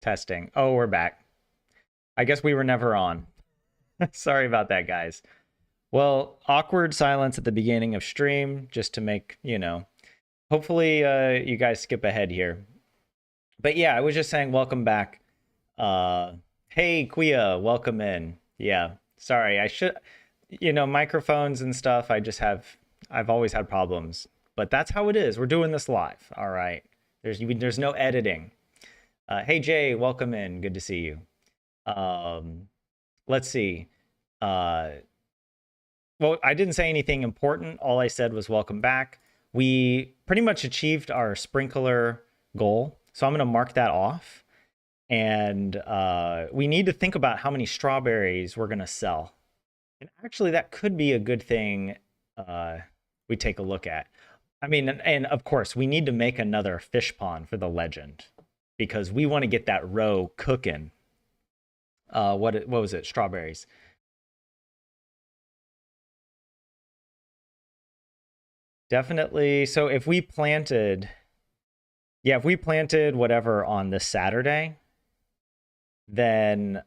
Testing. Oh, we're back. I guess we were never on. Sorry about that, guys. Well, awkward silence at the beginning of stream, just to make, hopefully you guys skip ahead here. But yeah, I was just saying welcome back. Hey, Quia, welcome in. Yeah, sorry, I should, microphones and stuff, I've always had problems. But that's how it is. We're doing this live, all right? There's no editing. Hey, Jay, welcome in. Good to see you. Let's see. Well, I didn't say anything important. All I said was welcome back. We pretty much achieved our sprinkler goal. So I'm going to mark that off. And we need to think about how many strawberries we're going to sell. And actually, that could be a good thing we take a look at. I mean, and of course, we need to make another fish pond for the legend because we want to get that row cooking. What was it? Strawberries. Definitely. So if we planted, if we planted whatever on this Saturday, then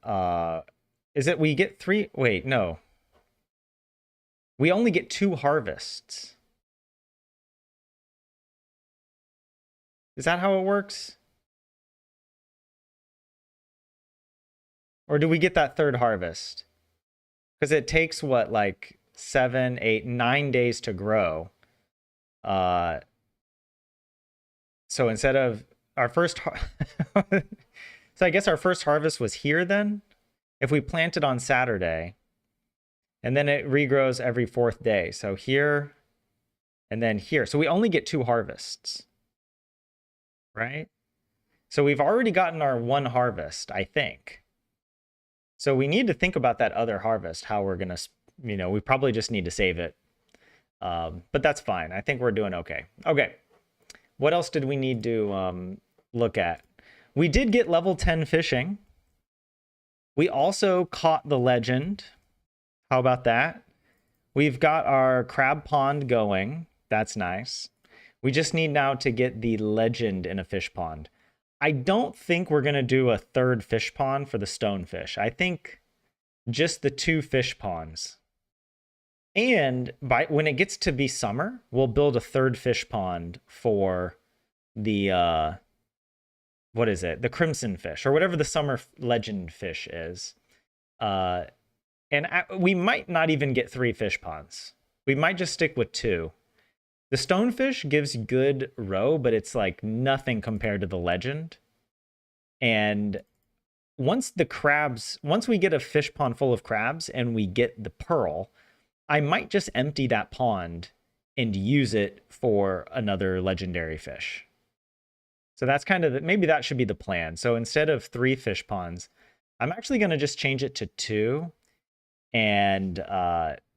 is it we get three? Wait, no. We only get 2 harvests. Is that how it works? Or do we get that 3rd harvest? Because it takes what, like 7, 8, 9 days to grow. So instead of our first, so I guess our first harvest was here then? If we planted on Saturday, and then it regrows every 4th day. So here, and then here. So we only get 2 harvests, right? So we've already gotten our 1 harvest, I think. So we need to think about that other harvest, how we're going to, we probably just need to save it. But that's fine. I think we're doing okay. Okay. What else did we need to look at? We did get level 10 fishing. We also caught the legend. How about that? We've got our crab pond going. That's nice. We just need now to get the legend in a fish pond. I don't think we're going to do a 3rd fish pond for the stonefish. I think just the 2 fish ponds. And when it gets to be summer, we'll build a 3rd fish pond for the what is it? The crimson fish or whatever the summer legend fish is. We might not even get 3 fish ponds. We might just stick with 2. The stonefish gives good roe, but it's like nothing compared to the legend. And once we get a fish pond full of crabs and we get the pearl, I might just empty that pond and use it for another legendary fish. So that's kind of, maybe that should be the plan. So instead of 3 fish ponds, I'm actually going to just change it to 2 and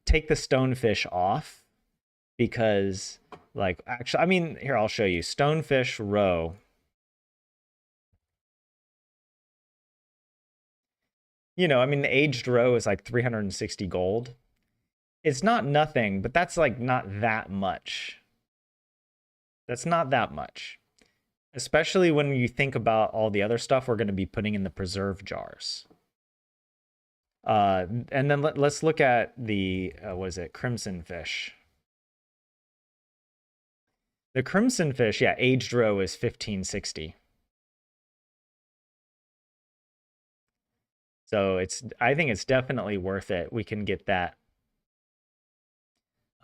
take the stonefish off because, like, actually, I mean, here, I'll show you. Stonefish roe. I mean, the aged roe is like 360 gold. It's not nothing, but that's like not that much. That's not that much. Especially when you think about all the other stuff we're going to be putting in the preserve jars. And then let's look at the, what is it? Crimson fish. The crimson fish, yeah, aged roe is 1560. So I think it's definitely worth it. We can get that.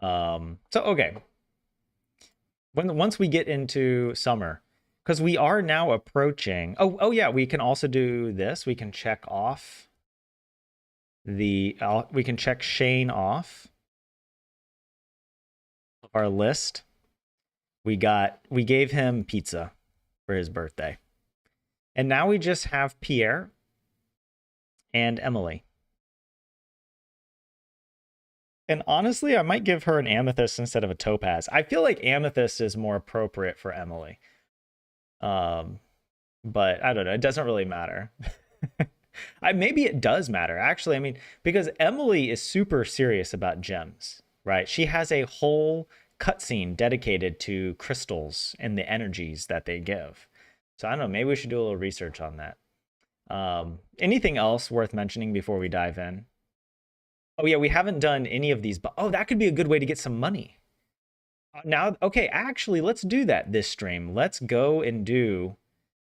Okay. Once we get into summer, because we are now approaching. Oh yeah, we can also do this. We can check off we can check Shane off of our list. We gave him pizza for his birthday. And now we just have Pierre and Emily. And honestly, I might give her an amethyst instead of a topaz. I feel like amethyst is more appropriate for Emily. But I don't know. It doesn't really matter. Maybe it does matter, actually. I mean, because Emily is super serious about gems, right? She has a whole cutscene dedicated to crystals and the energies that they give. So I don't know. Maybe we should do a little research on that. Anything else worth mentioning before we dive in? Oh yeah, we haven't done any of these, but oh, that could be a good way to get some money. Now, okay, actually, let's do that this stream. Let's go and do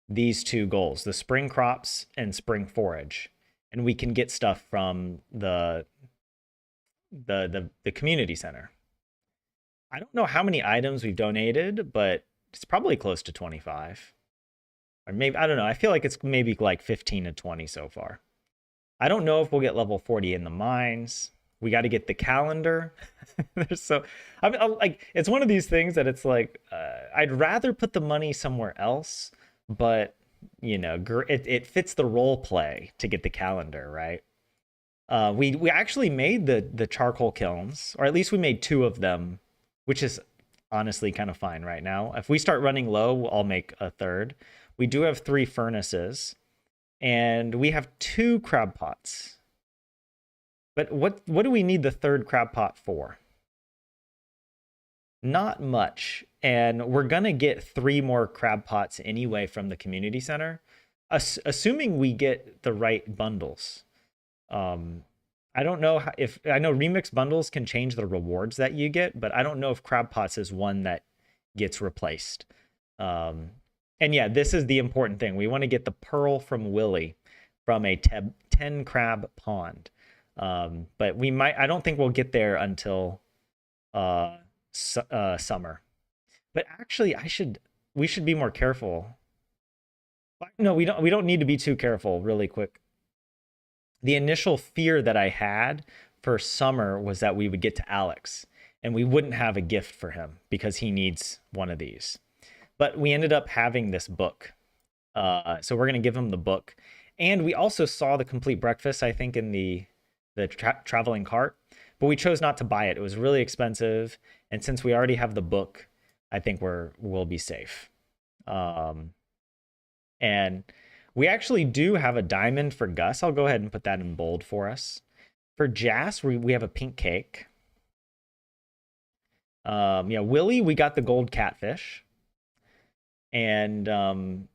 these two goals, the spring crops and spring forage. And we can get stuff from the community center. I don't know how many items we've donated, but it's probably close to 25. Or maybe, I don't know. I feel like it's maybe like 15 to 20 so far. I don't know if we'll get level 40 in the mines. We got to get the calendar. I mean, like, it's one of these things that it's like, I'd rather put the money somewhere else, but you know, it fits the role play to get the calendar, right? We actually made the charcoal kilns, or at least we made 2 of them, which is honestly kind of fine right now. If we start running low, I'll make a 3rd. We do have 3 furnaces, and we have 2 crab pots. But what do we need the 3rd crab pot for? Not much. And we're going to get 3 more crab pots anyway from the community center, assuming we get the right bundles. I don't know if I know remix bundles can change the rewards that you get, but I don't know if crab pots is one that gets replaced. And yeah, this is the important thing. We want to get the pearl from Willy from a 10 crab pond. But I don't think we'll get there until summer. But actually, we should be more careful. No, we don't need to be too careful. Really quick. The initial fear that I had for summer was that we would get to Alex and we wouldn't have a gift for him because he needs one of these. But we ended up having this book. So we're going to give him the book. And we also saw the complete breakfast, I think, in the traveling cart, but we chose not to buy it. It was really expensive. And since we already have the book, I think we'll be safe. And we actually do have a diamond for Gus. I'll go ahead and put that in bold for us. For Jas, we have a pink cake. Yeah, Willy, we got the gold catfish. And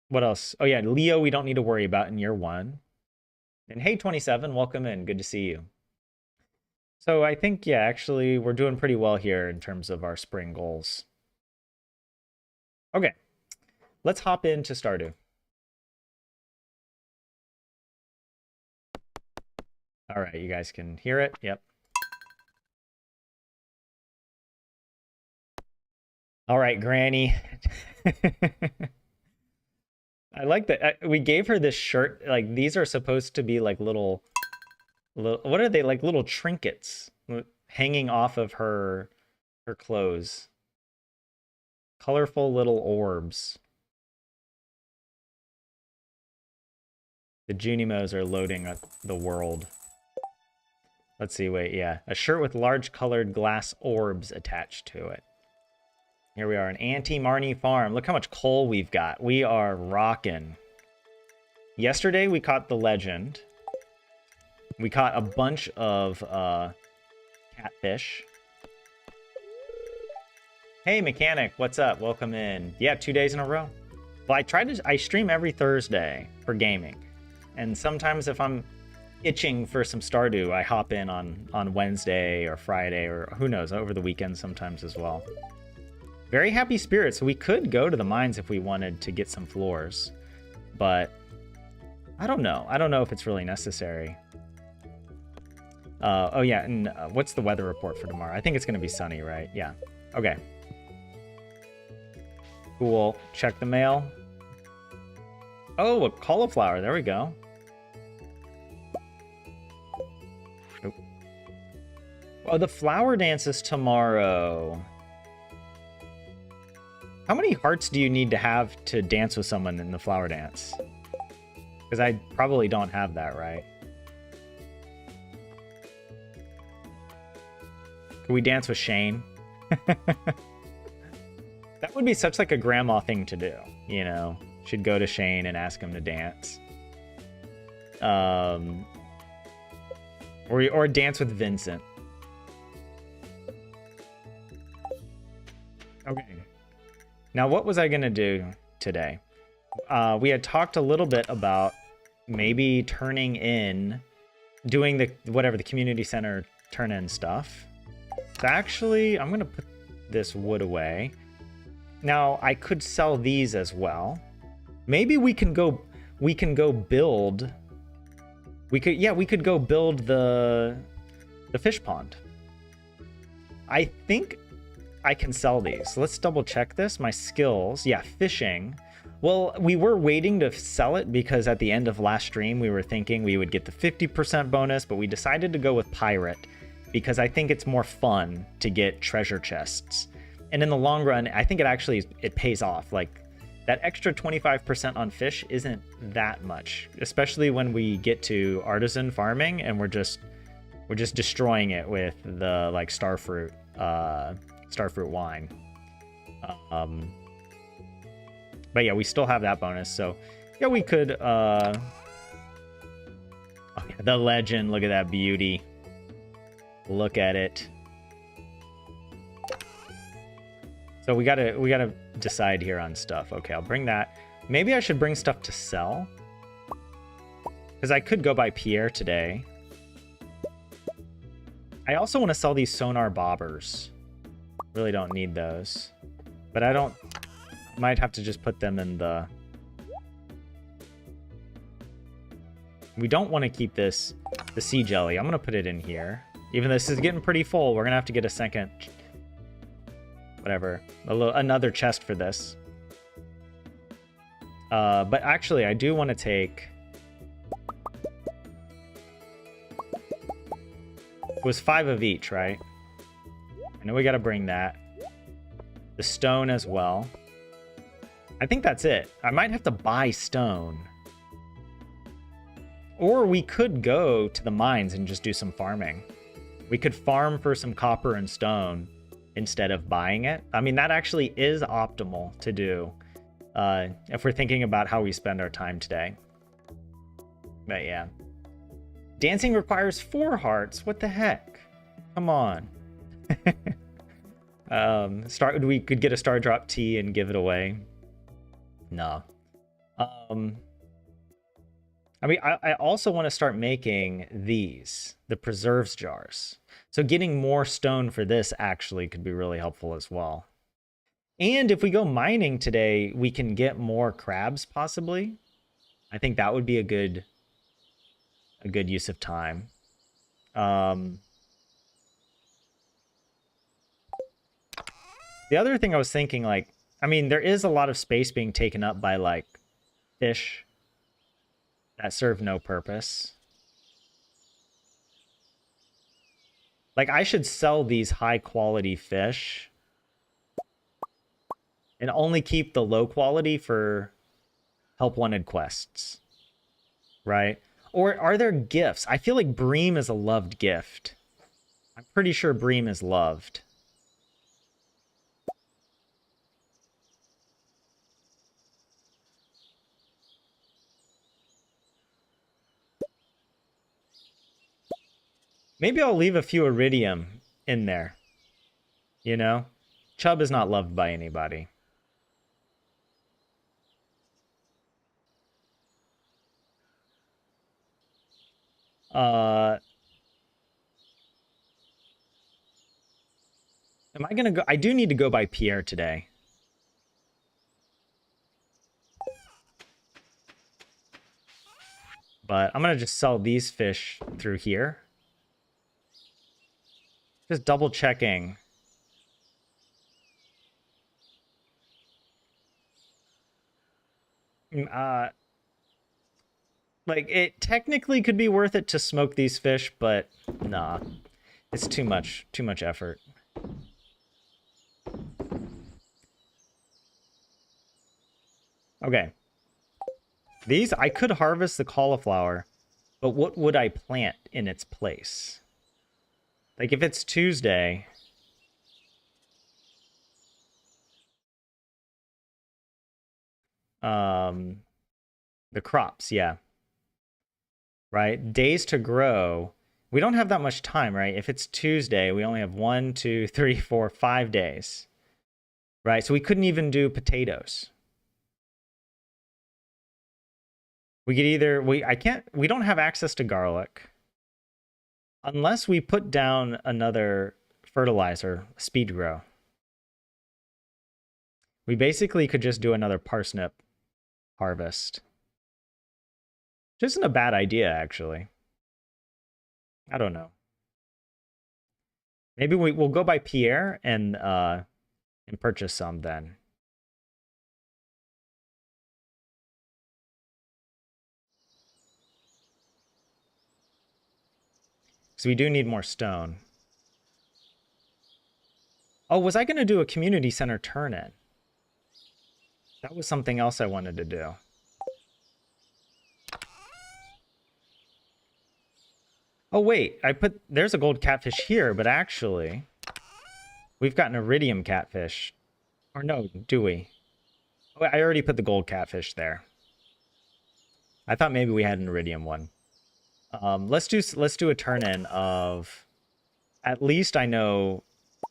what else? Oh yeah, Leo, we don't need to worry about in year 1. And hey, 27, welcome in. Good to see you. So I think, yeah, actually, we're doing pretty well here in terms of our spring goals. Okay, let's hop into Stardew. All right, you guys can hear it. Yep. All right, Granny. I like that. We gave her this shirt. Like, these are supposed to be like little what are they, like little trinkets hanging off of her clothes. Colorful little orbs. The Junimos are loading up the world. Let's see, wait, yeah. A shirt with large colored glass orbs attached to it. Here we are, an Auntie Marnie farm. Look how much coal we've got. We are rocking. Yesterday, we caught the legend. We caught a bunch of catfish. Hey, Mechanic, what's up? Welcome in. Yeah, 2 days in a row. Well, I stream every Thursday for gaming. And sometimes if I'm itching for some Stardew, I hop in on Wednesday or Friday, or who knows, over the weekend sometimes as well. Very happy spirits. So we could go to the mines if we wanted to get some floors, but I don't know. I don't know if it's really necessary. Oh yeah, and what's the weather report for tomorrow? I think it's going to be sunny, right? Yeah. Okay. Cool. Check the mail. Oh, a cauliflower. There we go. Oop. Oh, the flower dance is tomorrow. How many hearts do you need to have to dance with someone in the flower dance? Because I probably don't have that, right? Can we dance with Shane? That would be such like a grandma thing to do, you know? Should go to Shane and ask him to dance. Or dance with Vincent. Okay. Now, what was I going to do today? We had talked a little bit about maybe turning in, doing the whatever the community center turn in stuff. So actually, I'm gonna put this wood away. Now I could sell these as well. Maybe we can go build. We could go build the fish pond. I think I can sell these. Let's double check this. My skills. Yeah, fishing. Well, we were waiting to sell it because at the end of last stream, we were thinking we would get the 50% bonus, but we decided to go with pirate because I think it's more fun to get treasure chests. And in the long run, I think it pays off. Like that extra 25% on fish isn't that much, especially when we get to artisan farming and we're just destroying it with the like starfruit wine. But yeah, we still have that bonus, so yeah, we could oh yeah, the legend, look at that beauty. Look at it. So we gotta decide here on stuff. Okay, I'll bring that. Maybe I should bring stuff to sell, because I could go by Pierre today. I also want to sell these sonar bobbers. Really don't need those, but I might have to just put them in the... We don't want to keep the sea jelly. I'm going to put it in here. Even though this is getting pretty full, we're going to have to get a second... Whatever. Another chest for this. But actually, I do want to take... It was 5 of each, right? I know we got to bring that. The stone as well. I think that's it. I might have to buy stone. Or we could go to the mines and just do some farming. We could farm for some copper and stone instead of buying it. I mean, that actually is optimal to do if we're thinking about how we spend our time today. But yeah. Dancing requires 4 hearts. What the heck? Come on. We could get a star drop tea and give it away. No. I mean, I also want to start making the preserves jars. So getting more stone for this actually could be really helpful as well. And if we go mining today, we can get more crabs possibly. I think that would be a good use of time. The other thing I was thinking, like, I mean, there is a lot of space being taken up by, like, fish that serve no purpose. Like, I should sell these high-quality fish and only keep the low quality for help-wanted quests, right? Or are there gifts? I feel like Bream is a loved gift. I'm pretty sure Bream is loved. Maybe I'll leave a few iridium in there. You know? Chubb is not loved by anybody. Am I gonna go? I do need to go by Pierre today. But I'm gonna just sell these fish through here. Just double checking. Like, it technically could be worth it to smoke these fish, but nah. It's too much effort. Okay. These, I could harvest the cauliflower, but what would I plant in its place? Like, if it's Tuesday... The crops, yeah. Right? Days to grow. We don't have that much time, right? If it's Tuesday, we only have 1, 2, 3, 4, 5 days. Right? So we couldn't even do potatoes. We could either we don't have access to garlic unless we put down another fertilizer, speed grow. We basically could just do another parsnip harvest. Which isn't a bad idea, actually. I don't know. Maybe we'll go by Pierre and purchase some then. So we do need more stone. Oh, was I going to do a community center turn-in? That was something else I wanted to do. Oh, wait. There's a gold catfish here, but actually, we've got an iridium catfish. Or no, do we? Oh, I already put the gold catfish there. I thought maybe we had an iridium one. Let's do a turn-in of, at least I know.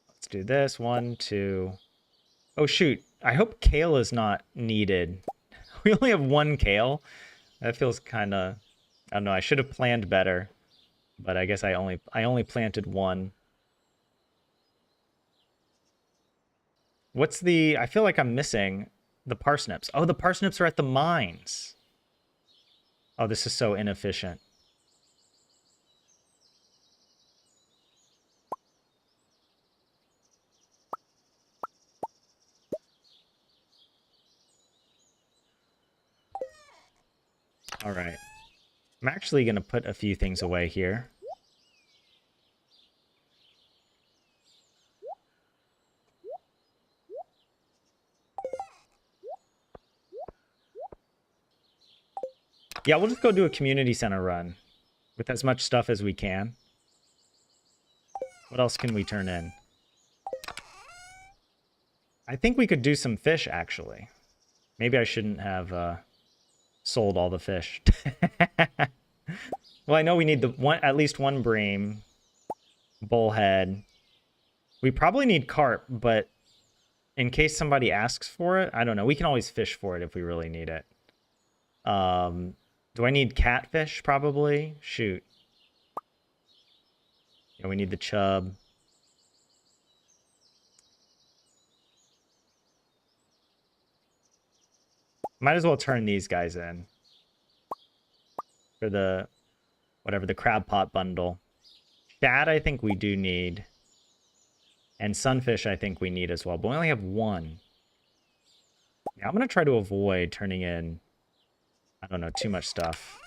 Let's do this. 1, 2. Oh shoot! I hope kale is not needed. We only have 1 kale. That feels kind of. I don't know. I should have planned better, but I guess I only planted 1. What's the? I feel like I'm missing the parsnips. Oh, the parsnips are at the mines. Oh, this is so inefficient. All right. I'm actually going to put a few things away here. Yeah, we'll just go do a community center run with as much stuff as we can. What else can we turn in? I think we could do some fish, actually. Maybe I shouldn't have sold all the fish. Well, I know we need at least 1 bream, bullhead. We probably need carp, but in case somebody asks for it, I don't know. We can always fish for it if we really need it. Do I need catfish? Probably. Shoot. Yeah, we need the chub. Might as well turn these guys in for the whatever, the crab pot bundle. Shad, I think we do need. And sunfish, I think we need as well. But we only have 1. Yeah, I'm going to try to avoid turning in, I don't know, too much stuff.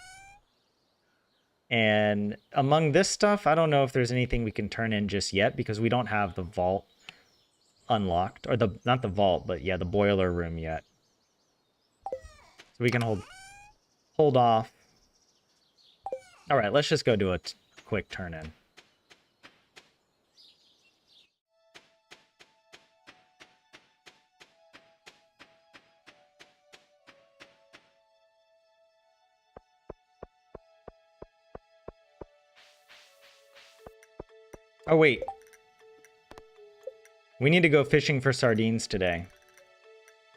And among this stuff, I don't know if there's anything we can turn in just yet because we don't have the vault unlocked. Or not the vault, but yeah, the boiler room yet. So we can hold off. All right, let's just go do a quick turn in. Oh, wait. We need to go fishing for sardines today.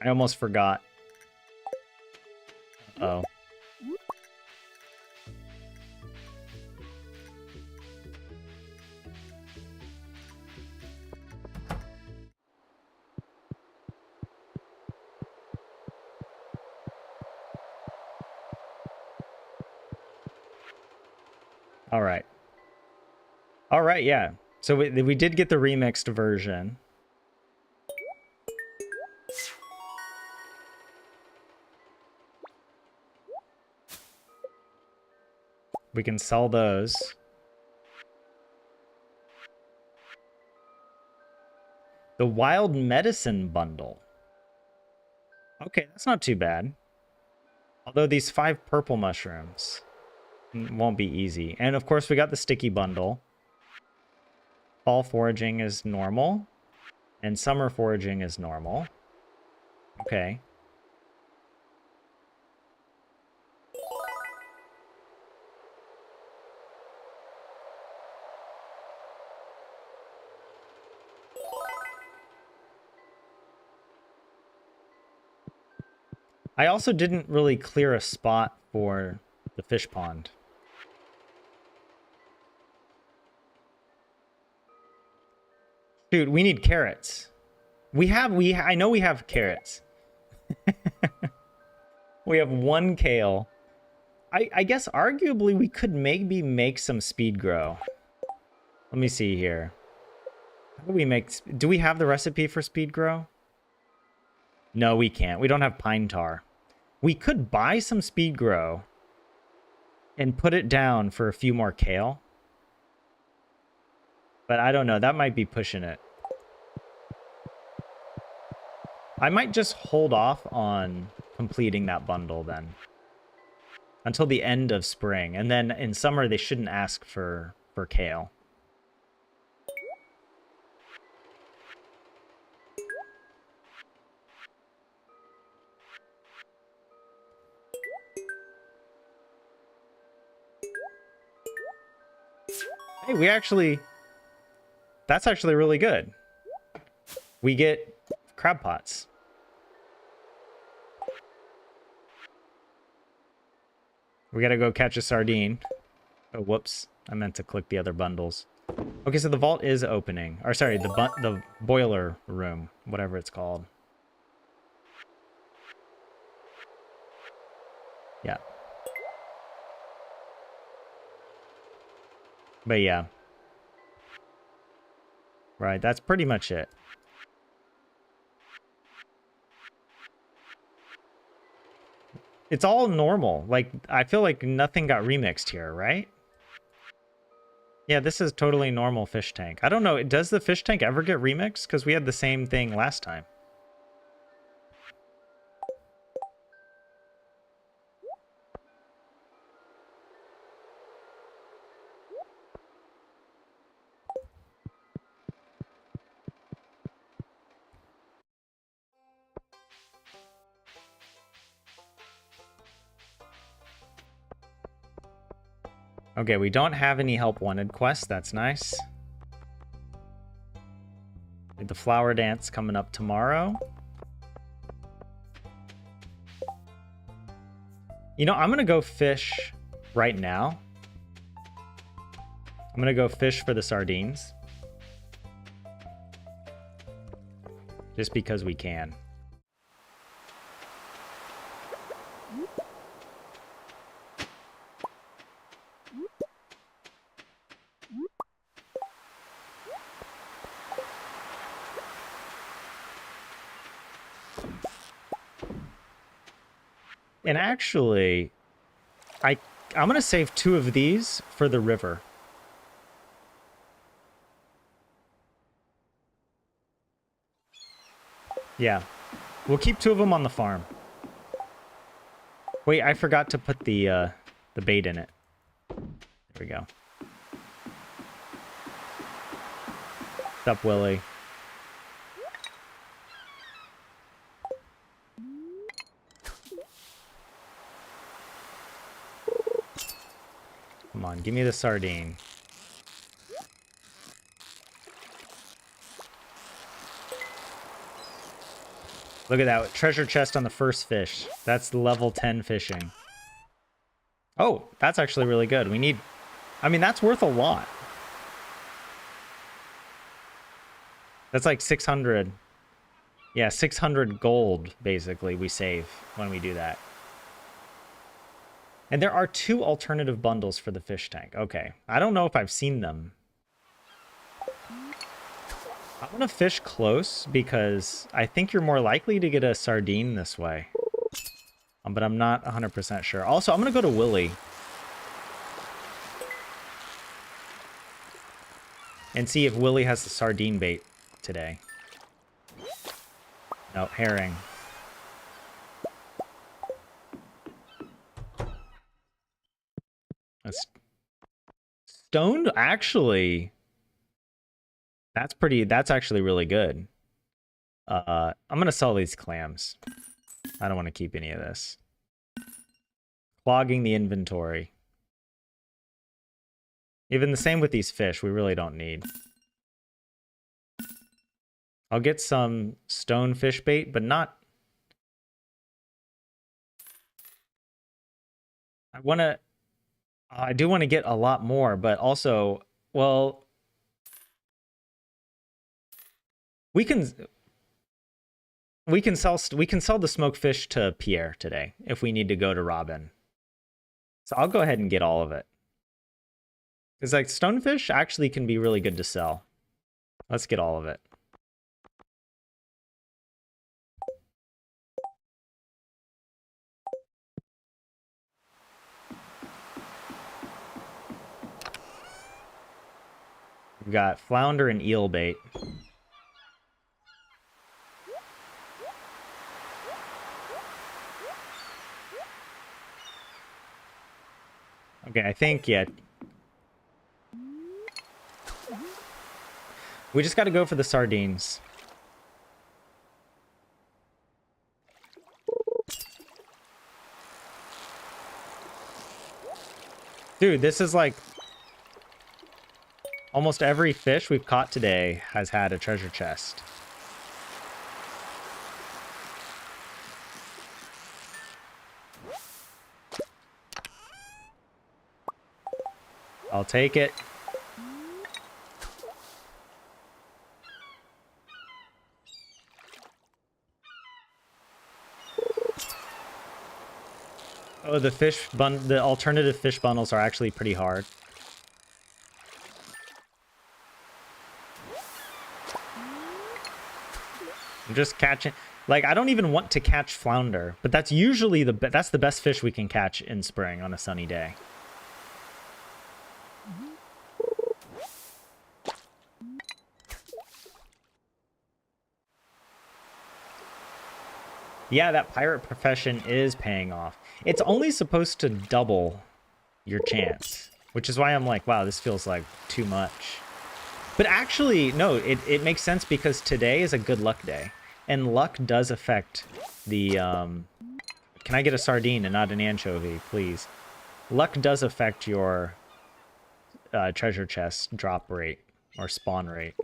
I almost forgot. Uh-oh. All right. All right, yeah. So we did get the remixed version. We can sell those. The wild medicine bundle. Okay, that's not too bad. Although these 5 purple mushrooms won't be easy. And of course, we got the sticky bundle. Fall foraging is normal. And summer foraging is normal. Okay. I also didn't really clear a spot for the fish pond. Dude, we need carrots. I know we have carrots. We have 1 kale. I guess arguably we could maybe make some speed grow. Let me see here. How do we make... Do we have the recipe for speed grow? No, we can't. We don't have pine tar. We could buy some speed grow and put it down for a few more kale. But I don't know. That might be pushing it. I might just hold off on completing that bundle then. Until the end of spring. And then in summer, they shouldn't ask for kale. Hey, we actually... That's actually really good. We get crab pots. We gotta go catch a sardine. Oh, whoops. I meant to click the other bundles. Okay, so the vault is opening. Or sorry, the boiler room, whatever it's called. Yeah. But yeah. Right, that's pretty much it. It's all normal. Like, I feel like nothing got remixed here, right? Yeah, this is totally normal fish tank. I don't know, does the fish tank ever get remixed? Because we had the same thing last time. Okay, we don't have any help wanted quests. That's nice. The flower dance coming up tomorrow. You know, I'm going to go fish right now. I'm going to go fish for the sardines. Just because we can. And actually, I'm going to save 2 of these for the river. Yeah. We'll keep 2 of them on the farm. Wait, I forgot to put the bait in it. There we go. What's up, Willie? Come on, give me the sardine. Look at that. Treasure chest on the first fish. That's level 10 fishing. Oh, that's actually really good. We need... I mean, that's worth a lot. That's like 600. Yeah, 600 gold, basically, we save when we do that. And there are 2 alternative bundles for the fish tank. Okay. I don't know if I've seen them. I'm going to fish close because I think you're more likely to get a sardine this way. But I'm not 100% sure. Also, I'm going to go to Willie. And see if Willie has the sardine bait today. No, herring. That's stoned, actually. That's actually really good. I'm gonna sell these clams. I don't want to keep any of this. Clogging the inventory. Even the same with these fish, we really don't need. I'll get some stone fish bait, but not... I want to. I do want to get a lot more, but also, well, we can we can sell the smoked fish to Pierre today if we need to go to Robin. So I'll go ahead and get all of it. Because like stonefish actually can be really good to sell. Let's get all of it. We've got flounder and eel bait. Okay, I think, yeah. We just got to go for the sardines. Dude, this is like... Almost every fish we've caught today has had a treasure chest. I'll take it. Oh, the alternative fish bundles are actually pretty hard. I'm just catching, like, I don't even want to catch flounder, but that's usually that's the best fish we can catch in spring on a sunny day. Yeah, that pirate profession is paying off. It's only supposed to double your chance, which is why I'm like, wow, this feels like too much. But actually, no, it makes sense because today is a good luck day. And luck does affect the... Can I get a sardine and not an anchovy, please? Luck does affect your treasure chest drop rate or spawn rate.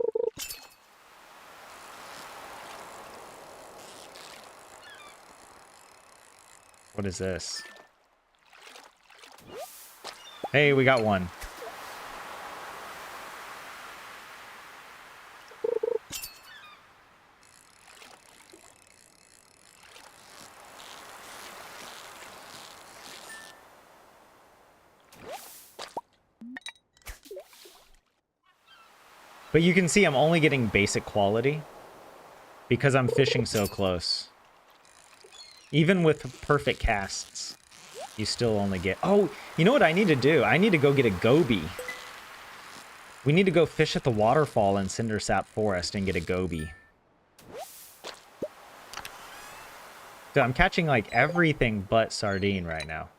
What is this? Hey, we got one. But you can see I'm only getting basic quality because I'm fishing so close. Even with perfect casts, you still only get... Oh, you know what I need to do? I need to go get a goby. We need to go fish at the waterfall in Cindersap Forest and get a goby. So I'm catching like everything but sardine right now.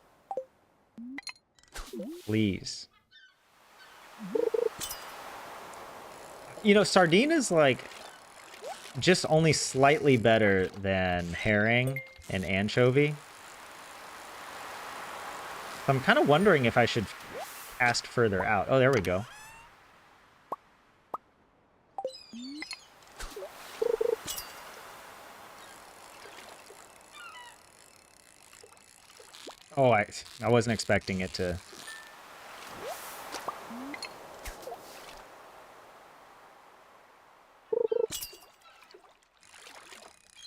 Please. You know, sardine is like just only slightly better than herring and anchovy. So I'm kind of wondering if I should cast further out. Oh, there we go. Oh, I wasn't expecting it to...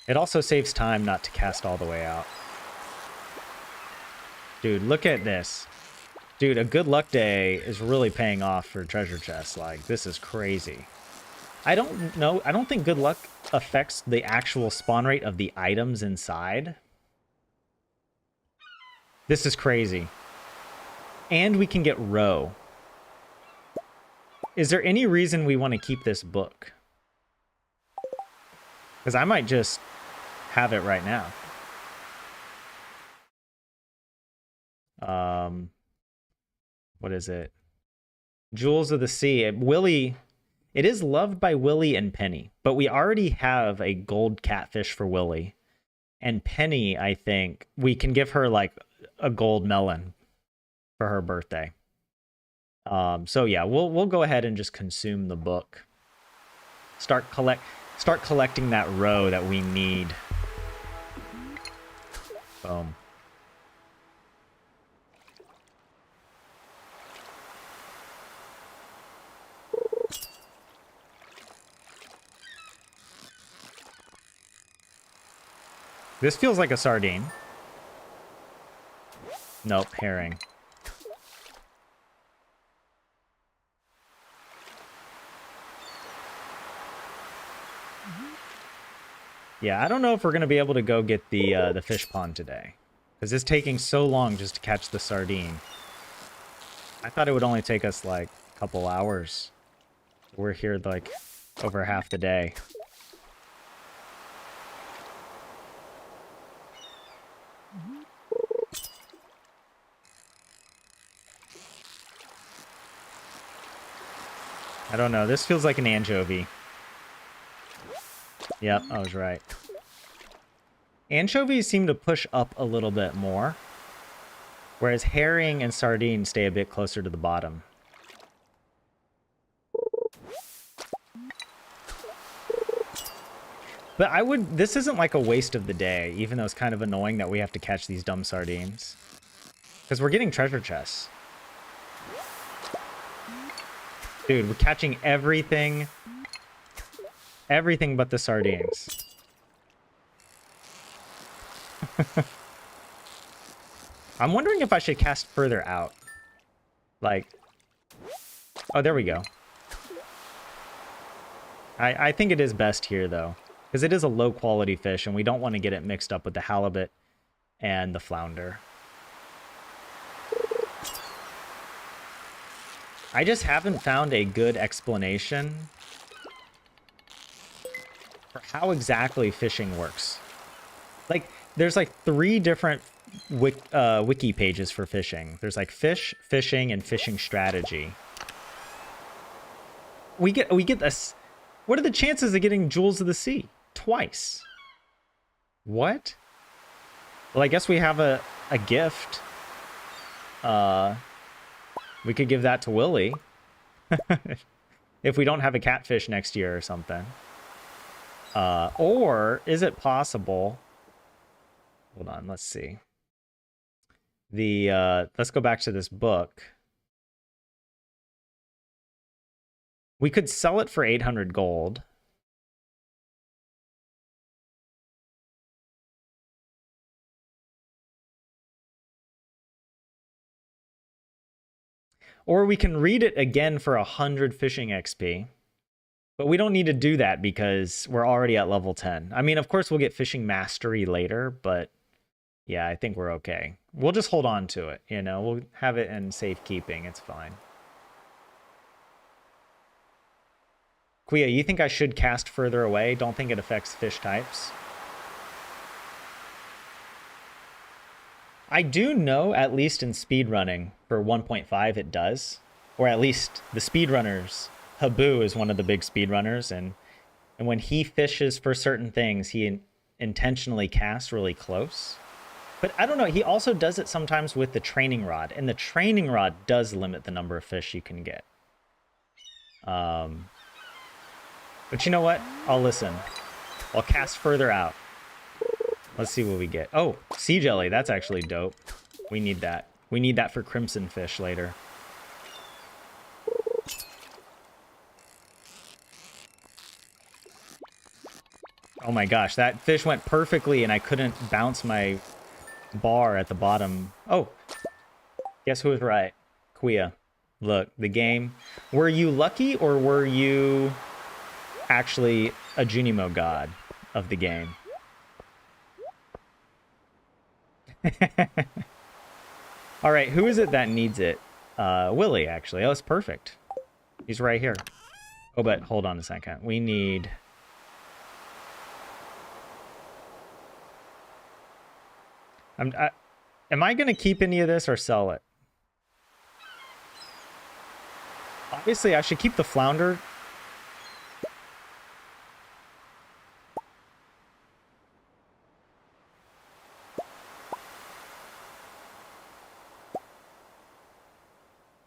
It also saves time not to cast all the way out. Dude, look at this. Dude, a good luck day is really paying off for treasure chests. Like, this is crazy. I don't know. I don't think good luck affects the actual spawn rate of the items inside. This is crazy. And we can get roe. Is there any reason we want to keep this book? Because I might just have it right now. What is it? Jewels of the Sea. Willie... It is loved by Willie and Penny, but we already have a gold catfish for Willie. And Penny, I think, we can give her like a gold melon for her birthday. So yeah, we'll go ahead and just consume the book. Start collecting that roe that we need. Boom. This feels like a sardine. Nope, herring. Yeah, I don't know if we're gonna be able to go get the fish pond today, because it's taking so long just to catch the sardine. I thought it would only take us like a couple hours. We're here like over half the day. I don't know. This feels like an anchovy. Yep, I was right. Anchovies seem to push up a little bit more, whereas herring and sardine stay a bit closer to the bottom. But this isn't like a waste of the day, even though it's kind of annoying that we have to catch these dumb sardines. Because we're getting treasure chests. Dude, we're catching everything. Everything but the sardines. I'm wondering if I should cast further out. Like... Oh, there we go. I think it is best here, though. Because it is a low-quality fish, and we don't want to get it mixed up with the halibut and the flounder. I just haven't found a good explanation for how exactly fishing works. Like, there's like 3 different wiki pages for fishing. There's like fish, fishing, and fishing strategy. We get this. What are the chances of getting Jewels of the Sea? Twice. What? Well, I guess we have a gift. We could give that to Willie. If we don't have a catfish next year or something. Or is it possible... Hold on, let's see. Let's go back to this book. We could sell it for 800 gold. Or we can read it again for 100 fishing XP. But we don't need to do that because we're already at level 10. I mean, of course, we'll get fishing mastery later, but yeah, I think we're okay. We'll just hold on to it, you know? We'll have it in safekeeping. It's fine. Quia, you think I should cast further away? Don't think it affects fish types. I do know, at least in speedrunning, for 1.5 it does. Or at least the speedrunners. Habu is one of the big speedrunners, and when he fishes for certain things, he intentionally casts really close. But I don't know, he also does it sometimes with the training rod, and the training rod does limit the number of fish you can get. But you know what? I'll listen. I'll cast further out. Let's see what we get. Oh, sea jelly. That's actually dope. We need that. We need that for crimson fish later. Oh my gosh, that fish went perfectly and I couldn't bounce my bar at the bottom. Oh, guess who was right? Quia. Look, the game. Were you lucky or were you actually a Junimo god of the game? All right, who is it that needs it? Willie, actually. Oh, it's perfect. He's right here. Oh, but hold on a second. We need... am I going to keep any of this or sell it? Obviously, I should keep the flounder.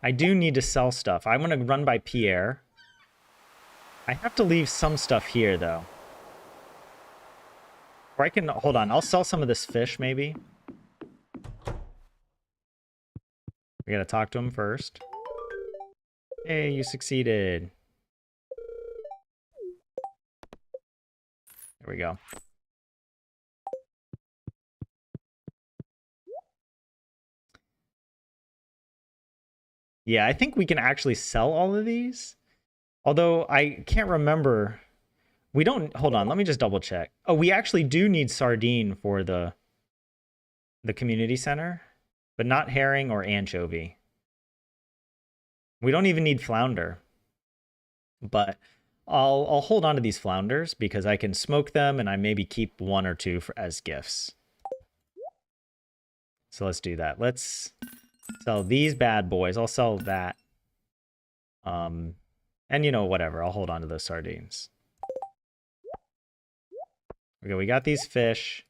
I do need to sell stuff. I'm going to run by Pierre. I have to leave some stuff here, though. Or I can... Hold on. I'll sell some of this fish, maybe. We gotta talk to him first. Hey, you succeeded. There we go. Yeah, I think we can actually sell all of these. Although I can't remember. We don't, hold on, let me just double check. Oh, we actually do need sardine for the community center, but not herring or anchovy. We don't even need flounder. But I'll hold on to these flounders because I can smoke them and I maybe keep one or two as gifts. So let's do that. Let's sell these bad boys. I'll sell that. And you know, whatever. I'll hold on to those sardines. Okay, we got these fish.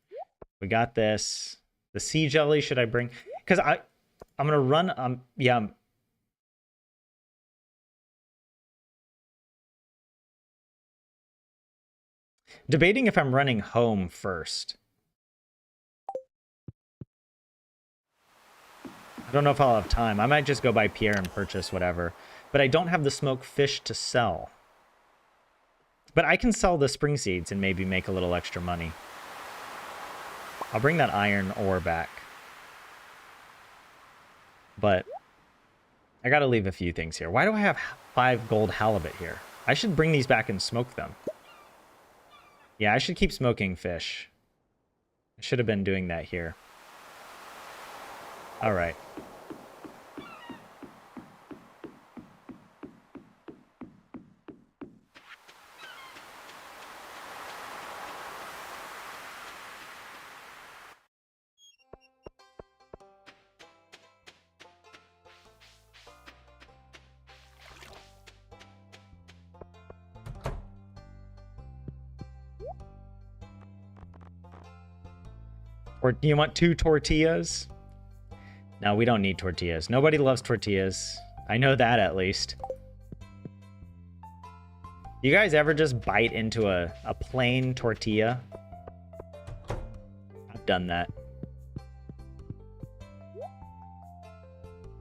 We got this. The sea jelly, should I bring? Because I'm gonna run. Yeah. Debating if I'm running home first. I don't know if I'll have time. I might just go by Pierre and purchase whatever. But I don't have the smoked fish to sell. But I can sell the spring seeds and maybe make a little extra money. I'll bring that iron ore back. But I gotta leave a few things here. Why do I have 5 gold halibut here? I should bring these back and smoke them. Yeah, I should keep smoking fish. I should have been doing that here. All right. Or do you want 2 tortillas? No, we don't need tortillas. Nobody loves tortillas. I know that at least. You guys ever just bite into a plain tortilla? I've done that.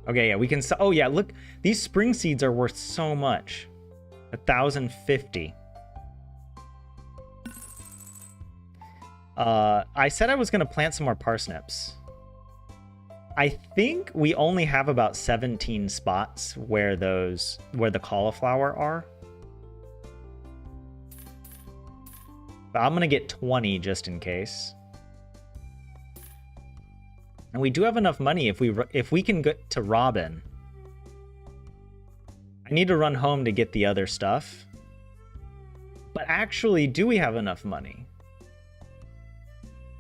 Okay, yeah, we can... Oh, yeah, look. These spring seeds are worth so much. 1,050. I said I was going to plant some more parsnips. I think we only have about 17 spots where the cauliflower are. But I'm going to get 20 just in case. And we do have enough money if we can get to Robin. I need to run home to get the other stuff. But actually, do we have enough money?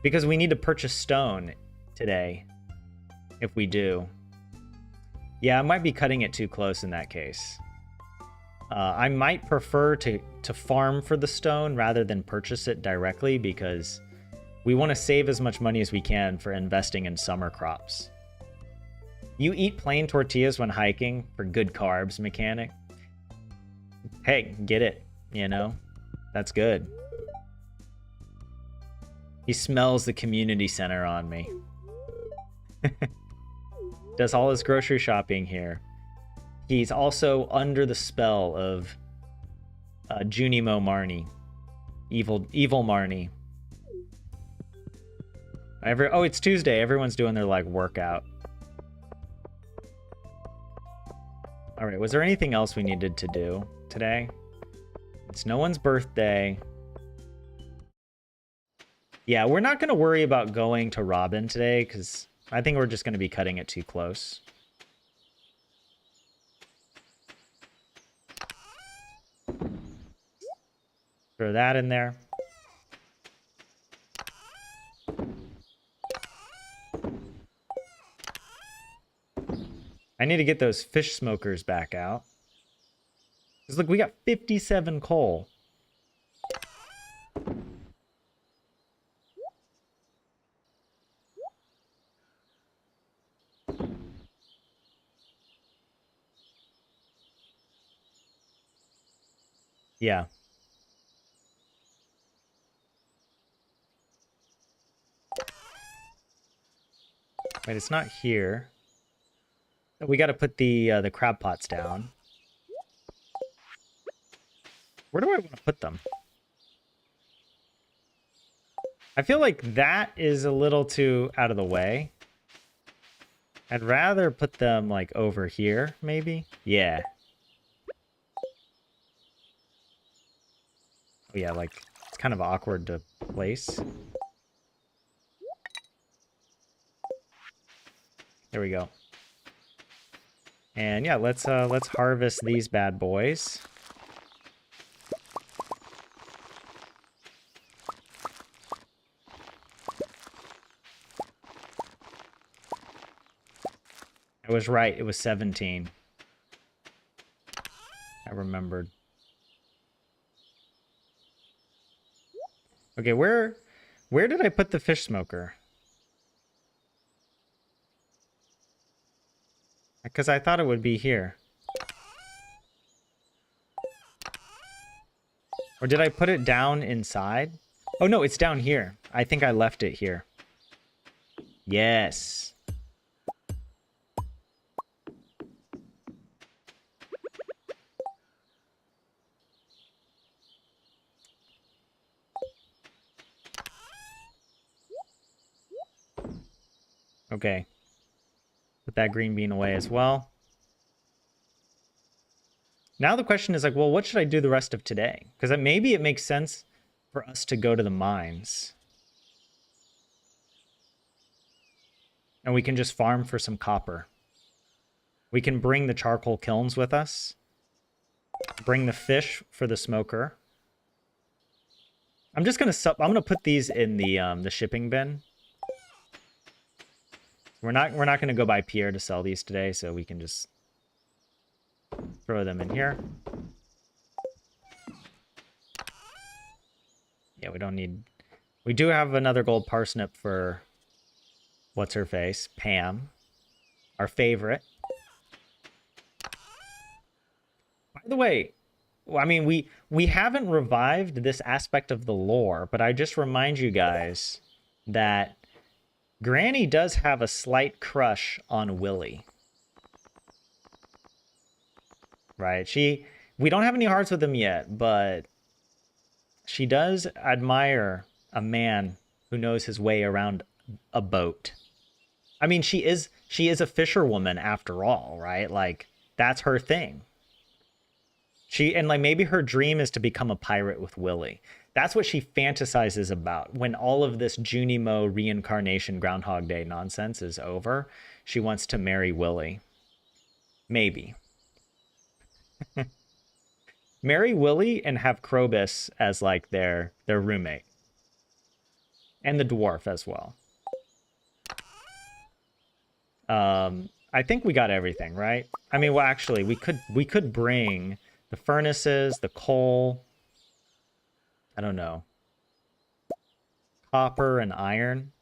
Because we need to purchase stone today. If we do. Yeah, I might be cutting it too close in that case. I might prefer to farm for the stone rather than purchase it directly because we want to save as much money as we can for investing in summer crops. You eat plain tortillas when hiking for good carbs, mechanic. Hey, get it, you know? That's good. He smells the community center on me. Does all his grocery shopping here. He's also under the spell of Junimo Marnie. Evil Marnie. Oh, it's Tuesday. Everyone's doing their, like, workout. Alright, was there anything else we needed to do today? It's no one's birthday. Yeah, we're not going to worry about going to Robin today, because I think we're just going to be cutting it too close. Throw that in there. I need to get those fish smokers back out. Because look, we got 57 coal. Yeah. Wait, it's not here. We got to put the crab pots down. Where do I want to put them? I feel like that is a little too out of the way. I'd rather put them like over here, maybe. Yeah. Oh, yeah, like it's kind of awkward to place. There we go. And yeah, let's harvest these bad boys. I was right, it was 17. I remembered. Okay, where did I put the fish smoker? Because I thought it would be here. Or did I put it down inside? Oh no, it's down here. I think I left it here. Yes. Okay. Put that green bean away as well. Now the question is like, well, what should I do the rest of today? Because maybe it makes sense for us to go to the mines. And we can just farm for some copper. We can bring the charcoal kilns with us. Bring the fish for the smoker. I'm gonna put these in the shipping bin. We're not gonna go by Pierre to sell these today, so we can just throw them in here. Yeah, we don't need... We do have another gold parsnip for... What's her face? Pam. Our favorite. By the way, I mean, we haven't revived this aspect of the lore, but I just remind you guys that Granny does have a slight crush on Willy. Right? We don't have any hearts with him yet, but she does admire a man who knows his way around a boat. I mean, she is a fisherwoman after all, right? Like, that's her thing. And like maybe her dream is to become a pirate with Willy. That's what she fantasizes about. When all of this Junimo reincarnation Groundhog Day nonsense is over, she wants to marry Willy. Maybe. Marry Willy and have Krobus as like their roommate. And the dwarf as well. I think we got everything, right? I mean, well, actually, we could bring the furnaces, the coal. I don't know. Copper and iron.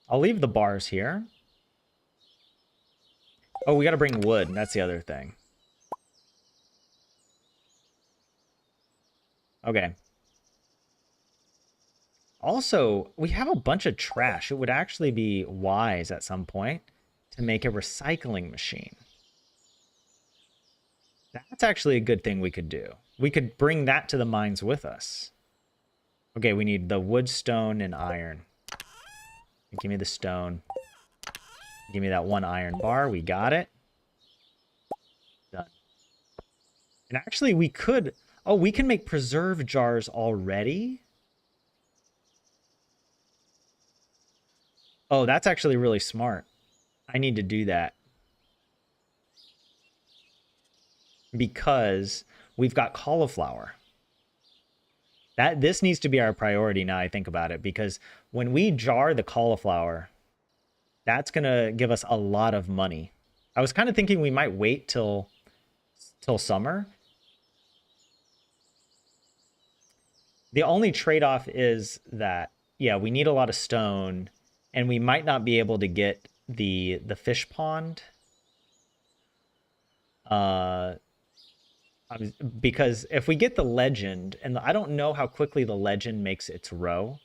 I'll leave the bars here. Oh, we got to bring wood. That's the other thing. Okay. Also, we have a bunch of trash. It would actually be wise at some point to make a recycling machine. That's actually a good thing we could do. We could bring that to the mines with us. Okay, we need the wood, stone, and iron. Give me the stone. Give me that one iron bar. We got it. Done. And actually, we could... Oh, we can make preserve jars already? Oh, that's actually really smart. I need to do that. Because we've got cauliflower. This needs to be our priority now I think about it, because when we jar the cauliflower, that's going to give us a lot of money. I was kind of thinking we might wait till summer. The only trade-off is that, yeah, we need a lot of stone, and we might not be able to get the fish pond. Because if we get the legend, and I don't know how quickly the legend makes its row,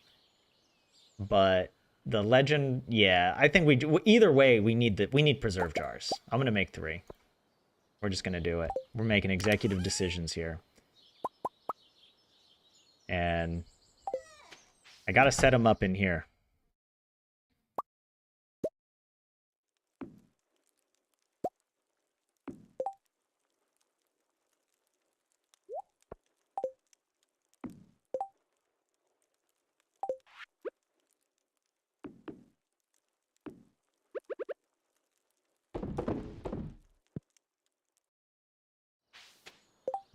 but the legend, yeah, I think either way we need preserve jars. I'm gonna make 3. We're just gonna do it. We're making executive decisions here, and I gotta set them up in here.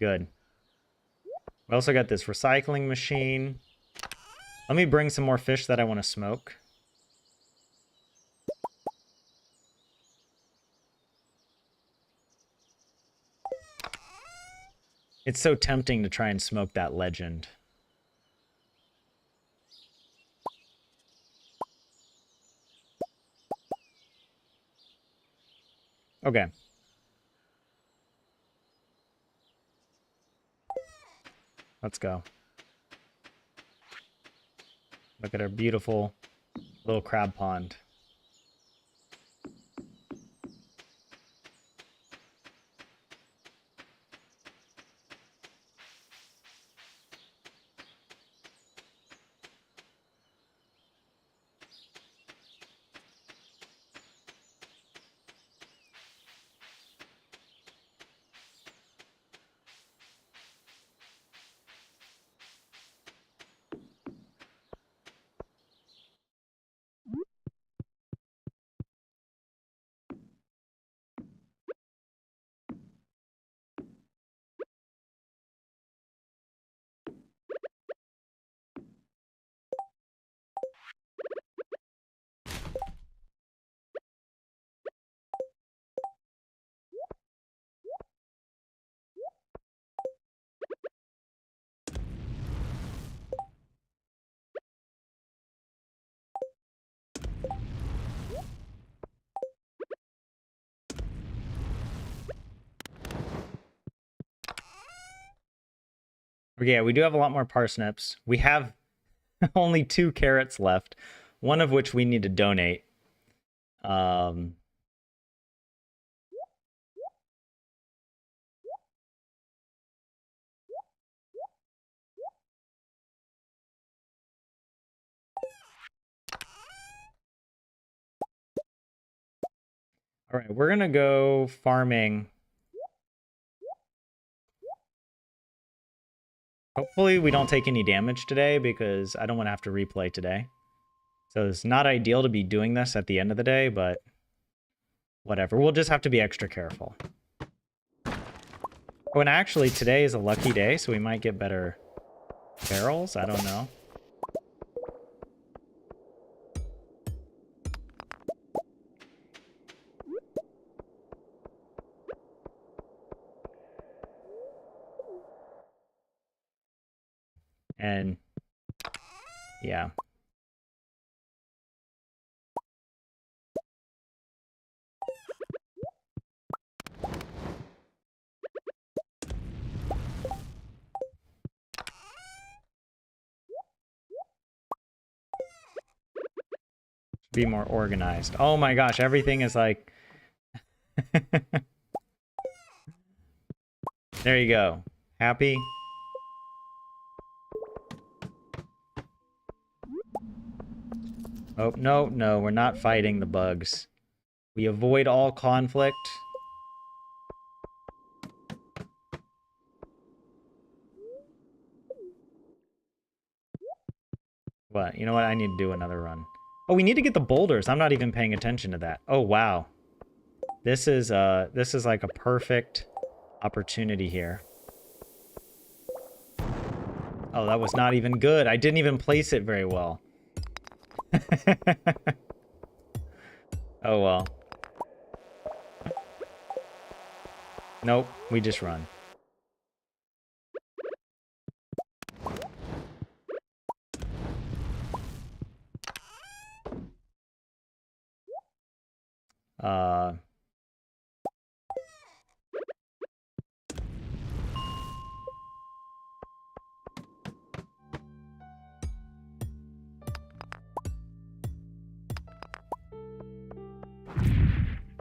Good. We also got this recycling machine. Let me bring some more fish that I want to smoke. It's so tempting to try and smoke that legend. Okay. Let's go. Look at our beautiful little crab pond. Yeah, we do have a lot more parsnips. We have only 2 carrots left, one of which we need to donate. All right, we're gonna go farming. Hopefully we don't take any damage today because I don't want to have to replay today. So it's not ideal to be doing this at the end of the day, but whatever. We'll just have to be extra careful. Oh, and actually today is a lucky day, so we might get better barrels. I don't know. And yeah. Be more organized. Oh my gosh, everything is like... There you go. Happy? Oh, no, no, we're not fighting the bugs. We avoid all conflict. What? You know what? I need to do another run. Oh, we need to get the boulders. I'm not even paying attention to that. Oh, wow. This is like a perfect opportunity here. Oh, that was not even good. I didn't even place it very well. Oh, well. Nope, we just run.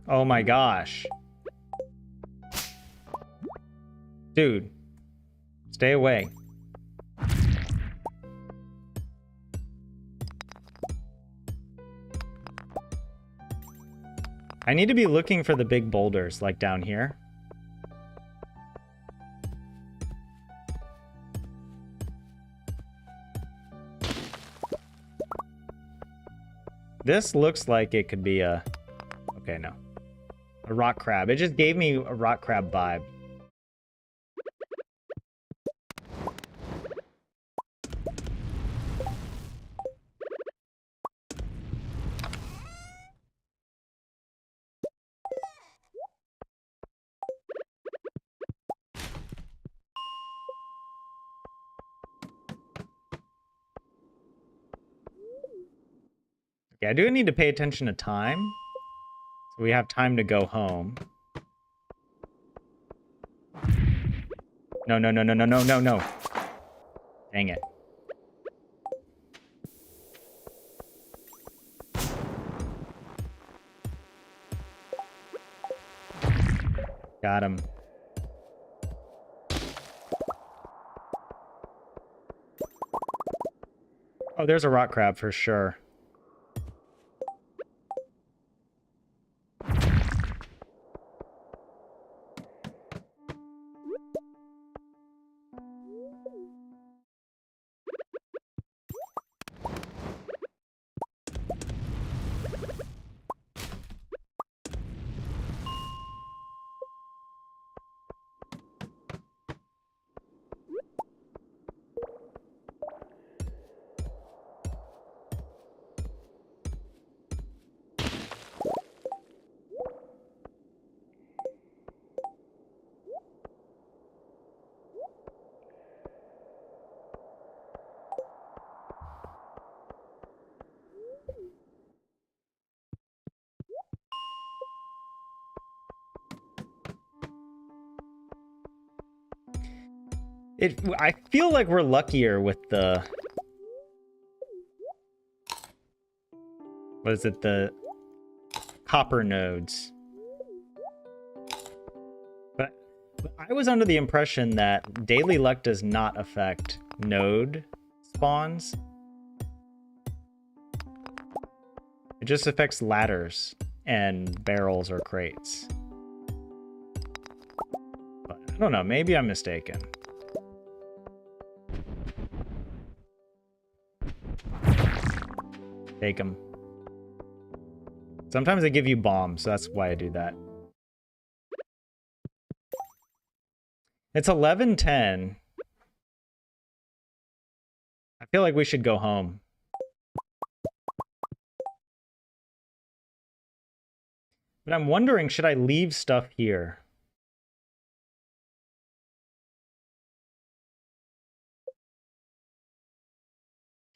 Oh my gosh. Dude. Stay away. I need to be looking for the big boulders, like down here. This looks like it could be a... Okay, no. A rock crab. It just gave me a rock crab vibe. Yeah, I do need to pay attention to time. So we have time to go home. No, no, no, no, no, no, no, no. Dang it. Got him. Oh, there's a rock crab for sure. I feel like we're luckier with the... What is it? The copper nodes. But I was under the impression that daily luck does not affect node spawns. It just affects ladders and barrels or crates. But I don't know, maybe I'm mistaken. Take them. Sometimes they give you bombs, so that's why I do that. It's 11:10. I feel like we should go home. But I'm wondering, should I leave stuff here?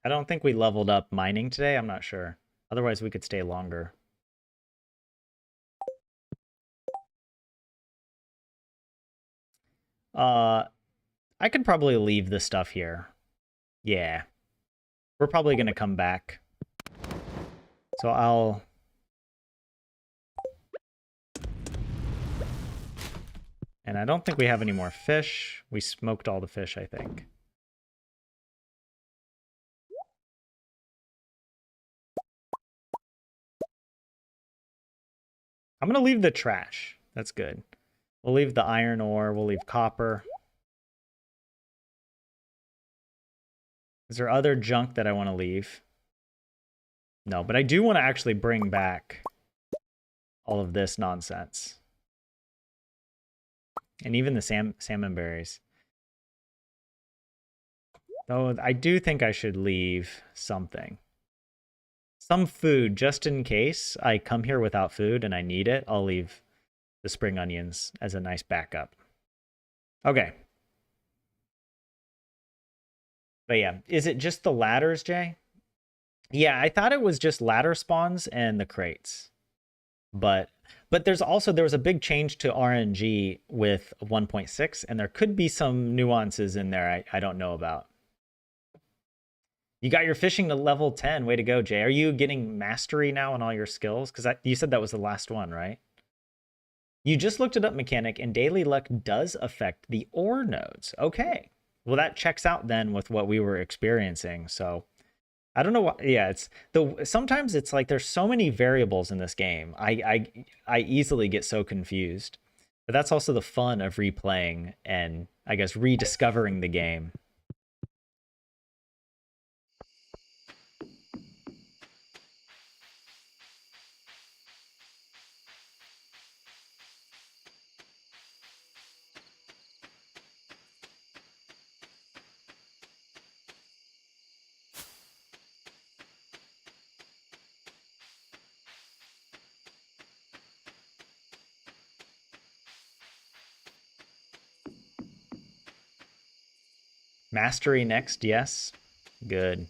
I don't think we leveled up mining today. I'm not sure. Otherwise, we could stay longer. I could probably leave the stuff here. Yeah. We're probably going to come back. So I'll... And I don't think we have any more fish. We smoked all the fish, I think. I'm going to leave the trash. That's good. We'll leave the iron ore. We'll leave copper. Is there other junk that I want to leave? No, but I do want to actually bring back all of this nonsense. And even the salmon berries. Though I do think I should leave something. Some food, just in case I come here without food and I need it, I'll leave the spring onions as a nice backup. Okay. But yeah, is it just the ladders, Jay? Yeah, I thought it was just ladder spawns and the crates. But there was a big change to RNG with 1.6, and there could be some nuances in there I don't know about. You got your fishing to level 10. Way to go, Jay. Are you getting mastery now on all your skills? Because you said that was the last one, right? You just looked it up, Mechanic, and daily luck does affect the ore nodes. Okay. Well, that checks out then with what we were experiencing. So I don't know what. Yeah, sometimes it's like there's so many variables in this game. I easily get so confused. But that's also the fun of replaying and I guess rediscovering the game. Mastery next, yes. Good.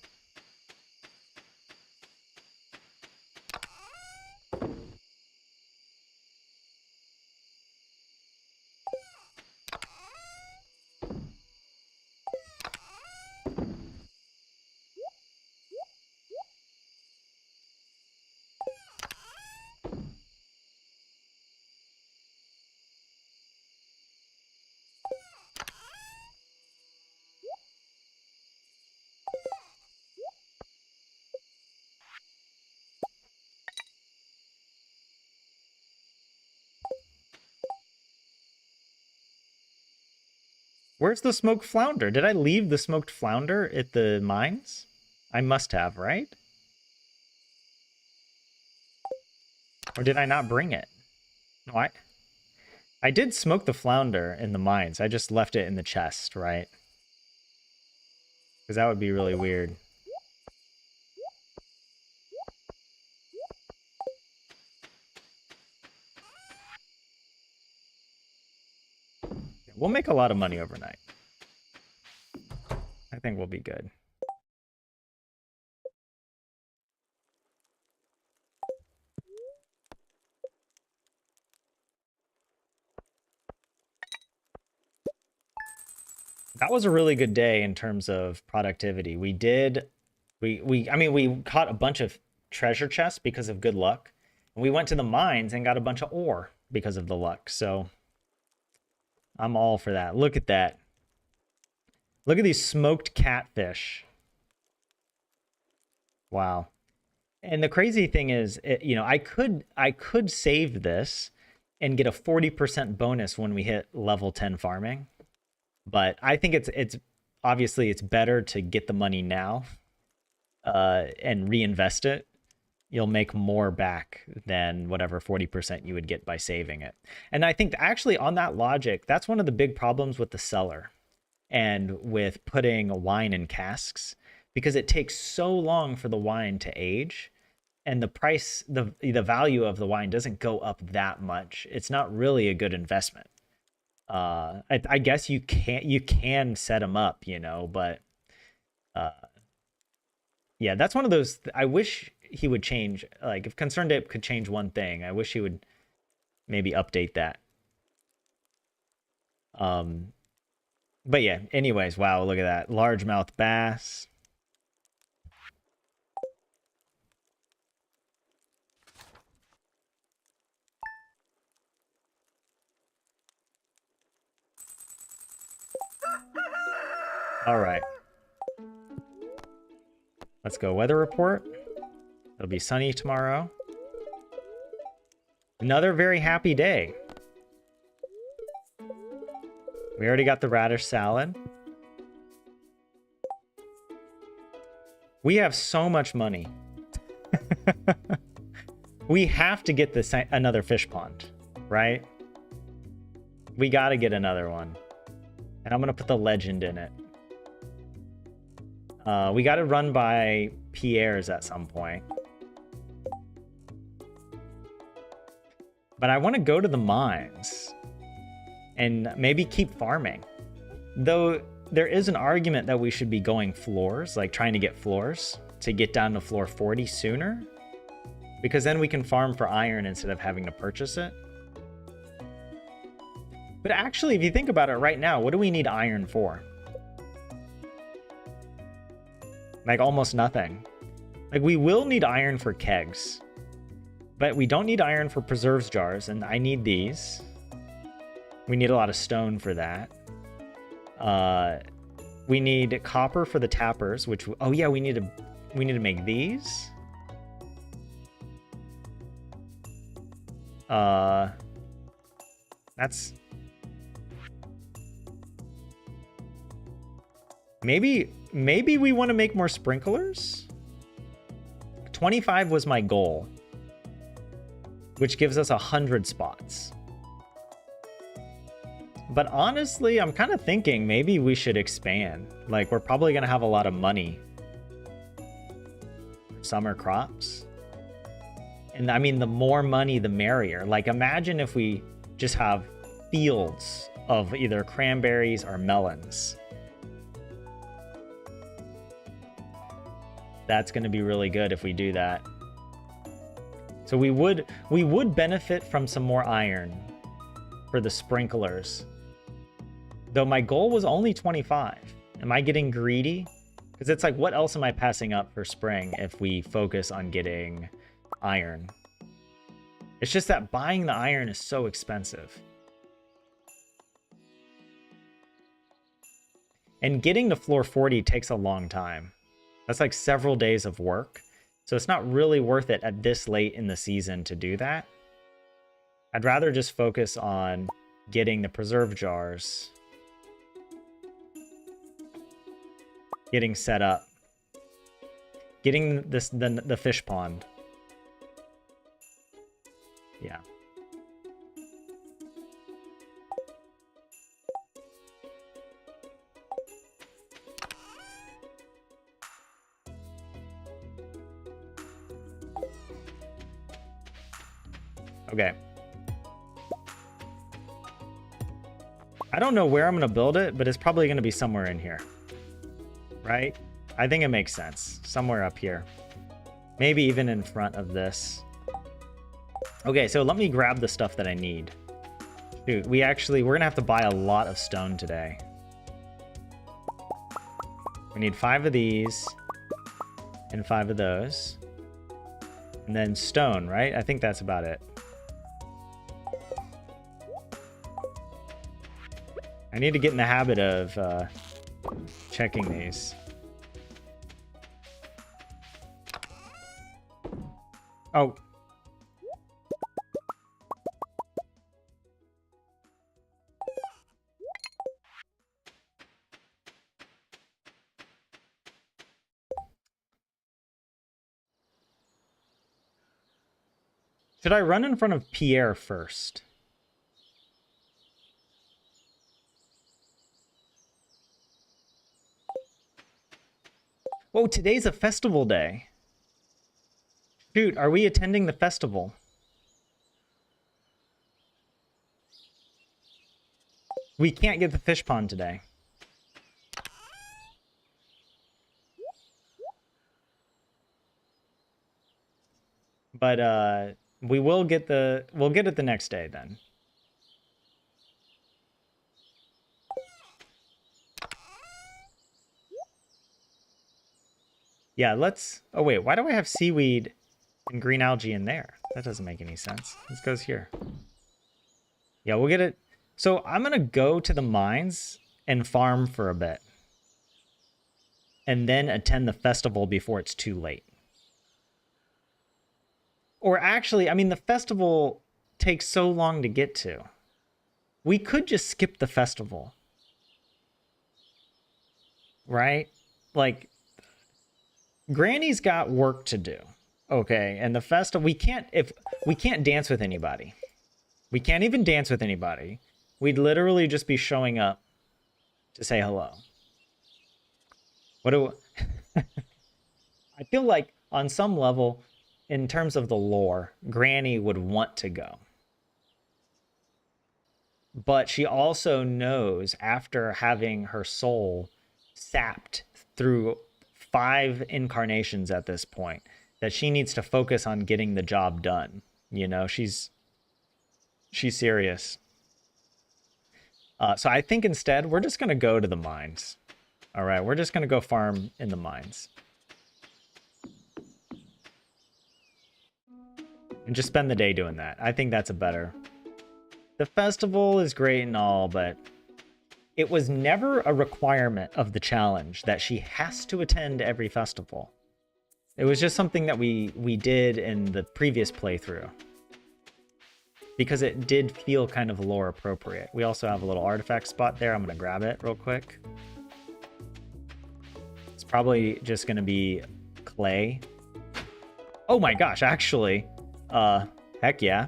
Where's the smoked flounder? Did I leave the smoked flounder at the mines? I must have, right? Or did I not bring it? No, I did smoke the flounder in the mines. I just left it in the chest, right? Because that would be really weird. We'll make a lot of money overnight. I think we'll be good. That was a really good day in terms of productivity. We caught a bunch of treasure chests because of good luck. And we went to the mines and got a bunch of ore because of the luck. So I'm all for that. Look at that. Look at these smoked catfish. Wow. And the crazy thing is, I could save this and get a 40% bonus when we hit level 10 farming. But I think it's obviously it's better to get the money now and reinvest it. You'll make more back than whatever 40% you would get by saving it. And I think actually on that logic, that's one of the big problems with the cellar and with putting wine in casks, because it takes so long for the wine to age, and the price, the value of the wine doesn't go up that much. It's not really a good investment. I guess you can set them up, but yeah, that's one of those. I wish he would change. Like, if Concerned Ape could change one thing, I wish he would maybe update that. But yeah, anyways, wow, look at that. Largemouth bass. All right. Let's go weather report. It'll be sunny tomorrow. Another very happy day. We already got the radish salad. We have so much money. We have to get this another fish pond, right? We got to get another one. And I'm going to put the legend in it. We got to run by Pierre's at some point. But I want to go to the mines and maybe keep farming. Though there is an argument that we should be going floors, like trying to get floors to get down to floor 40 sooner. Because then we can farm for iron instead of having to purchase it. But actually, if you think about it right now, what do we need iron for? Like almost nothing. Like, we will need iron for kegs, but we don't need iron for preserves jars, and I need these. We need a lot of stone for that. We need copper for the tappers, which, oh yeah, we need to make these. That's maybe we want to make more sprinklers. 25 was my goal, which gives us 100 spots. But honestly, I'm kind of thinking maybe we should expand. Like, we're probably going to have a lot of money for summer crops. And I mean, the more money, the merrier. Like, imagine if we just have fields of either cranberries or melons. That's going to be really good if we do that. So we would benefit from some more iron for the sprinklers. Though my goal was only 25. Am I getting greedy? Because it's like, what else am I passing up for spring if we focus on getting iron? It's just that buying the iron is so expensive. And getting to floor 40 takes a long time. That's like several days of work. So it's not really worth it at this late in the season to do that. I'd rather just focus on getting the preserve jars getting set up. Getting the fish pond. Yeah. Okay. I don't know where I'm going to build it, but it's probably going to be somewhere in here. Right? I think it makes sense. Somewhere up here. Maybe even in front of this. Okay, so let me grab the stuff that I need. Dude, we're going to have to buy a lot of stone today. We need 5 of these. And 5 of those. And then stone, right? I think that's about it. I need to get in the habit of checking these. Oh. Should I run in front of Pierre first? Whoa, today's a festival day. Shoot, are we attending the festival? We can't get the fish pond today. But we'll get it the next day then. Yeah, let's... Oh, wait. Why do I have seaweed and green algae in there? That doesn't make any sense. This goes here. Yeah, we'll get it. So I'm going to go to the mines and farm for a bit. And then attend the festival before it's too late. Or actually, I mean, the festival takes so long to get to. We could just skip the festival. Right? Like... Granny's got work to do. Okay, and the festival, we can't dance with anybody. We can't even dance with anybody. We'd literally just be showing up to say hello. I feel like on some level, in terms of the lore, Granny would want to go. But she also knows, after having her soul sapped through 5 incarnations at this point, that she needs to focus on getting the job done. You know, she's serious. So I think instead we're just going to go to the mines. All right, we're just going to go farm in the mines. And just spend the day doing that. I think that's a better... The festival is great and all, but it was never a requirement of the challenge that she has to attend every festival. It was just something that we did in the previous playthrough. Because it did feel kind of lore appropriate. We also have a little artifact spot there. I'm going to grab it real quick. It's probably just going to be clay. Oh my gosh, actually. Heck yeah.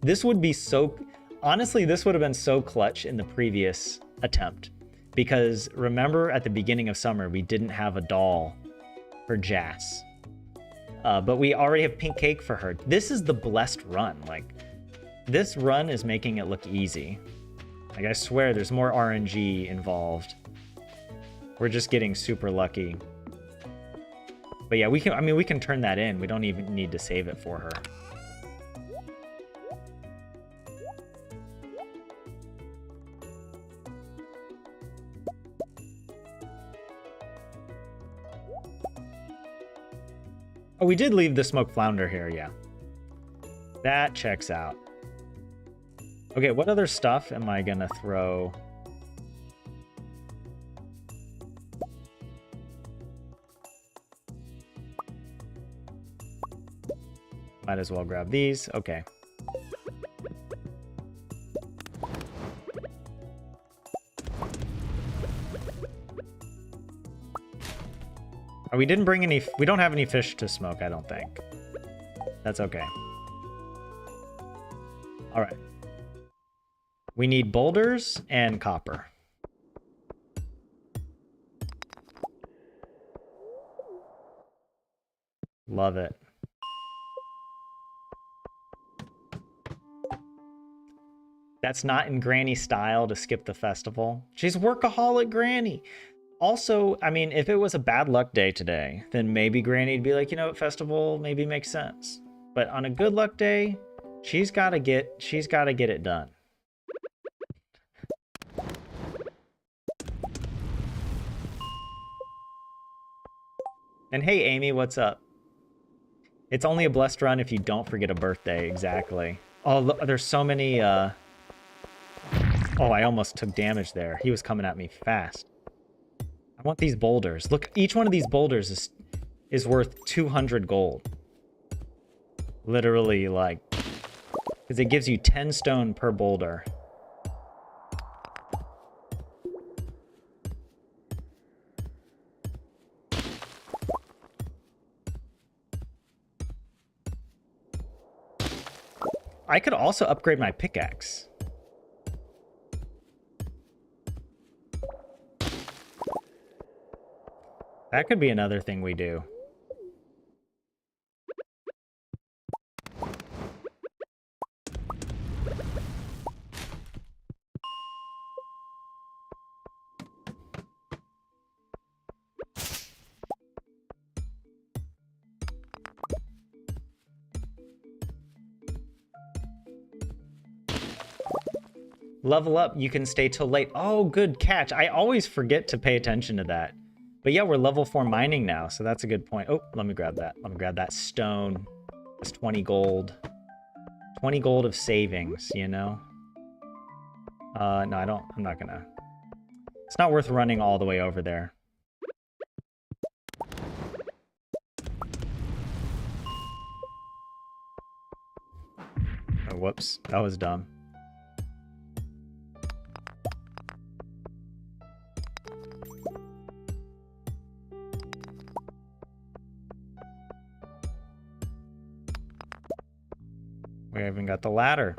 This would be so... Honestly, this would have been so clutch in the previous attempt. Because remember at the beginning of summer, we didn't have a doll for Jas. But we already have pink cake for her. This is the blessed run. Like, this run is making it look easy. Like, I swear there's more RNG involved. We're just getting super lucky. But yeah, we can turn that in. We don't even need to save it for her. Oh, we did leave the smoked flounder here, yeah. That checks out. Okay, what other stuff am I gonna throw? Might as well grab these. Okay. Oh, we didn't bring any... We don't have any fish to smoke, I don't think. That's okay. All right. We need boulders and copper. Love it. That's not in Granny style to skip the festival. She's workaholic Granny. Also, I mean, if it was a bad luck day today, then maybe Granny'd be like, you know what, festival maybe makes sense. But on a good luck day, she's gotta get it done. And hey, Amy, what's up? It's only a blessed run if you don't forget a birthday, exactly. Oh, look, there's so many, Oh, I almost took damage there. He was coming at me fast. I want these boulders. Look, each one of these boulders is worth 200 gold. Literally, like, because it gives you 10 stone per boulder. I could also upgrade my pickaxe. That could be another thing we do. Level up, you can stay till late. Oh, good catch. I always forget to pay attention to that. But yeah, we're level 4 mining now, so that's a good point. Oh, let me grab that. Let me grab that stone. That's 20 gold. 20 gold of savings, you know? No, I'm not gonna. It's not worth running all the way over there. Oh, whoops. That was dumb. We haven't got the ladder.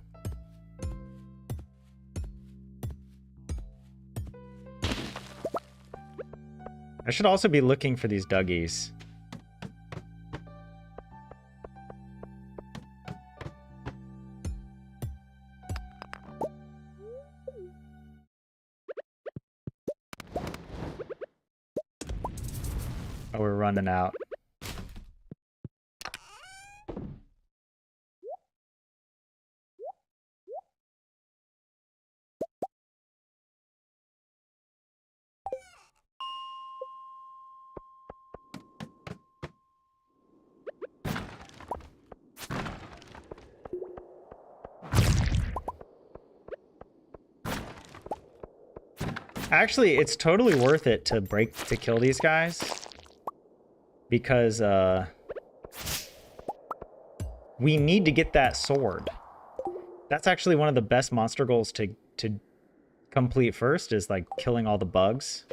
I should also be looking for these Dougies. Oh, we're running out. Actually, it's totally worth it to kill these guys. Because, we need to get that sword. That's actually one of the best monster goals to complete first, is like killing all the bugs.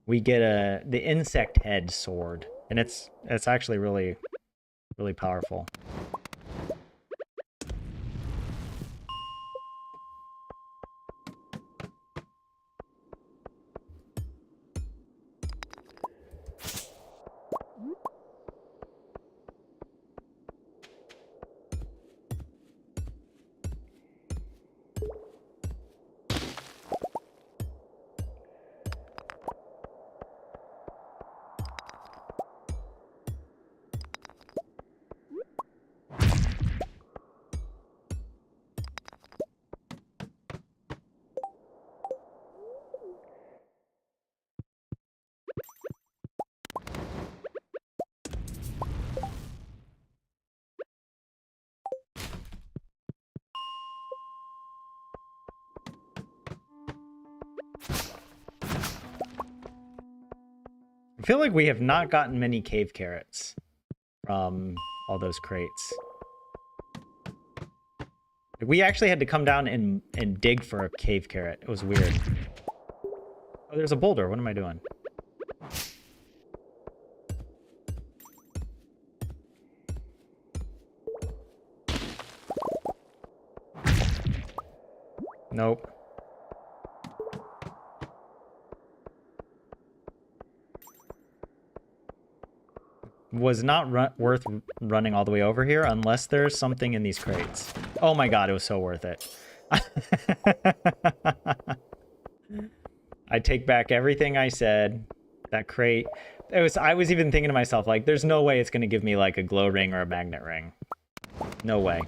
We get the insect head sword, and it's actually really, really powerful. I feel like we have not gotten many cave carrots from all those crates. We actually had to come down and dig for a cave carrot. It was weird. Oh, there's a boulder. What am I doing? Nope. Was not worth running all the way over here unless there's something in these crates. Oh my god, it was so worth it. I take back everything I said. That crate. I was even thinking to myself, like, there's no way it's going to give me, like, a glow ring or a magnet ring. No way.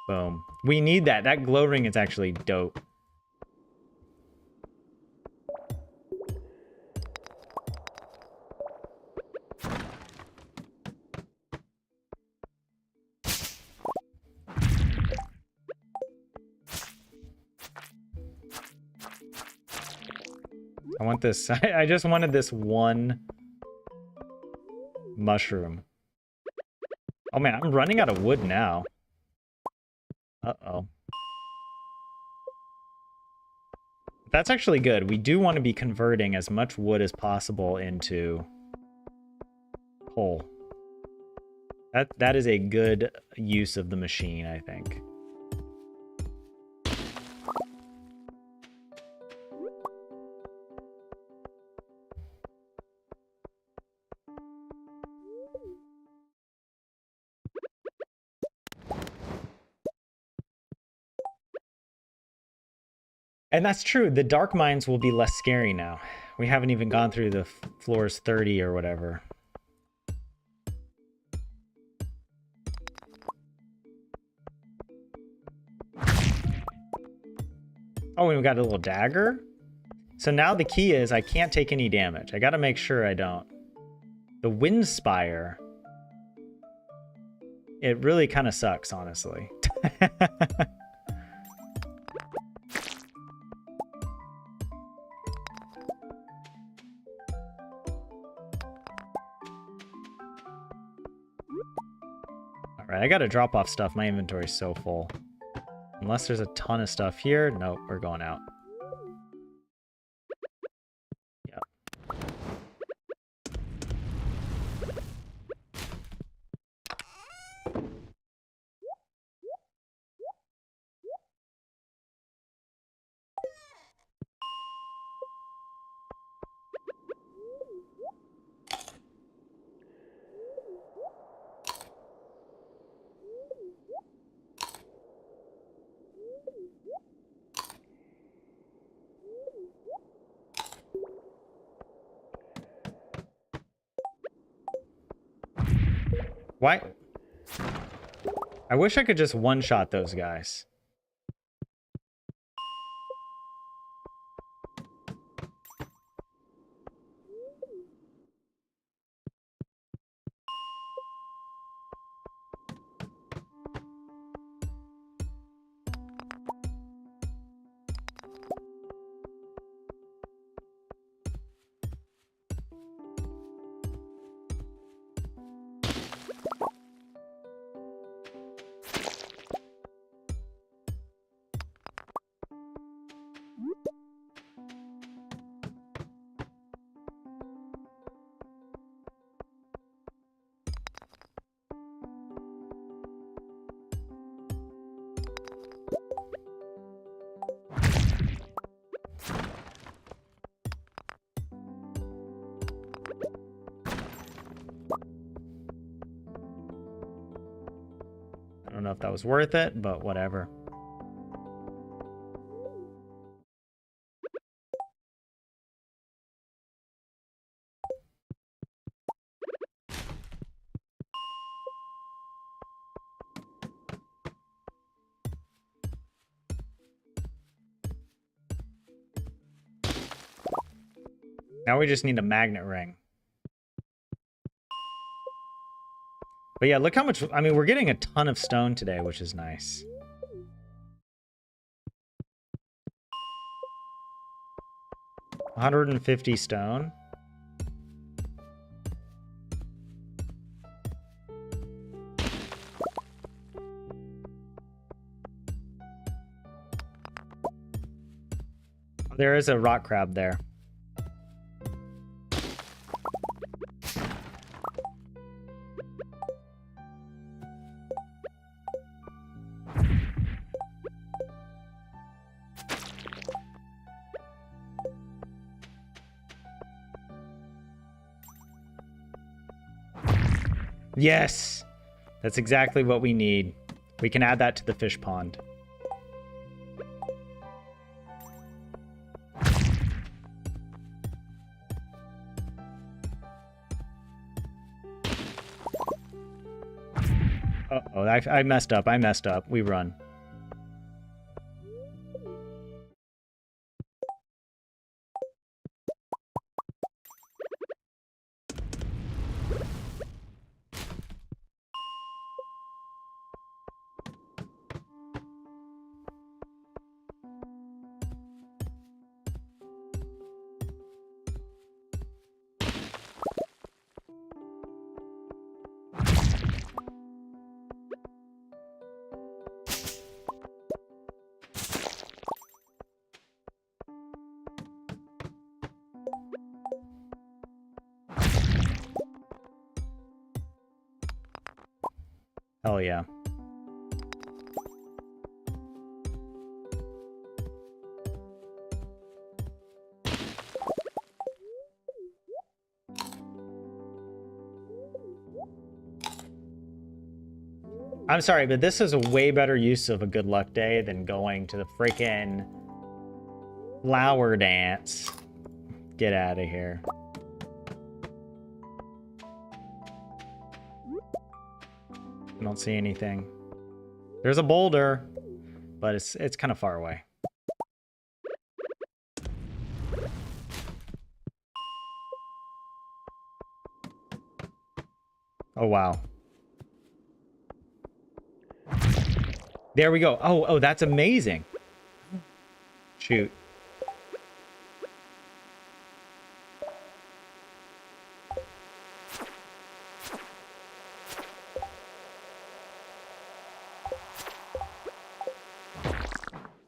Boom. We need that. That glow ring is actually dope. I want this. I just wanted this one mushroom. Oh man, I'm running out of wood now. Uh-oh. That's actually good. We do want to be converting as much wood as possible into coal. That is a good use of the machine, I think. And that's true. The dark mines will be less scary now. We haven't even gone through the floors 30 or whatever. Oh, and we got a little dagger. So now the key is I can't take any damage. I got to make sure I don't. The wind spire. It really kind of sucks, honestly. Alright, I gotta drop off stuff. My inventory's so full. Unless there's a ton of stuff here. Nope, we're going out. Yep. Why? I wish I could just one-shot those guys. I don't know if that was worth it, but whatever. Now we just need a magnet ring. But yeah, look how much... I mean, we're getting a ton of stone today, which is nice. $150 stone. There is a rock crab there. Yes! That's exactly what we need. We can add that to the fish pond. Uh-oh, I messed up. I messed up. We run. Hell yeah. I'm sorry, but this is a way better use of a good luck day than going to the freaking flower dance. Get out of here. I don't see anything. There's a boulder, but it's kind of far away. Oh, wow. There we go. Oh, that's amazing. Shoot.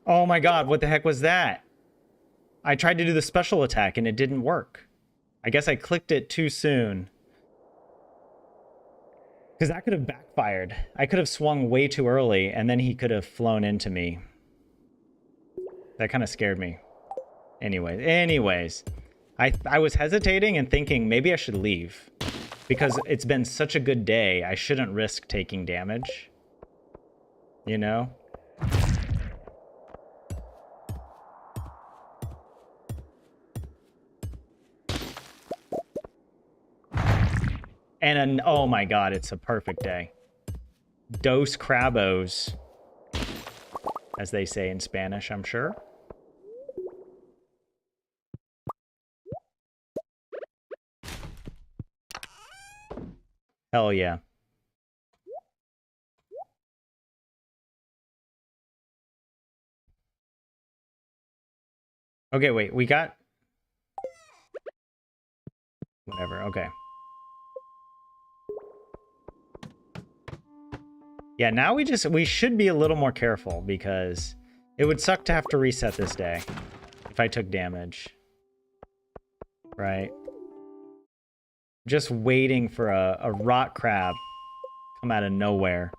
Oh my god, what the heck was that? I tried to do the special attack and it didn't work. I guess I clicked it too soon. Because that could have backfired. I could have swung way too early and then he could have flown into me. That kind of scared me. Anyways. I was hesitating and thinking maybe I should leave. Because it's been such a good day, I shouldn't risk taking damage. You know? And oh my god, it's a perfect day. Dos crabos, as they say in Spanish, I'm sure. Hell yeah. Okay, wait, we got... Whatever, okay. Yeah, now we should be a little more careful because it would suck to have to reset this day if I took damage. Right? Just waiting for a rock crab come out of nowhere.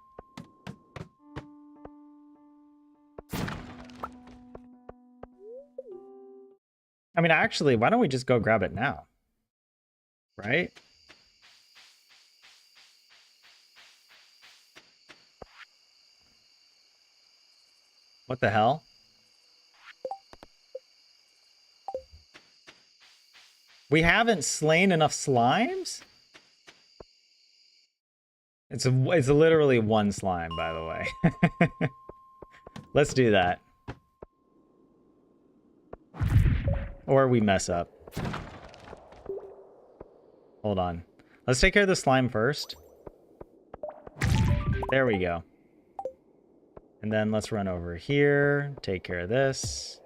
I mean, actually, why don't we just go grab it now? Right? What the hell? We haven't slain enough slimes? It's literally one slime, by the way. Let's do that. Or we mess up. Hold on. Let's take care of the slime first. There we go. And then let's run over here, take care of this.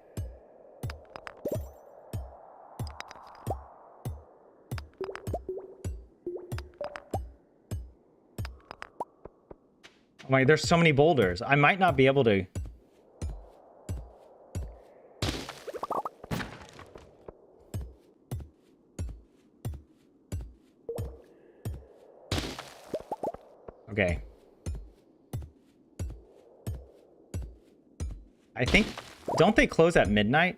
Oh my, there's so many boulders. I might not be able to... Okay. I think... Don't they close at midnight?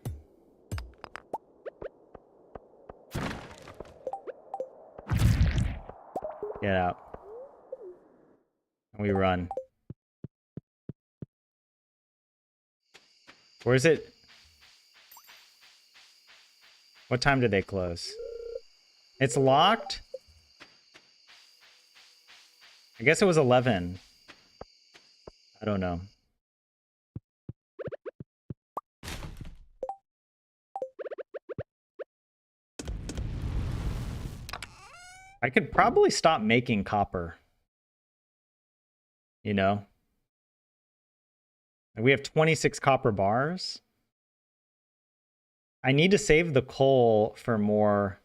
Get out. We run. Or is it? What time did they close? It's locked? I guess it was 11. I don't know. I could probably stop making copper. You know? And we have 26 copper bars. I need to save the coal for more...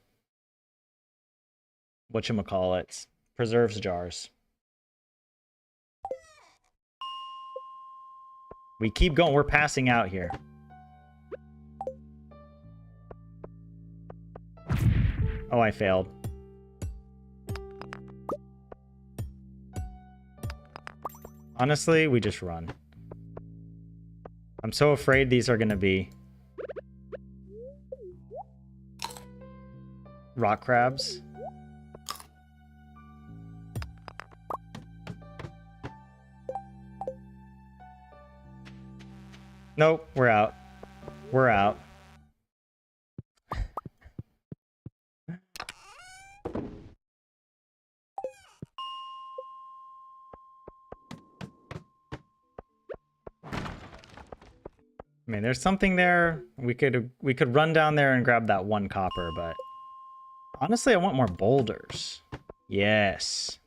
whatchamacallits? Preserves jars. We keep going. We're passing out here. Oh, I failed. Honestly, we just run. I'm so afraid these are going to be rock crabs. Nope, we're out. We're out. I mean, there's something there. We could run down there and grab that one copper, but honestly, I want more boulders. Yes.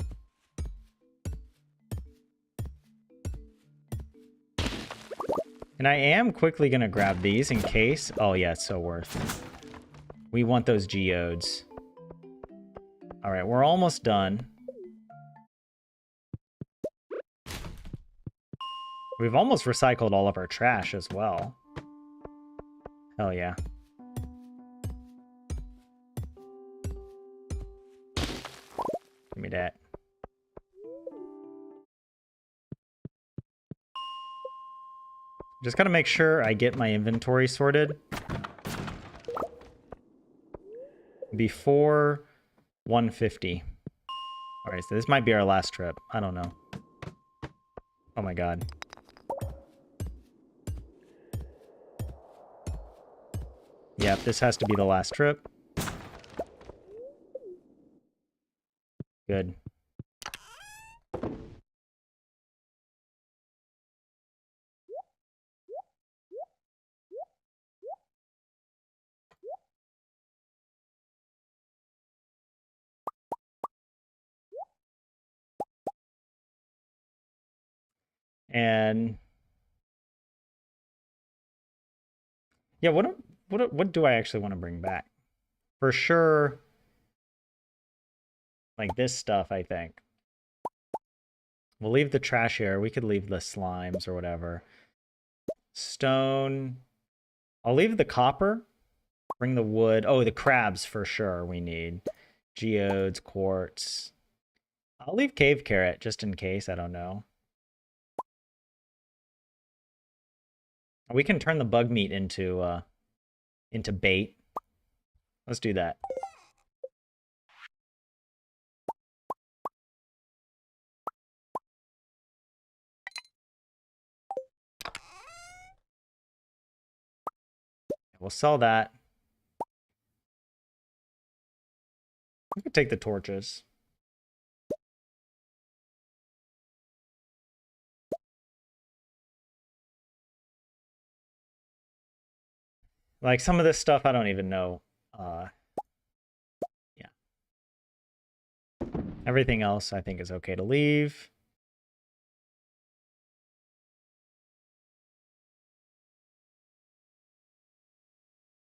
And I am quickly gonna grab these in case. Oh yeah, it's so worth it. We want those geodes. All right, we're almost done. We've almost recycled all of our trash as well. Hell yeah. Give me that. Just gotta make sure I get my inventory sorted before 150. All right, so this might be our last trip. I don't know. Oh my god. Yep, this has to be the last trip. Good. And yeah, what do I actually want to bring back? For sure, like this stuff, I think. We'll leave the trash here. We could leave the slimes or whatever. Stone. I'll leave the copper. Bring the wood. Oh, the crabs for sure we need. Geodes, quartz. I'll leave cave carrot just in case. I don't know. We can turn the bug meat into bait. Let's do that. We'll sell that. We could take the torches. Like some of this stuff, I don't even know. Yeah. Everything else I think is okay to leave.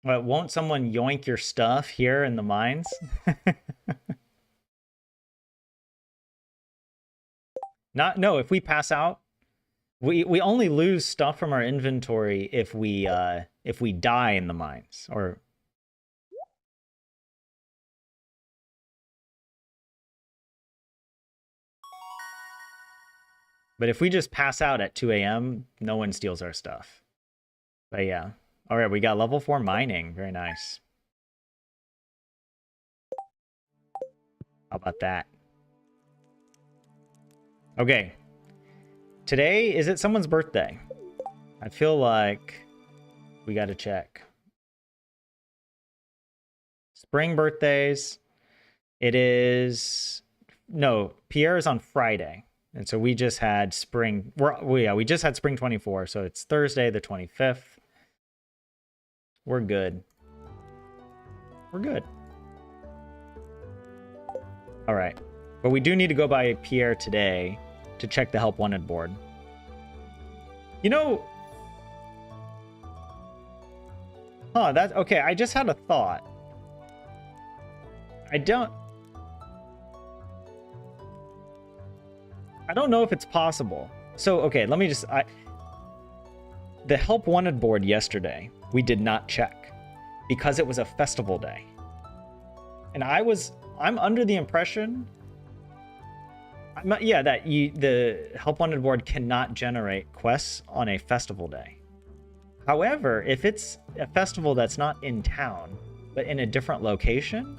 But won't someone yoink your stuff here in the mines? No, if we pass out, we only lose stuff from our inventory if we die in the mines or but if we just pass out at 2 a.m., no one steals our stuff. But yeah. All right, we got level 4 mining. Very nice. How about that? Okay, Today, is it someone's birthday? I feel like we got to check. Spring birthdays. It is... No, Pierre is on Friday. And so we just had spring... we just had spring 24. So it's Thursday the 25th. We're good. We're good. All right. But we do need to go by Pierre today to check the help wanted board. You know... Huh, that's... Okay, I just had a thought. I don't know if it's possible. So, okay, let me just... The help wanted board yesterday, we did not check because it was a festival day. And I'm under the impression... that the help wanted board cannot generate quests on a festival day. However, if it's a festival that's not in town, but in a different location,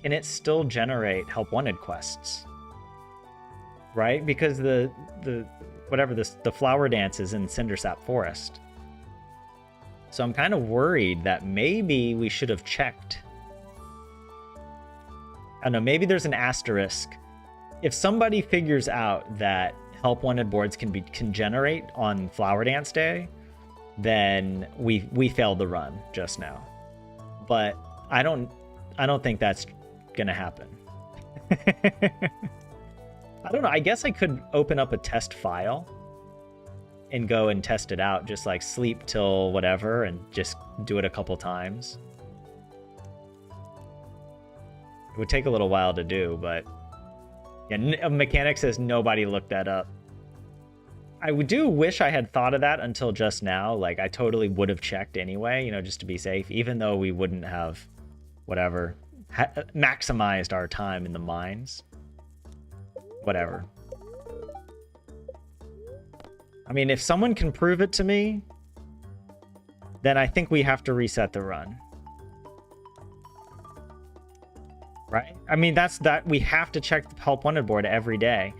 can it still generate help wanted quests? Right? Because the flower dance is in Cindersap Forest. So I'm kind of worried that maybe we should have checked. I don't know, maybe there's an asterisk. If somebody figures out that help wanted boards can generate on Flower Dance Day, then we failed the run just now. But I don't think that's gonna happen. I don't know. I guess I could open up a test file and go and test it out, just like sleep till whatever and just do it a couple times. It would take a little while to do, but yeah, Mechanic says nobody looked that up. I do wish I had thought of that until just now. Like, I totally would have checked anyway, you know, just to be safe, even though we wouldn't have, whatever, maximized our time in the mines. Whatever. I mean, if someone can prove it to me, then I think we have to reset the run. Right? I mean, we have to check the help wanted board every day.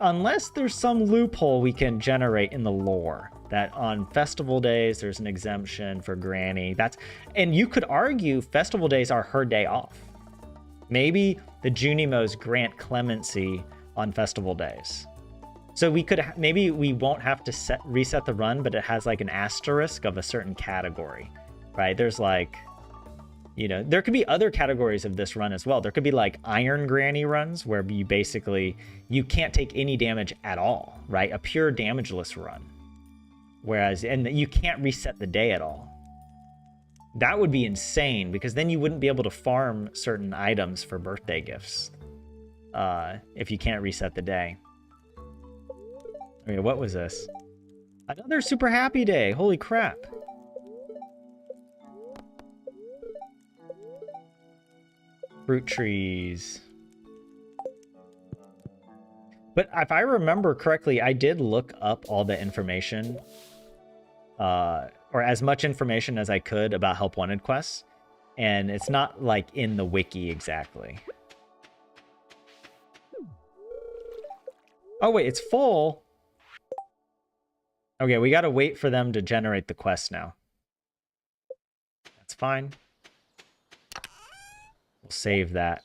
Unless there's some loophole we can generate in the lore that on festival days there's an exemption for Granny. And you could argue festival days are her day off. Maybe the Junimos grant clemency on festival days. So maybe we won't have to reset the run, but it has like an asterisk of a certain category, right? There's like, you know, there could be other categories of this run as well. There could be like Iron Granny runs where you can't take any damage at all, right? A pure damageless run. And you can't reset the day at all. That would be insane because then you wouldn't be able to farm certain items for birthday gifts if you can't reset the day. Okay, what was this? Another super happy day. Holy crap. Fruit trees. But if I remember correctly, I did look up all the information, or as much information as I could about help wanted quests, and it's not like in the wiki exactly. Oh wait, it's full. Okay, we gotta wait for them to generate the quest now. That's fine. We'll save that.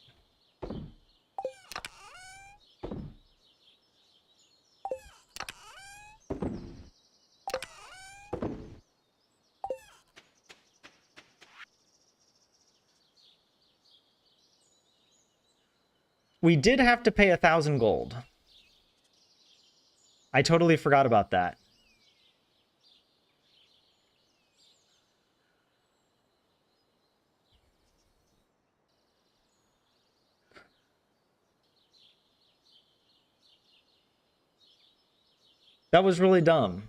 We did have to pay 1,000 gold. I totally forgot about that. That was really dumb.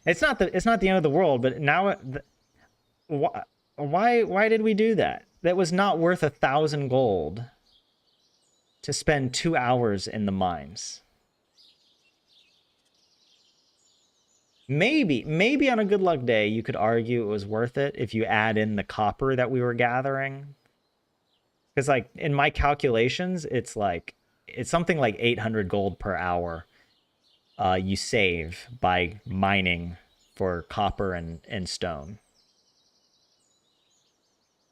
It's not the end of the world, but now why did we do that? That was not worth 1,000 gold to spend 2 hours in the mines. Maybe on a good luck day you could argue it was worth it if you add in the copper that we were gathering. Because like in my calculations, it's something like 800 gold per hour you save by mining for copper and stone.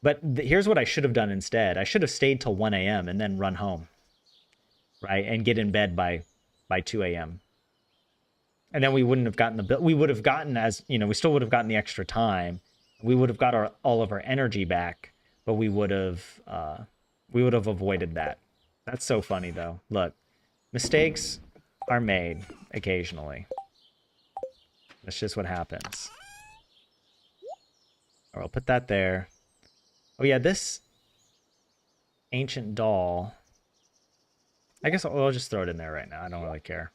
But here's what I should have done instead. I should have stayed till 1 a.m. and then run home, right? And get in bed by 2 a.m. And then we wouldn't have gotten the bill. We would have gotten, as you know, we still would have gotten the extra time. We would have got all of our energy back, but we would have avoided that. That's so funny though. Look, mistakes are made occasionally. That's just what happens. Or I'll put that there. Oh yeah, this ancient doll. I guess I'll just throw it in there right now. I don't really care.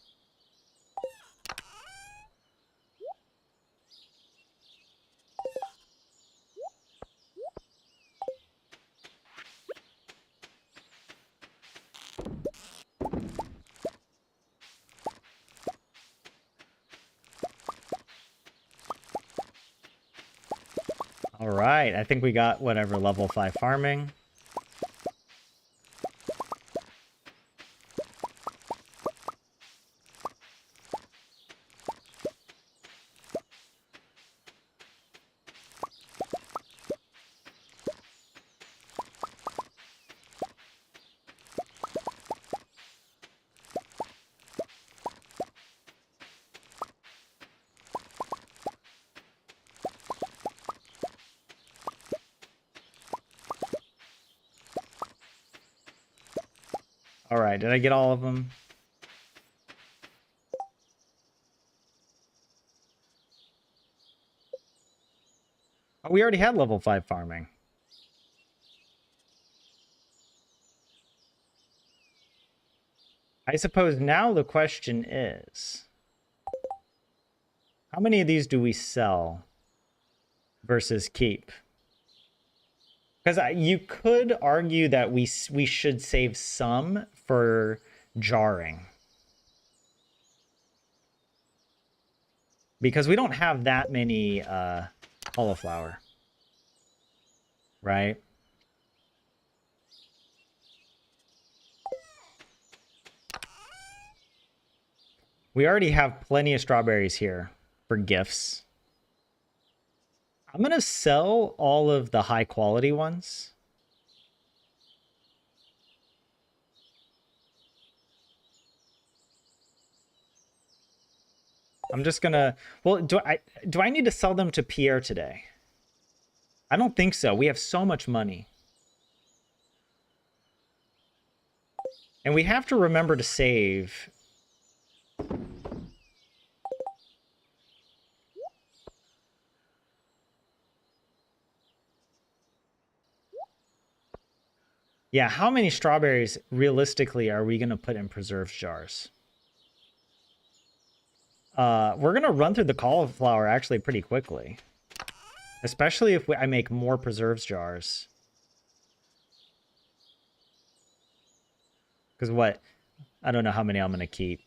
All right, I think we got whatever level 5 farming. All right, did I get all of them? Oh, we already had level 5 farming. I suppose now the question is, how many of these do we sell versus keep? Because you could argue that we should save some for jarring. Because we don't have that many cauliflower. Right? We already have plenty of strawberries here for gifts. I'm going to sell all of the high quality ones. I'm just going to, well, do I need to sell them to Pierre today? I don't think so. We have so much money. And we have to remember to save. Yeah, how many strawberries realistically are we going to put in preserves jars? We're going to run through the cauliflower actually pretty quickly. Especially if I make more preserves jars. Because what? I don't know how many I'm going to keep.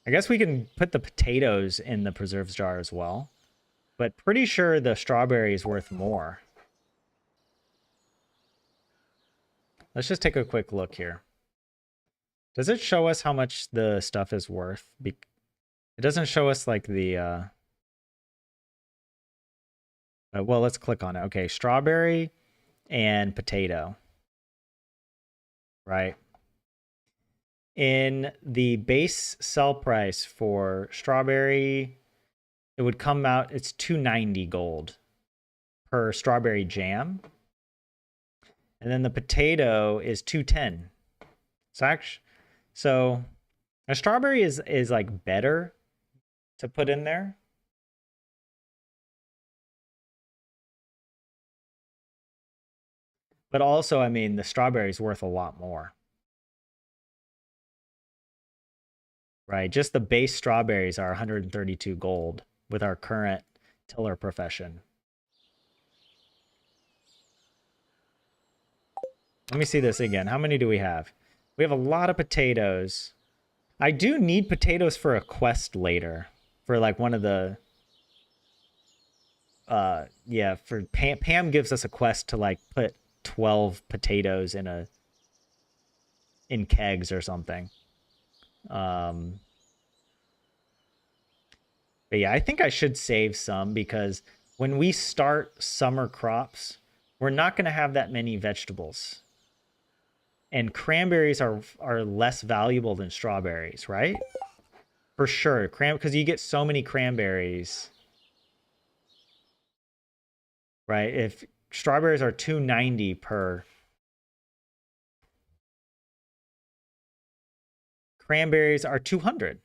I guess we can put the potatoes in the preserves jar as well. But pretty sure the strawberry is worth more. Let's just take a quick look here. Does it show us how much the stuff is worth? It doesn't show us like the... well, let's click on it. Okay, strawberry and potato. Right? In the base sell price for strawberry, it would come out, it's $2.90 gold per strawberry jam. And then the potato is $2.10. So a strawberry is like better to put in there. But also, I mean, the strawberry is worth a lot more. Right? Just the base strawberries are 132 gold with our current tiller profession. Let me see this again. How many do we have? We have a lot of potatoes. I do need potatoes for a quest later. For like one of the... yeah, for Pam gives us a quest to like put 12 potatoes in kegs or something. Um, but yeah, I think I should save some because when we start summer crops, we're not going to have that many vegetables. And cranberries are less valuable than strawberries, right? For sure. Because you get so many cranberries, right? If strawberries are 290 per, cranberries are 200.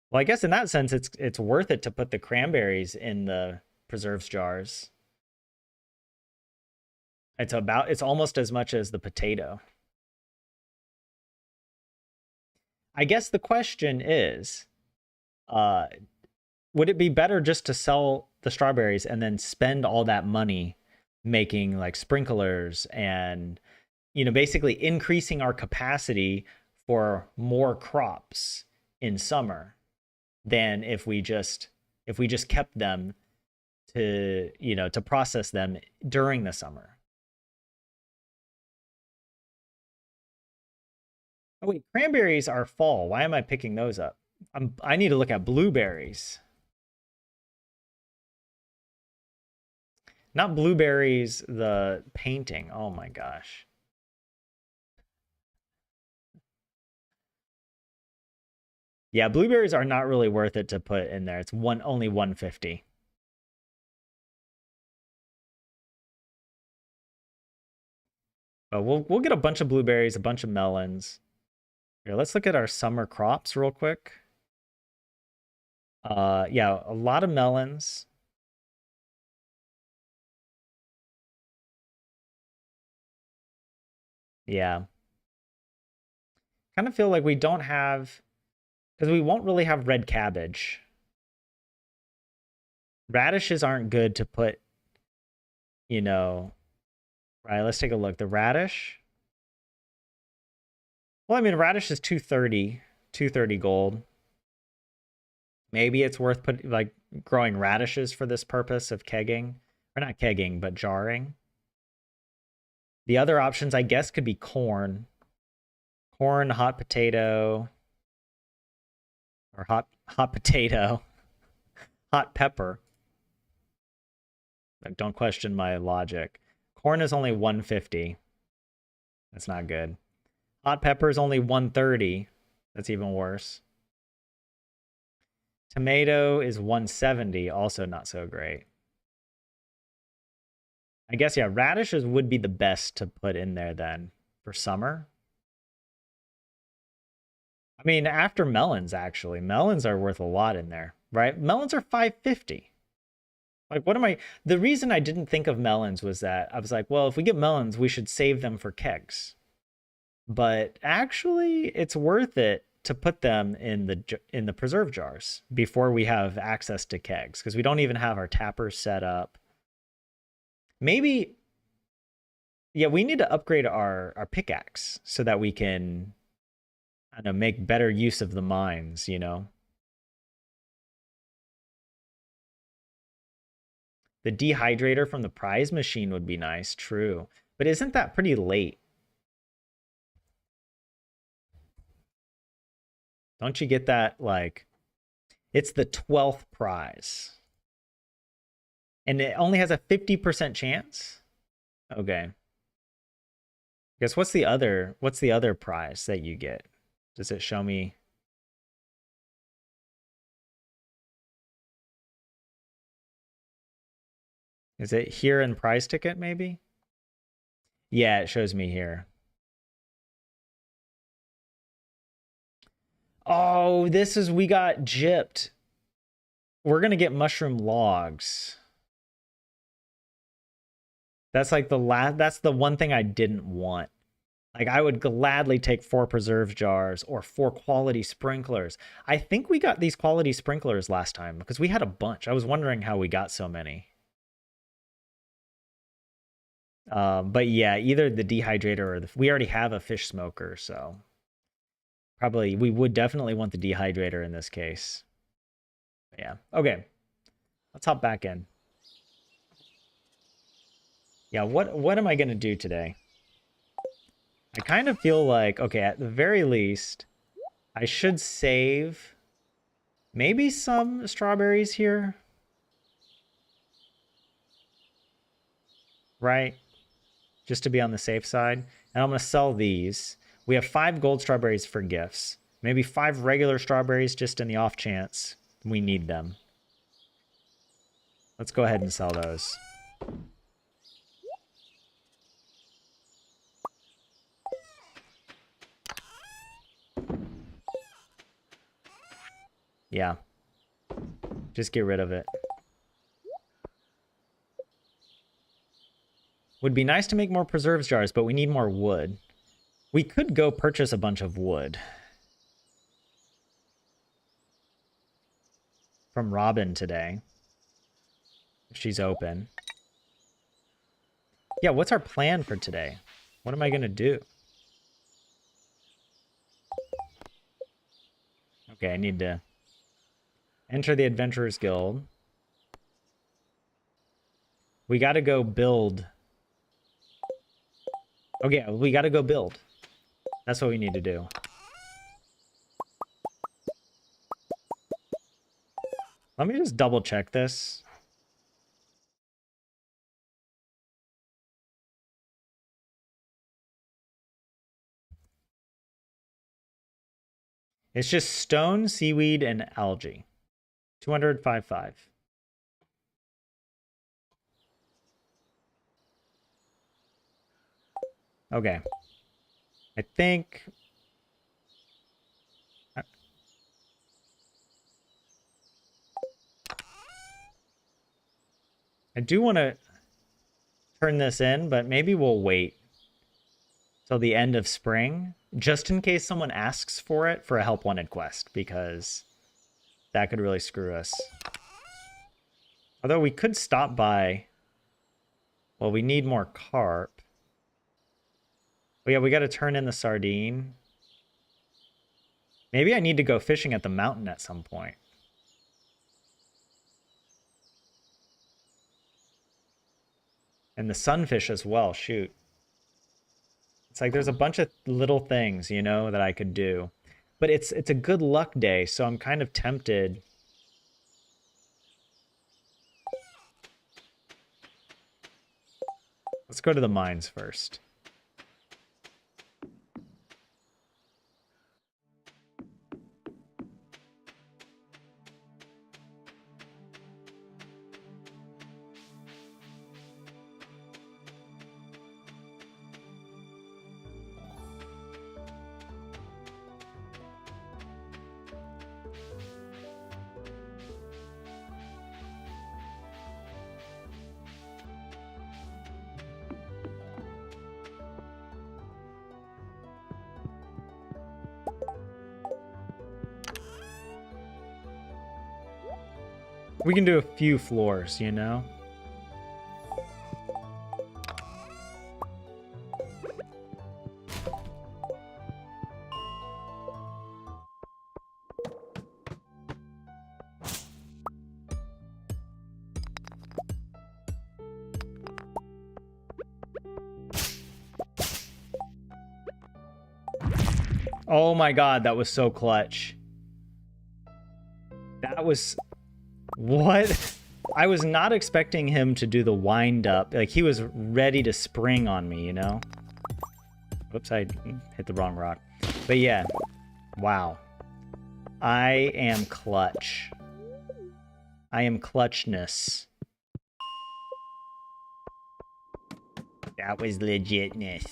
Well, I guess in that sense it's worth it to put the cranberries in the preserves jars. It's almost as much as the potato. I guess the question is, uh, would it be better just to sell the strawberries and then spend all that money making like sprinklers and basically increasing our capacity for more crops in summer than if we just kept them to process them during the summer? Oh wait, cranberries are fall. Why am I picking those up? I need to look at blueberries. Not blueberries, the painting. Oh my gosh. Yeah, blueberries are not really worth it to put in there. It's only 150. But we'll get a bunch of blueberries, a bunch of melons. Here, let's look at our summer crops real quick. Yeah, a lot of melons. Yeah. Kind of feel like we don't have, because we won't really have red cabbage. Radishes aren't good to put, you know, right? Let's take a look. The radish. Well, I mean, radish is 230 gold. Maybe it's worth like growing radishes for this purpose of kegging. Or not kegging, but jarring. The other options, I guess, could be corn. Corn, hot potato, or hot potato, hot pepper. Like, don't question my logic. Corn is only 150. That's not good. Hot pepper is only 130. That's even worse. Tomato is 170, also not so great. I guess, yeah, radishes would be the best to put in there then for summer. I mean, after melons, actually. Melons are worth a lot in there, right? Melons are 550. Like, what am I? The reason I didn't think of melons was that I was like, well, if we get melons, we should save them for kegs. But actually, it's worth it to put them in the preserve jars before we have access to kegs because we don't even have our tappers set up. Maybe, yeah, we need to upgrade our pickaxe so that we can, I don't know, make better use of the mines. The dehydrator from the prize machine would be nice, true. But isn't that pretty late? Don't you get that, like, it's the 12th prize. And it only has a 50% chance? Okay. Guess what's the other prize that you get? Does it show me? Is it here in prize ticket maybe? Yeah, it shows me here. Oh, we got gypped. We're gonna get mushroom logs. That's the one thing I didn't want. Like, I would gladly take 4 preserve jars or 4 quality sprinklers. I think we got these quality sprinklers last time because we had a bunch. I was wondering how we got so many. But yeah, either the dehydrator or we already have a fish smoker, so probably we would definitely want the dehydrator in this case. But yeah, okay. Let's hop back in. Yeah, what am I gonna do today? I kind of feel like, okay, at the very least, I should save maybe some strawberries here. Right? Just to be on the safe side. And I'm going to sell these. We have 5 gold strawberries for gifts. Maybe 5 regular strawberries just in the off chance we need them. Let's go ahead and sell those. Yeah. Just get rid of it. Would be nice to make more preserves jars, but we need more wood. We could go purchase a bunch of wood. From Robin today. If she's open. Yeah, what's our plan for today? What am I going to do? Okay, I need to enter the Adventurers Guild. We got to go build. Okay, we got to go build. That's what we need to do. Let me just double check this. It's just stone, seaweed, and algae. 205.5. Okay. I think... I do want to turn this in, but maybe we'll wait till the end of spring, just in case someone asks for it for a help wanted quest, because that could really screw us. Although we could stop by... Well, we need more carp. Oh yeah, we got to turn in the sardine. Maybe I need to go fishing at the mountain at some point. And the sunfish as well, shoot. It's like there's a bunch of little things, you know, that I could do. But it's a good luck day, so I'm kind of tempted. Let's go to the mines first. We can do a few floors, you know? Oh my god, that was so clutch. That was... What? I was not expecting him to do the wind up. Like, he was ready to spring on me, you know? Whoops, I hit the wrong rock. But yeah, wow. I am clutch. I am clutchness. That was legitness.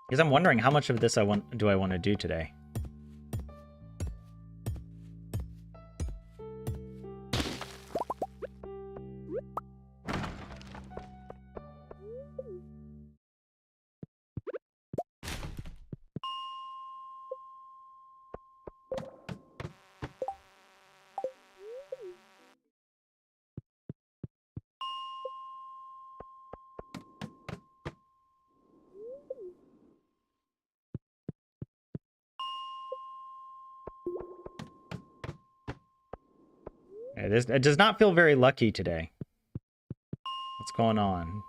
Because I'm wondering how much of this do I want to do today. Yeah, it does not feel very lucky today. What's going on?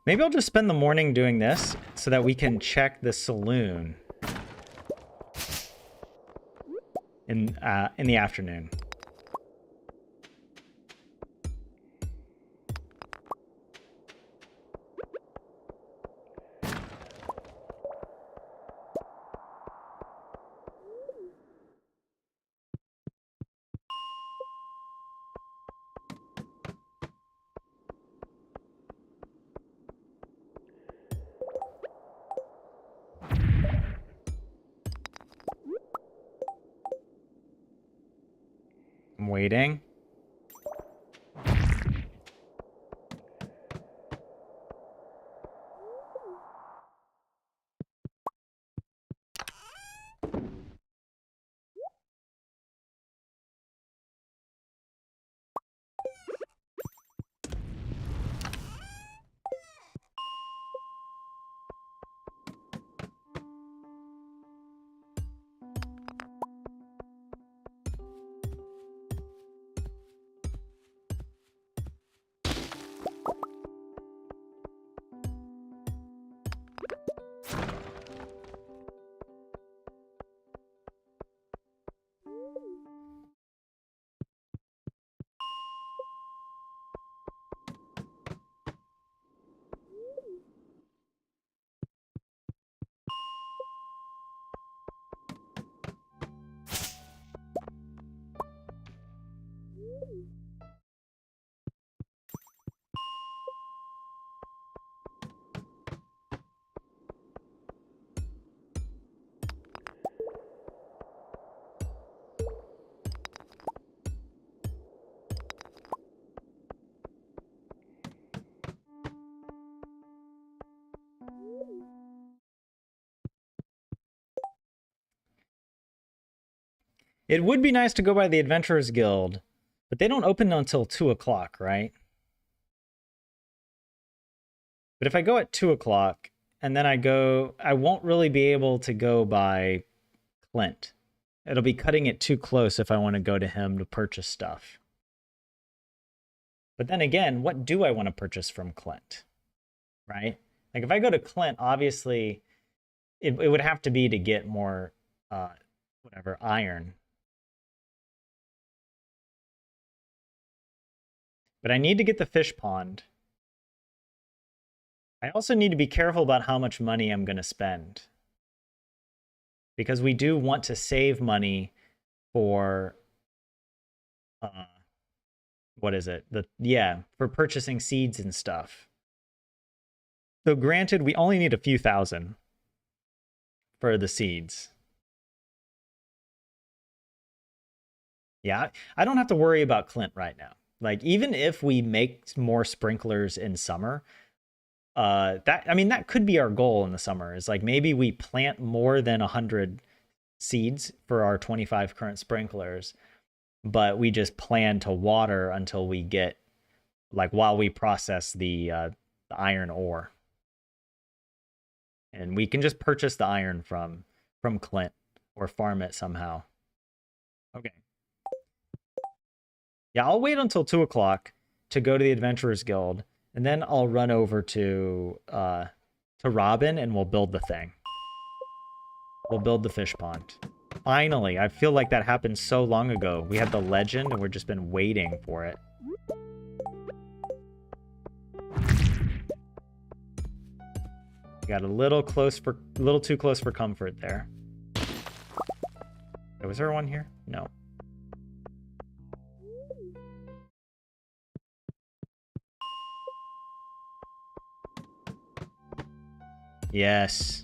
Maybe I'll just spend the morning doing this so that we can check the saloon in the afternoon. I'm waiting. It would be nice to go by the Adventurers Guild, but they don't open until 2 o'clock, right? But if I go at 2 o'clock and then I won't really be able to go by Clint. It'll be cutting it too close if I want to go to him to purchase stuff. But then again, what do I want to purchase from Clint? Right? Like if I go to Clint, obviously it would have to be to get more iron. But I need to get the fish pond. I also need to be careful about how much money I'm going to spend. Because we do want to save money for what is it? For purchasing seeds and stuff. So granted, we only need a few thousand for the seeds. Yeah, I don't have to worry about Clint right now. Like, even if we make more sprinklers in summer, that could be our goal in the summer, is like maybe we plant more than 100 seeds for our 25 current sprinklers, but we just plan to water until we get, like, while we process the iron ore. And we can just purchase the iron from Clint or farm it somehow. Okay. Yeah, I'll wait until 2 o'clock to go to the Adventurers Guild, and then I'll run over to Robin and we'll build the thing. We'll build the fish pond. Finally, I feel like that happened so long ago. We had the legend and we've just been waiting for it. Got a little too close for comfort there. Was there one here? No. Yes.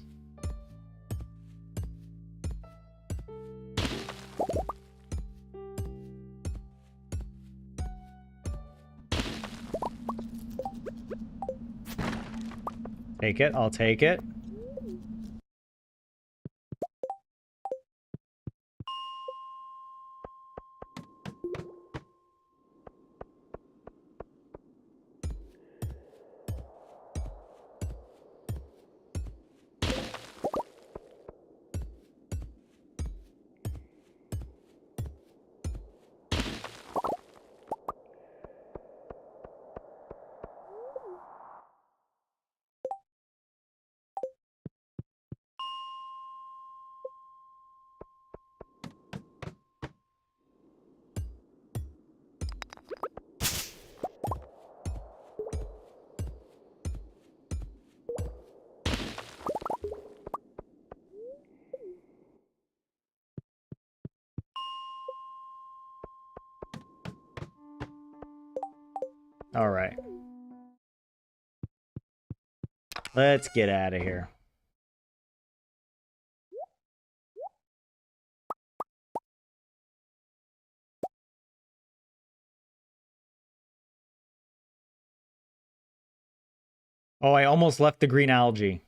Take it. I'll take it. All right. Let's get out of here. Oh, I almost left the green algae.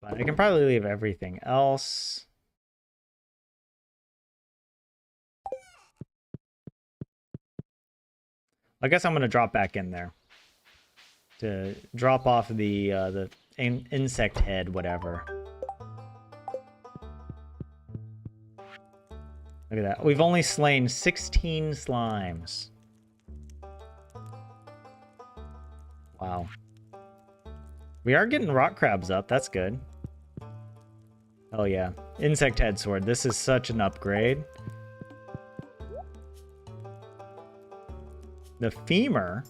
But I can probably leave everything else. I guess I'm going to drop back in there. To drop off the insect head, whatever. Look at that. We've only slain 16 slimes. Wow. We are getting rock crabs up. That's good. Oh, yeah. Insect head sword. This is such an upgrade. The femur.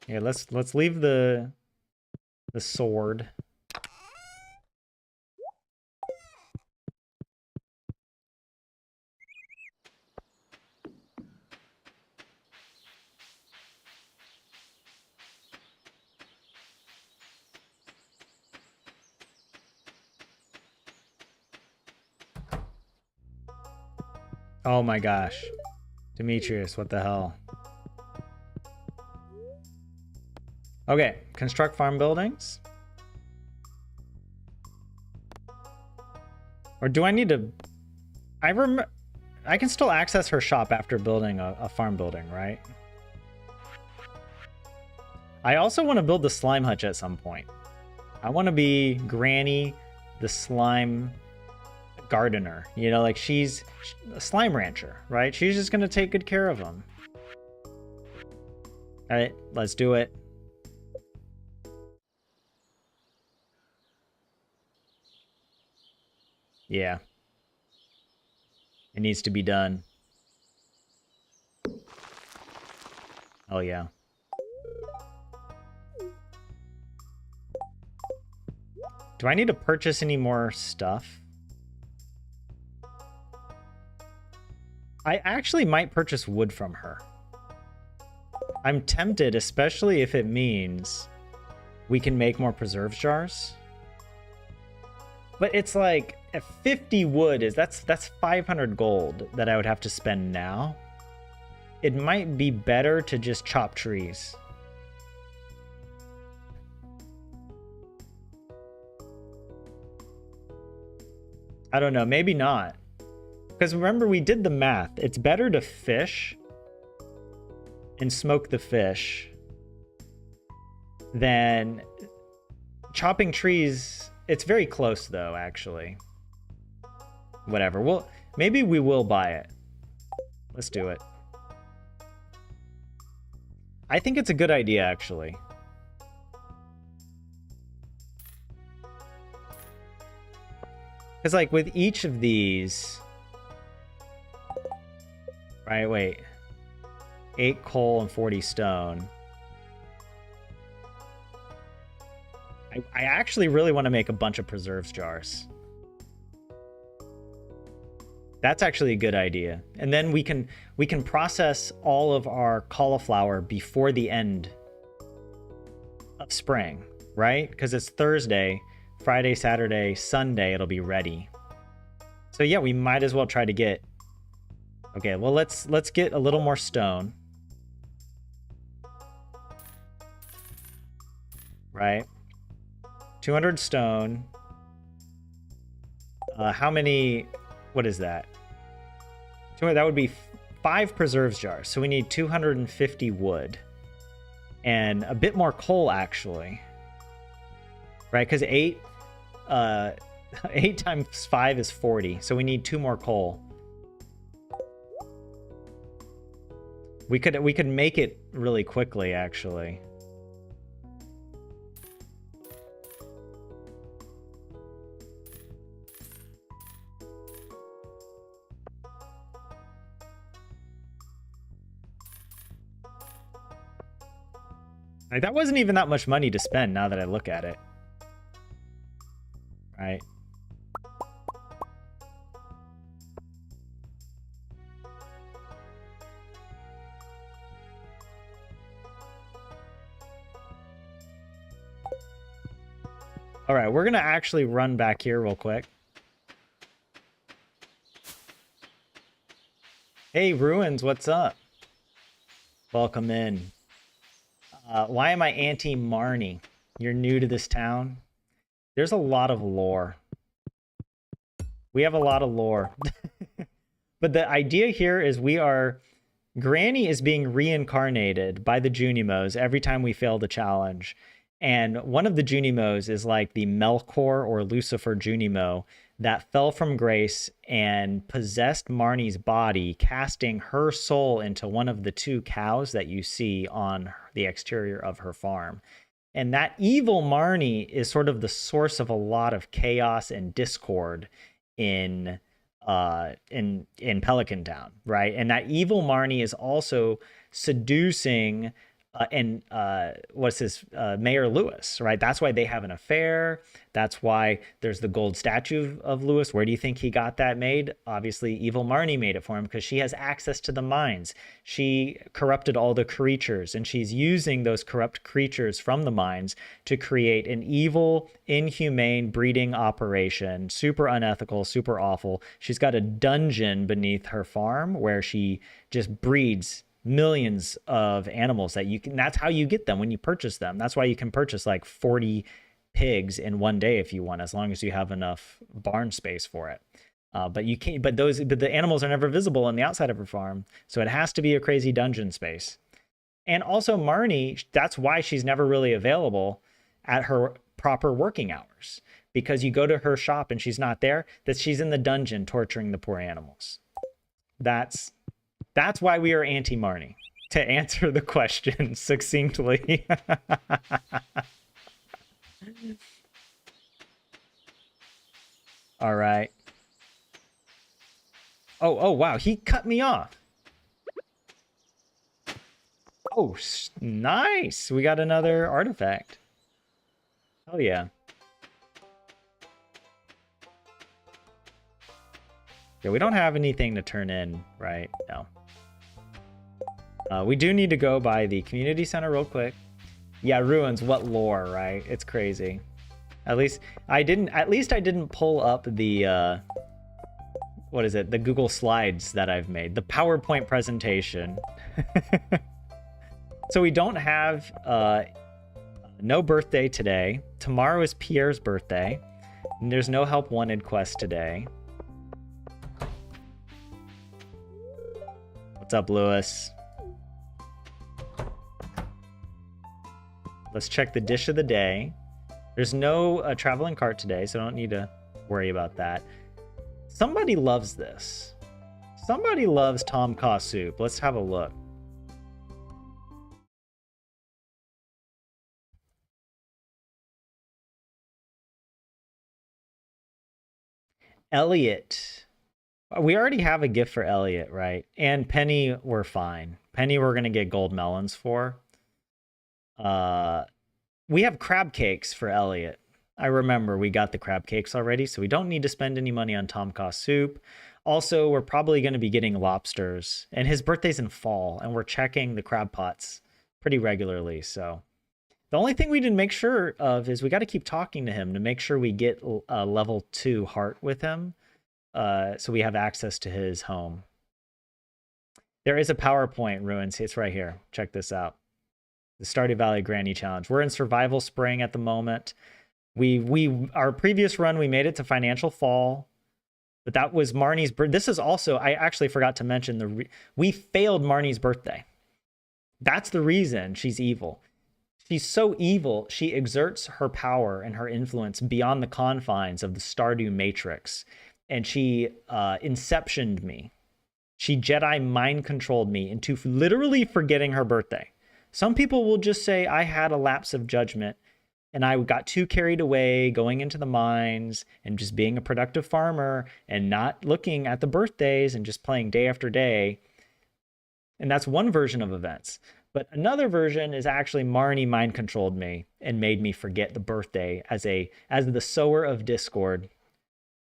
Yeah, let's leave the sword. Oh my gosh. Demetrius, what the hell? Okay, construct farm buildings. Or do I need to... I can still access her shop after building a farm building, right? I also want to build the slime hutch at some point. I want to be Granny, the slime gardener. You know, like she's a slime rancher, right? She's just going to take good care of them. All right, let's do it. Yeah. It needs to be done. Oh, yeah. Do I need to purchase any more stuff? I actually might purchase wood from her. I'm tempted, especially if it means we can make more preserves jars. But it's like, at 50 wood that's 500 gold that I would have to spend now. It might be better to just chop trees. I don't know, maybe not. Because remember, we did the math. It's better to fish and smoke the fish than chopping trees. It's very close, though, actually. Whatever. Well, maybe we will buy it. Let's do it. I think it's a good idea, actually. Because, like, with each of these... Right, wait. 8 coal and 40 stone. I actually really want to make a bunch of preserves jars. That's actually a good idea. And then we can process all of our cauliflower before the end of spring, right? Because it's Thursday, Friday, Saturday, Sunday, it'll be ready. So yeah, we might as well try to get... Okay, well, let's get a little more stone. Right? 200 stone. How many... What is that? That would be 5 preserves jars. So we need 250 wood. And a bit more coal, actually. Right? Because 8 times 5 is 40. So we need 2 more coal. We could make it really quickly, actually. Like, that wasn't even that much money to spend now that I look at it. Right? All right, we're going to actually run back here real quick. Hey, Ruins, what's up? Welcome in. Why am I anti-Marnie? You're new to this town? There's a lot of lore. We have a lot of lore. But the idea here is Granny is being reincarnated by the Junimos every time we fail the challenge. And one of the Junimos is like the Melkor or Lucifer Junimo that fell from grace and possessed Marnie's body, casting her soul into one of the two cows that you see on the exterior of her farm. And that evil Marnie is sort of the source of a lot of chaos and discord in Pelican Town, right? And that evil Marnie is also seducing Mayor Lewis, right? That's why they have an affair. That's why there's the gold statue of Lewis. Where do you think he got that made? Obviously, evil Marnie made it for him because she has access to the mines. She corrupted all the creatures, and she's using those corrupt creatures from the mines to create an evil, inhumane breeding operation. Super unethical, super awful. She's got a dungeon beneath her farm where she just breeds millions of animals that you can. That's how you get them when you purchase them. That's why you can purchase like 40 pigs in one day if you want, as long as you have enough barn space for it. But you can't. But the animals are never visible on the outside of her farm, so it has to be a crazy dungeon space. And also Marnie, that's why she's never really available at her proper working hours, because you go to her shop and she's not there. That she's in the dungeon torturing the poor animals. That's why we are anti-Marnie, to answer the question succinctly. All right. Oh, wow. He cut me off. Oh, nice. We got another artifact. Oh, yeah. Yeah, we don't have anything to turn in, right? No. We do need to go by the community center real quick. Yeah, Ruins, what lore, right? It's crazy. At least I didn't pull up the what is it? The Google Slides that I've made, the PowerPoint presentation. So we don't have no birthday today. Tomorrow is Pierre's birthday. And there's no help wanted quest today. What's up, Lewis? Let's check the dish of the day. There's no traveling cart today, so I don't need to worry about that. Somebody loves this. Somebody loves Tom Kha soup. Let's have a look. Elliot. We already have a gift for Elliot, right? And Penny, we're fine. Penny, we're going to get gold melons for. We have crab cakes for Elliot. I remember we got the crab cakes already, so we don't need to spend any money on Tom Kha soup. Also, we're probably going to be getting lobsters. And his birthday's in fall, and we're checking the crab pots pretty regularly, so... The only thing we didn't make sure of is we got to keep talking to him to make sure we get a level 2 heart with him, so we have access to his home. There is a PowerPoint, Ruins. It's right here. Check this out. The Stardew Valley Granny Challenge. We're in Survival Spring at the moment. Our previous run, we made it to Financial Fall, but that was Marnie's birthday. This is also, I actually forgot to mention, we failed Marnie's birthday. That's the reason she's evil. She's so evil, she exerts her power and her influence beyond the confines of the Stardew Matrix. And she inceptioned me. She Jedi mind-controlled me into literally forgetting her birthday. Some people will just say, I had a lapse of judgment, and I got too carried away going into the mines and just being a productive farmer and not looking at the birthdays and just playing day after day. And that's one version of events. But another version is actually Marnie mind controlled me and made me forget the birthday as the sower of discord.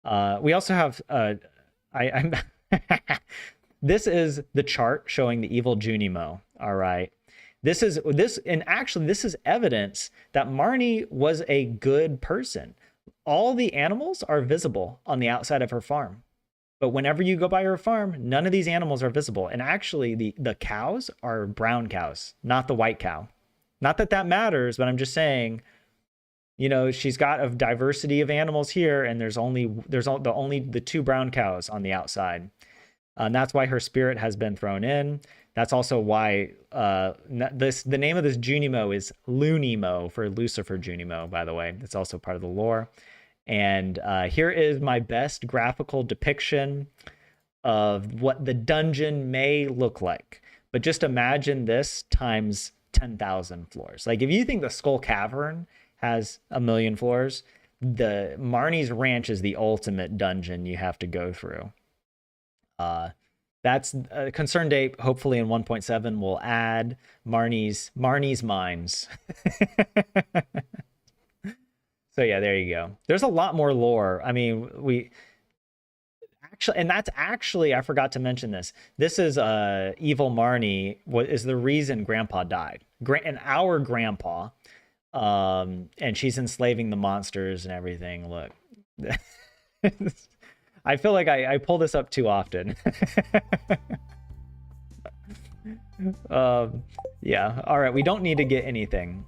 We also have I'm this is the chart showing the evil Junimo. All right. This is evidence that Marnie was a good person. All the animals are visible on the outside of her farm. But whenever you go by her farm, none of these animals are visible. And actually, the cows are brown cows, not the white cow. Not that that matters, but I'm just saying, you know, she's got a diversity of animals here, and there's only the two brown cows on the outside. And that's why her spirit has been thrown in. That's also why the name of this Junimo is Lunimo for Lucifer Junimo, by the way. It's also part of the lore. And here is my best graphical depiction of what the dungeon may look like. But just imagine this times 10,000 floors. Like if you think the Skull Cavern has 1,000,000 floors, the Marnie's Ranch is the ultimate dungeon you have to go through. That's a concern date. Hopefully in 1.7 we'll add Marnie's Mines. So yeah, there you go. There's a lot more lore. I mean, we actually, and that's actually, I forgot to mention this. This is evil Marnie. What is the reason Grandpa died? And our grandpa, and she's enslaving the monsters and everything. Look, I feel like I pull this up too often. Yeah. All right. We don't need to get anything.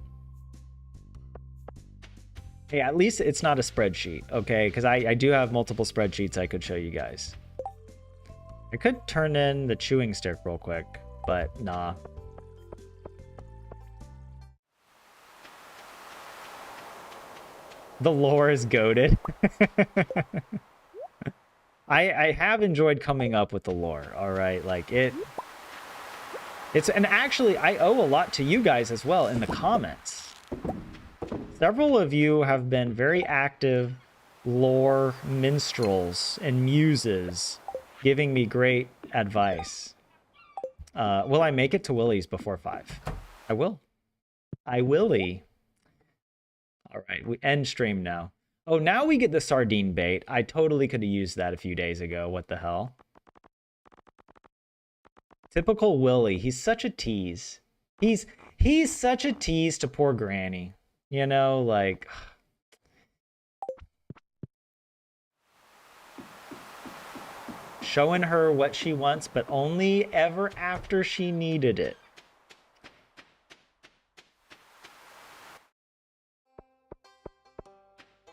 Hey, at least it's not a spreadsheet, okay? Because I do have multiple spreadsheets I could show you guys. I could turn in the chewing stick real quick, but nah. The lore is goated. I have enjoyed coming up with the lore, all right? Like and actually I owe a lot to you guys as well in the comments. Several of you have been very active lore minstrels and muses giving me great advice. Will I make it to Willie's before 5? I will. I willie. All right, we end stream now. Oh, now we get the sardine bait. I totally could have used that a few days ago. What the hell? Typical Willie. He's such a tease. He's such a tease to poor Granny. You know, like... showing her what she wants, but only ever after she needed it.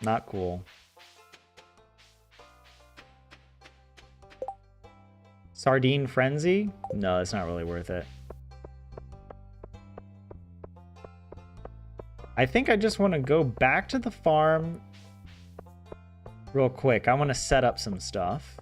Not cool. Sardine frenzy? No, it's not really worth it. I think I just want to go back to the farm real quick. I want to set up some stuff.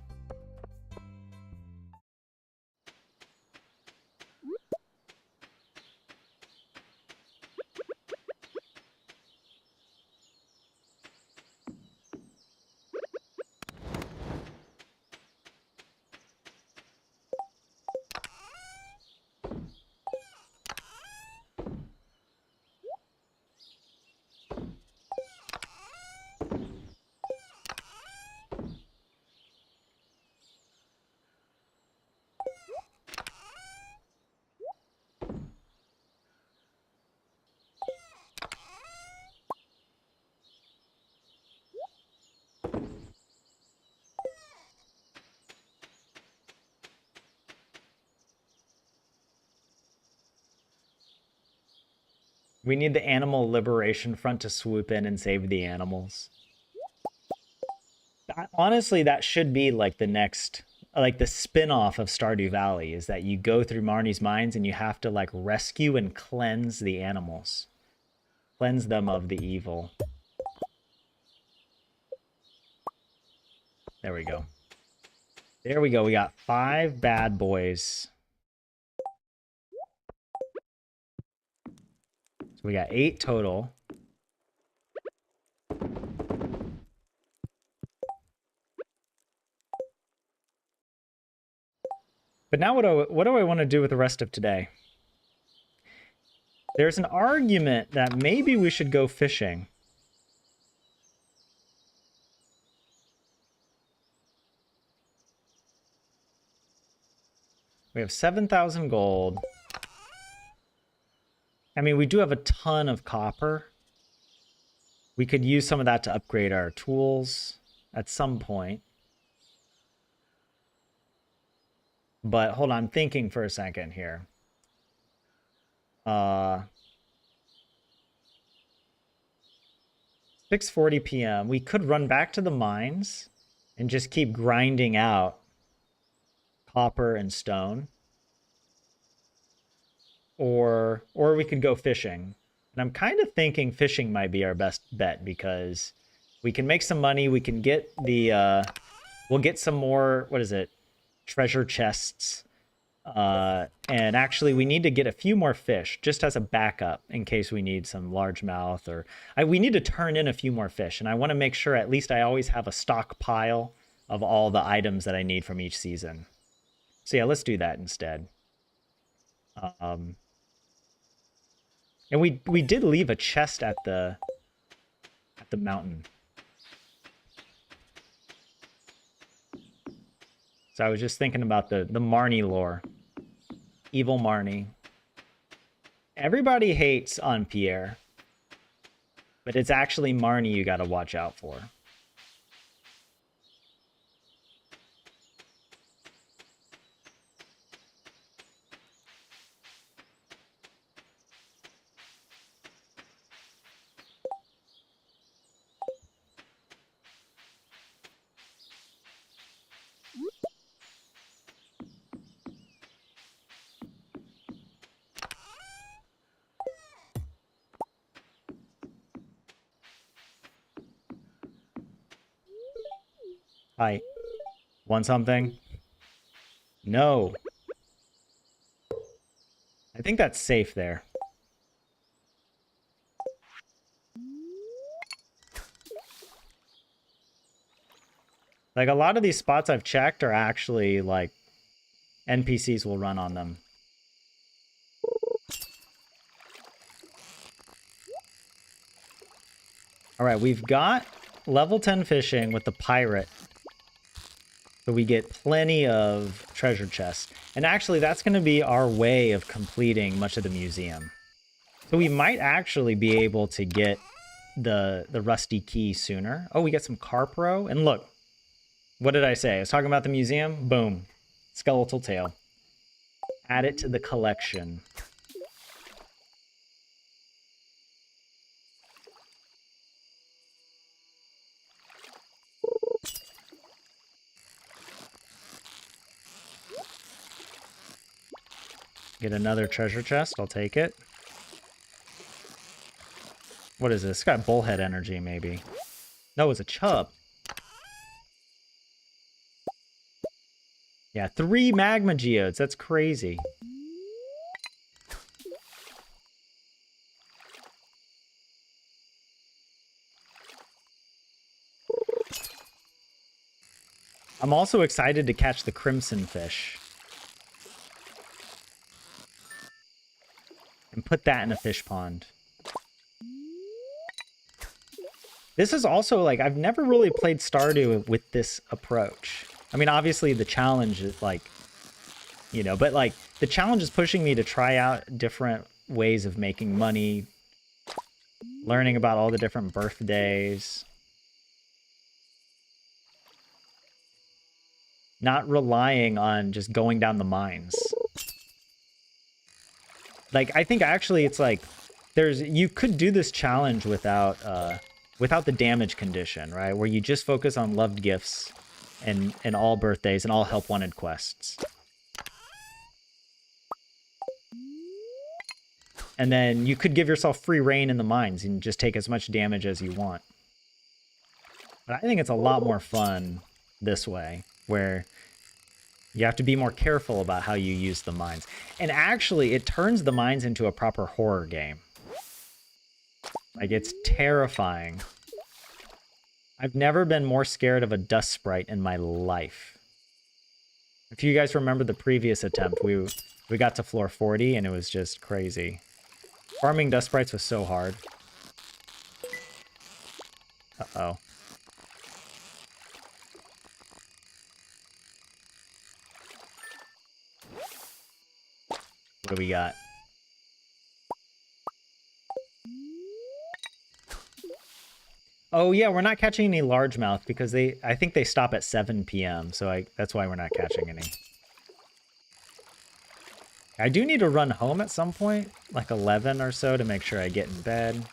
We need the Animal Liberation Front to swoop in and save the animals. Honestly, that should be like the next, like the spin-off of Stardew Valley, is that you go through Marnie's mines and you have to like rescue and cleanse the animals. Cleanse them of the evil. There we go. There we go. We got 5 bad boys. So we got 8 total. But now what do I want to do with the rest of today? There's an argument that maybe we should go fishing. We have 7,000 gold. I mean, we do have a ton of copper. We could use some of that to upgrade our tools at some point. But hold on, I'm thinking for a second here. 6:40 p.m. We could run back to the mines and just keep grinding out copper and stone. Or we could go fishing. And I'm kind of thinking fishing might be our best bet because we can make some money. We can get the we'll get some more, what is it? Treasure chests. And actually we need to get a few more fish just as a backup in case we need some largemouth or we need to turn in a few more fish. And I want to make sure at least I always have a stockpile of all the items that I need from each season. So yeah, let's do that instead. And we did leave a chest at the mountain. So I was just thinking about the Marnie lore. Evil Marnie. Everybody hates on Pierre. But it's actually Marnie you gotta watch out for. Hi. Want something? No. I think that's safe there. Like, a lot of these spots I've checked are actually, like, NPCs will run on them. Alright, we've got level 10 fishing with the pirate. So we get plenty of treasure chests. And actually, that's going to be our way of completing much of the museum. So we might actually be able to get the rusty key sooner. Oh, we get some carpro. And look, what did I say? I was talking about the museum. Boom. Skeletal tail. Add it to the collection. Get another treasure chest. I'll take it. What is this? It's got bullhead energy, maybe. No, it's a chub. Yeah, 3 magma geodes. That's crazy. I'm also excited to catch the crimson fish. And put that in a fish pond. This is also, like, I've never really played Stardew with this approach. I mean, obviously the challenge is, like, you know, but, like, the challenge is pushing me to try out different ways of making money, learning about all the different birthdays. Not relying on just going down the mines. Like, I think actually it's like, you could do this challenge without the damage condition, right? Where you just focus on loved gifts and all birthdays and all help wanted quests. And then you could give yourself free reign in the mines and just take as much damage as you want. But I think it's a lot more fun this way, where you have to be more careful about how you use the mines. And actually, it turns the mines into a proper horror game. Like, it's terrifying. I've never been more scared of a dust sprite in my life. If you guys remember the previous attempt, we got to floor 40 and it was just crazy. Farming dust sprites was so hard. Uh-oh. What do we got? Oh yeah, we're not catching any largemouth because I think they stop at 7 p.m. So that's why we're not catching any. I do need to run home at some point, like 11 or so, to make sure I get in bed.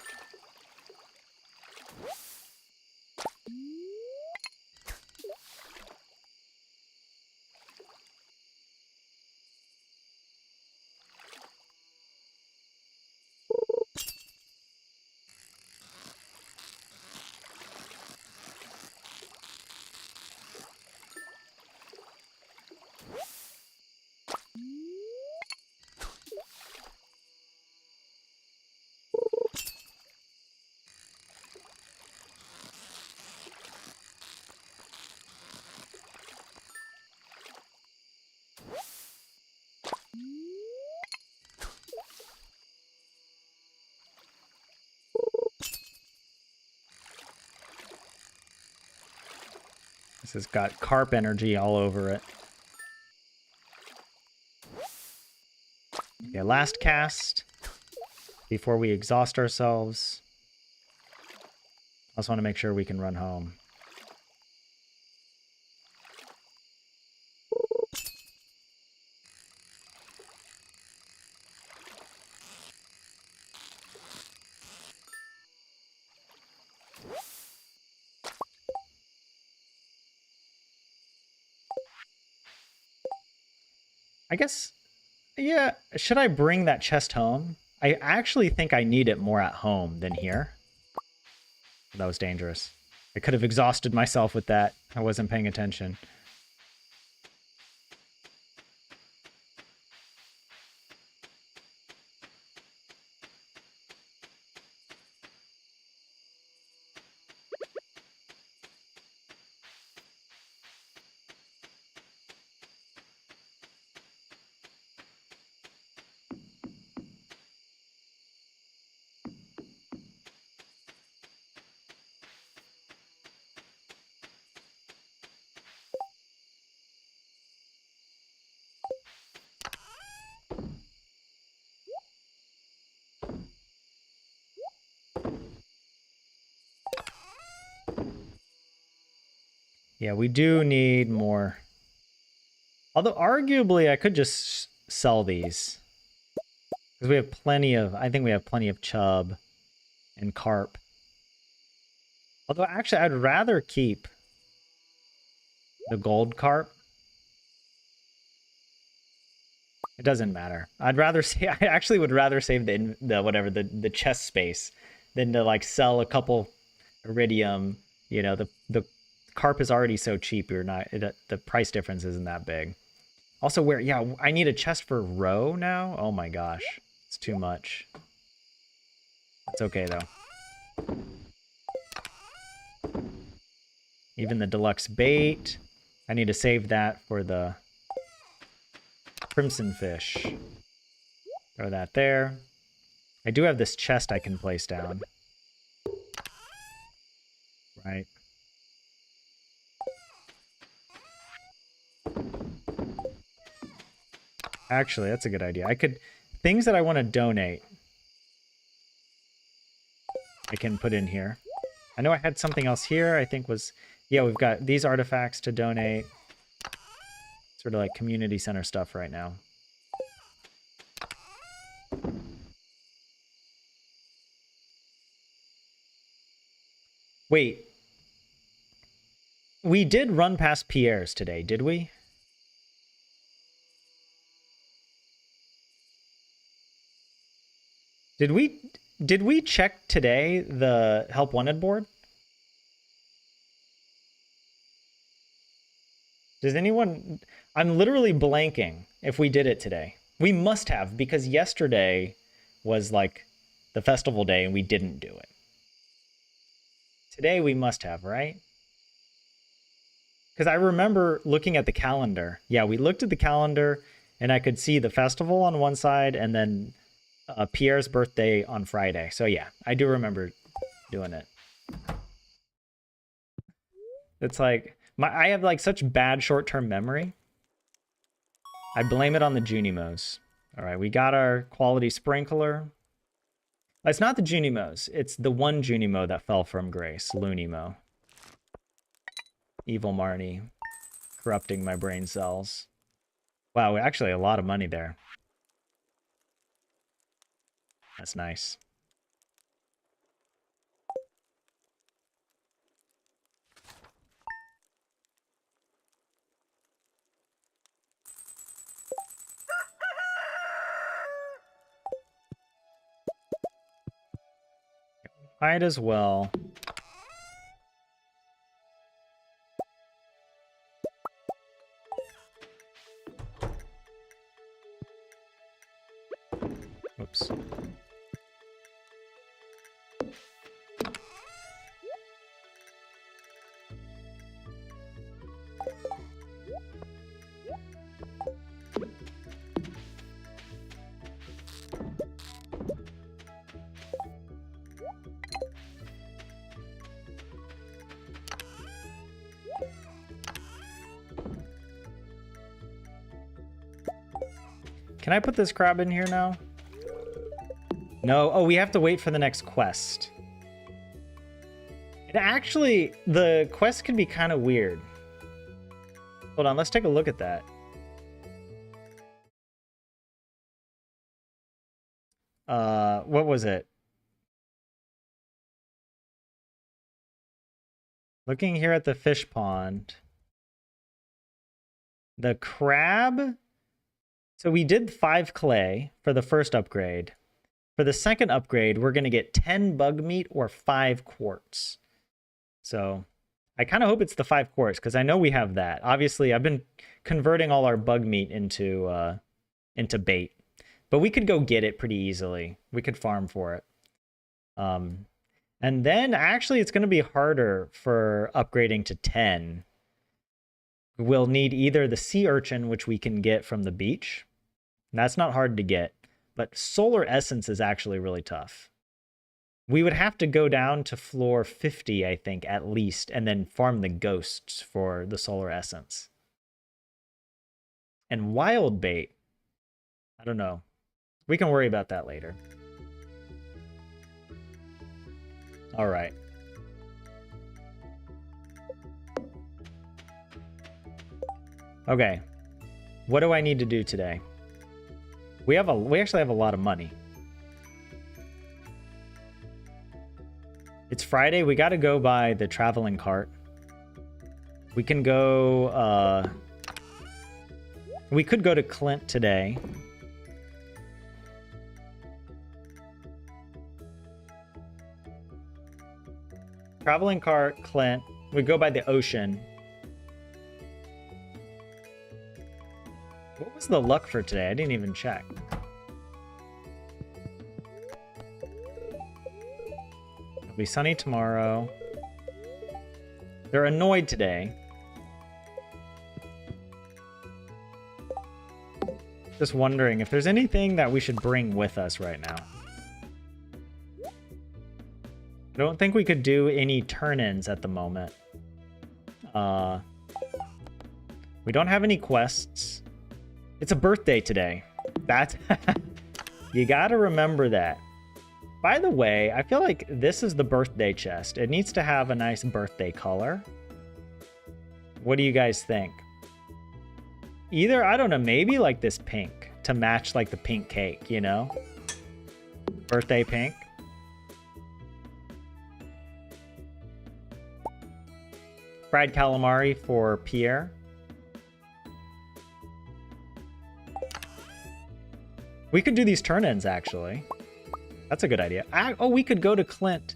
This has got carp energy all over it. Okay, last cast before we exhaust ourselves. I also want to make sure we can run home. I guess, yeah, should I bring that chest home? I actually think I need it more at home than here. That was dangerous. I could have exhausted myself with that. I wasn't paying attention. Yeah, we do need more. Although, arguably, I could just sell these. Because we have plenty of... I think we have plenty of chub and carp. Although, actually, I'd rather keep the gold carp. It doesn't matter. I'd rather say... I actually would rather save the chest space than to, like, sell a couple iridium. You know, the carp is already so cheap. The price difference isn't that big. Also, I need a chest for roe now. Oh my gosh, it's too much. It's okay though. Even the deluxe bait. I need to save that for the crimson fish. Throw that there. I do have this chest I can place down. Right. Actually, that's a good idea. Things that I want to donate, I can put in here. I know I had something else here, I think yeah, we've got these artifacts to donate. Sort of like community center stuff right now. Wait. We did run past Pierre's today, did we? Did we check today the help wanted board? Does anyone... I'm literally blanking if we did it today. We must have, because yesterday was like the festival day and we didn't do it. Today we must have, right? Because I remember looking at the calendar. Yeah, we looked at the calendar and I could see the festival on one side and then Pierre's birthday on Friday. So yeah, I do remember doing it. It's like I have like such bad short-term memory. I blame it on the Junimos. All right, we got our quality sprinkler. It's not the Junimos. It's the one Junimo that fell from grace, Lunimo. Evil Marnie, corrupting my brain cells. Wow, actually a lot of money there. That's nice. Might as well. Oops. Can I put this crab in here now? No. Oh, we have to wait for the next quest. It actually, the quest can be kind of weird. Hold on, let's take a look at that. What was it? Looking here at the fish pond. The crab. So we did 5 clay for the first upgrade. For the second upgrade, we're going to get 10 bug meat or 5 quartz. So I kind of hope it's the 5 quartz because I know we have that. Obviously, I've been converting all our bug meat into bait. But we could go get it pretty easily. We could farm for it. And then actually it's going to be harder for upgrading to 10. We'll need either the sea urchin, which we can get from the beach. That's not hard to get. But solar essence is actually really tough. We would have to go down to floor 50, I think, at least, and then farm the ghosts for the solar essence. And wild bait. I don't know. We can worry about that later. All right. Okay. What do I need to do today? We actually have a lot of money. It's Friday. We got to go by the traveling cart. We can go we could go to Clint today. Traveling cart, Clint. We go by the ocean. What was the luck for today? I didn't even check. It'll be sunny tomorrow. They're annoyed today. Just wondering if there's anything that we should bring with us right now. I don't think we could do any turn-ins at the moment. We don't have any quests. It's a birthday today. That's you gotta remember that. By the way, I feel like this is the birthday chest. It needs to have a nice birthday color. What do you guys think? Either, I don't know, maybe like this pink to match like the pink cake, you know? Birthday pink. Fried calamari for Pierre. We could do these turn-ins, actually. That's a good idea. Oh, we could go to Clint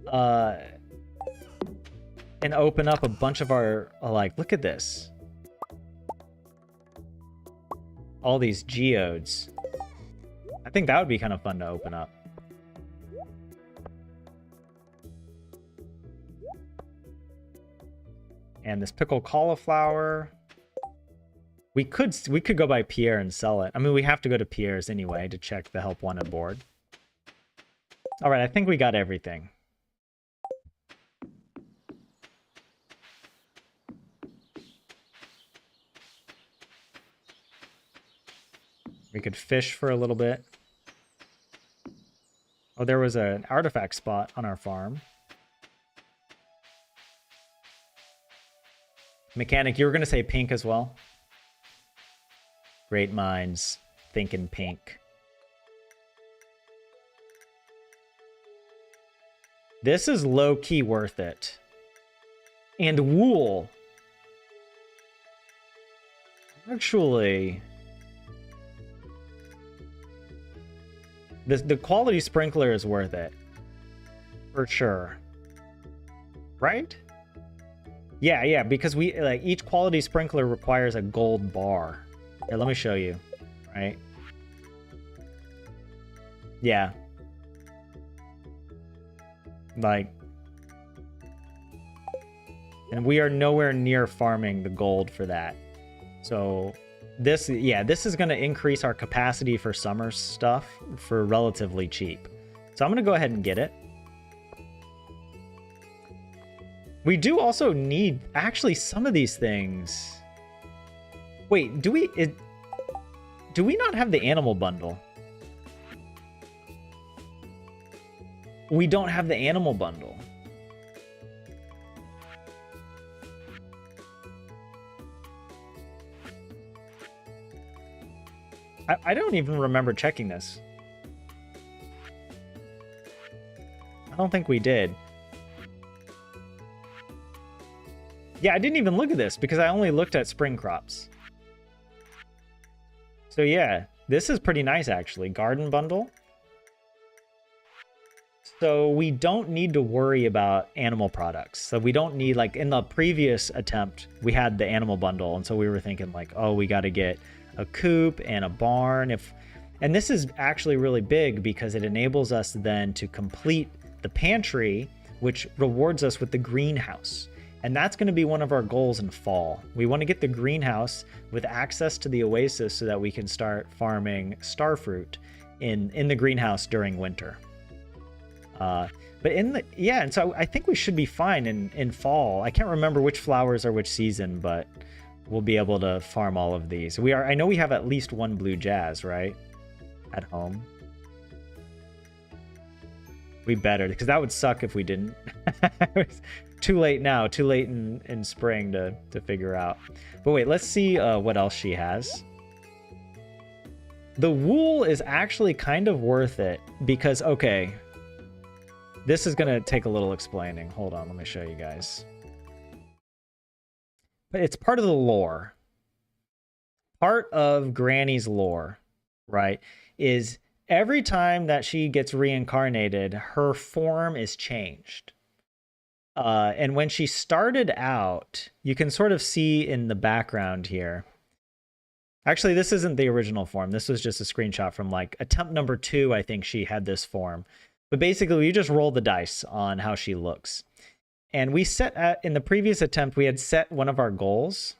and open up a bunch of our, like, look at this. All these geodes. I think that would be kind of fun to open up. And this pickled cauliflower. We could go by Pierre and sell it. I mean, we have to go to Pierre's anyway to check the help wanted board. All right, I think we got everything. We could fish for a little bit. Oh, there was an artifact spot on our farm. Mechanic, you were going to say pink as well? Great minds thinking pink. This is low-key worth it. And wool. Actually, the quality sprinkler is worth it. For sure. Right? Yeah, because we like each quality sprinkler requires a gold bar. Here, let me show you. Right? Yeah. Like, and we are nowhere near farming the gold for that. So this is going to increase our capacity for summer stuff for relatively cheap. So I'm going to go ahead and get it. We do also need actually some of these things. Wait, do we not have the animal bundle? We don't have the animal bundle. I don't even remember checking this. I don't think we did. Yeah, I didn't even look at this because I only looked at spring crops. So yeah, this is pretty nice actually. Garden bundle. So we don't need to worry about animal products. So we don't need, like in the previous attempt, we had the animal bundle. And so we were thinking like, oh, we got to get a coop and a barn. And this is actually really big because it enables us then to complete the pantry, which rewards us with the greenhouse. And that's going to be one of our goals in fall. We want to get the greenhouse with access to the oasis so that we can start farming starfruit in the greenhouse during winter. But and so I think we should be fine in fall. I can't remember which flowers are which season, but we'll be able to farm all of these. I know we have at least one blue jazz, right? At home. We better, because that would suck if we didn't. Too late now, too late in spring to figure out. But wait, let's see what else she has. The wool is actually kind of worth it because, okay, this is going to take a little explaining. Hold on, let me show you guys. But it's part of the lore. Part of Granny's lore, right, is every time that she gets reincarnated, her form is changed. And when she started out, you can sort of see in the background here. Actually, this isn't the original form. This was just a screenshot from like attempt number 2. I think she had this form. But basically, you just roll the dice on how she looks. And we in the previous attempt, we had set one of our goals.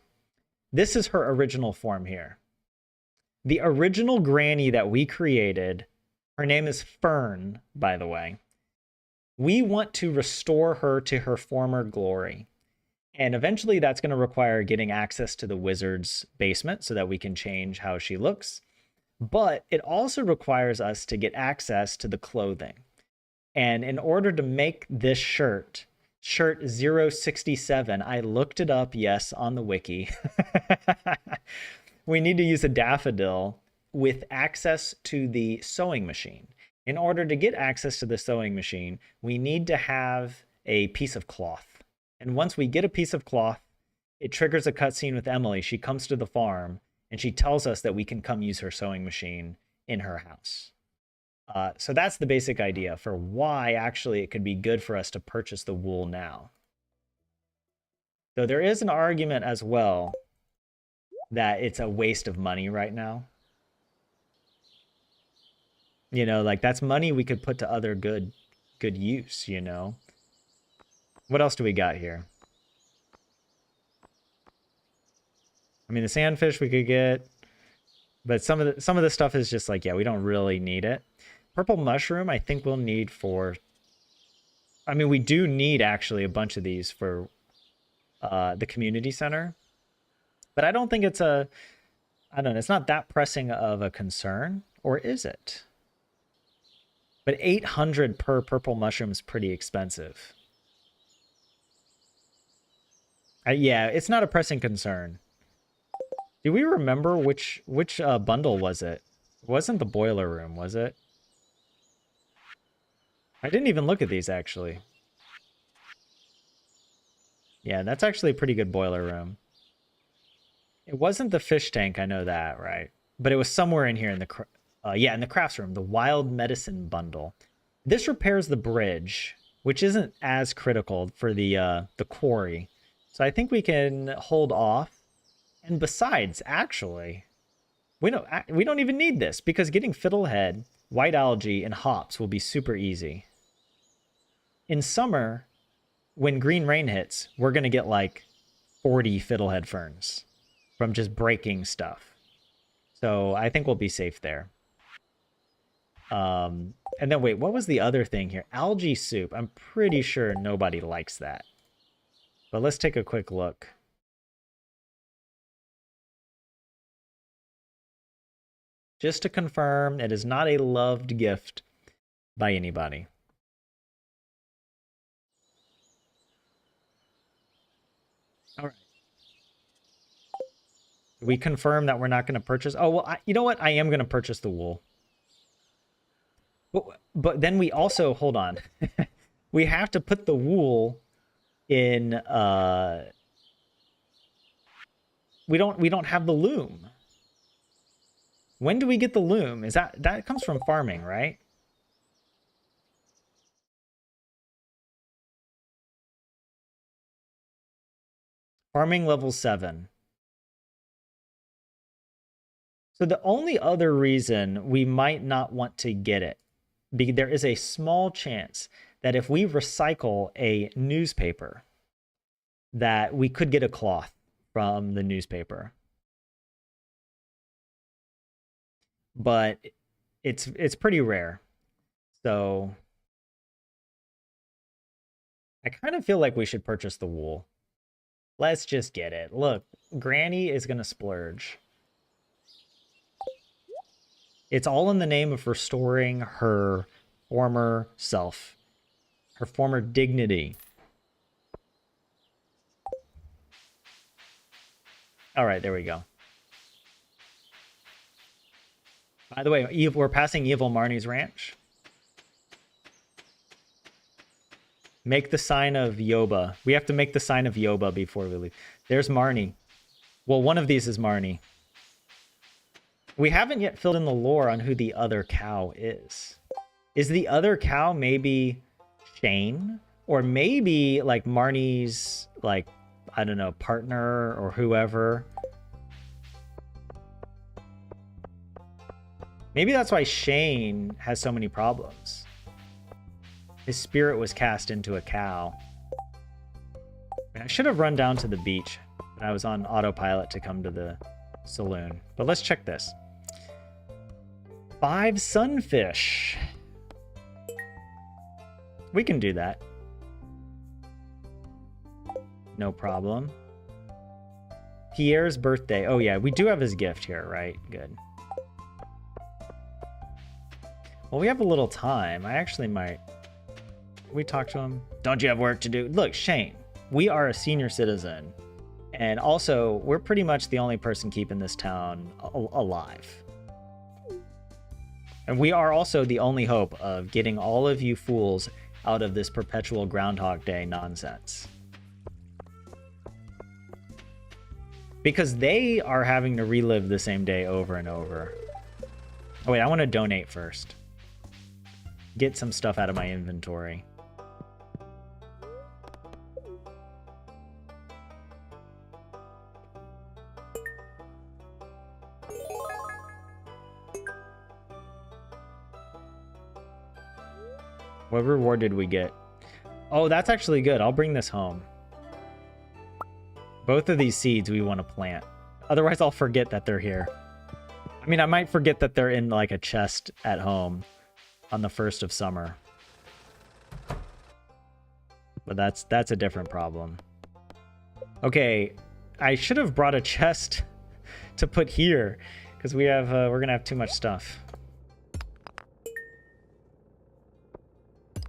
This is her original form here. The original Granny that we created, her name is Fern, by the way. We want to restore her to her former glory. And eventually that's going to require getting access to the wizard's basement so that we can change how she looks. But it also requires us to get access to the clothing. And in order to make this shirt 067, I looked it up, yes, on the wiki. We need to use a daffodil with access to the sewing machine. In order to get access to the sewing machine, we need to have a piece of cloth. And once we get a piece of cloth, it triggers a cutscene with Emily. She comes to the farm and she tells us that we can come use her sewing machine in her house. So that's the basic idea for why actually it could be good for us to purchase the wool now. Though there is an argument as well that it's a waste of money right now. You know, like that's money we could put to other good use, you know. What else do we got here? I mean, the sandfish we could get, but some of the stuff is just like, yeah, we don't really need it. Purple mushroom, I think we'll need for. I mean, we do need actually a bunch of these for the community center, but I don't think it's a. I don't know. It's not that pressing of a concern, or is it? But 800 per purple mushroom is pretty expensive. Yeah, it's not a pressing concern. Do we remember which bundle was it? It wasn't the boiler room, was it? I didn't even look at these, actually. Yeah, that's actually a pretty good boiler room. It wasn't the fish tank, I know that, right? But it was somewhere in here in the... yeah, in the crafts room, the wild medicine bundle. This repairs the bridge, which isn't as critical for the quarry. So I think we can hold off. And besides, actually, we don't even need this because getting fiddlehead, white algae, and hops will be super easy. In summer, when green rain hits, we're going to get like 40 fiddlehead ferns from just breaking stuff. So I think we'll be safe there. And then wait, what was the other thing here? Algae soup. I'm pretty sure nobody likes that. But let's take a quick look. Just to confirm, it is not a loved gift by anybody. All right. We confirm that we're not going to purchase. Oh, well, you know what? I am going to purchase the wool. But then we also, hold on. We have to put the wool in, we don't have the loom. When do we get the loom? Is that comes from farming, right? Farming level 7. So the only other reason we might not want to get it, there is a small chance that if we recycle a newspaper, that we could get a cloth from the newspaper. But it's pretty rare. So I kind of feel like we should purchase the wool. Let's just get it. Look, Granny is going to splurge. It's all in the name of restoring her former self, her former dignity. All right, there we go. By the way, we're passing Evil Marnie's ranch. Make the sign of Yoba. We have to make the sign of Yoba before we leave. There's Marnie. Well, one of these is Marnie. We haven't yet filled in the lore on who the other cow is. Is the other cow maybe Shane? Or maybe like Marnie's, like, I don't know, partner or whoever? Maybe that's why Shane has so many problems. His spirit was cast into a cow. I should have run down to the beach, but I was on autopilot to come to the saloon. But let's check this. 5 sunfish. We can do that. No problem. Pierre's birthday. Oh yeah, we do have his gift here, right? Good. Well, we have a little time. I actually might... Can we talk to him? Don't you have work to do? Look, Shane, we are a senior citizen. And also, we're pretty much the only person keeping this town alive. And we are also the only hope of getting all of you fools out of this perpetual Groundhog Day nonsense. Because they are having to relive the same day over and over. Oh wait, I want to donate first. Get some stuff out of my inventory. What reward did we get? Oh, that's actually good. I'll bring this home. Both of these seeds we want to plant. Otherwise, I'll forget that they're here. I mean, I might forget that they're in like a chest at home on the 1st of summer. But that's a different problem. Okay, I should have brought a chest to put here because we're gonna have too much stuff.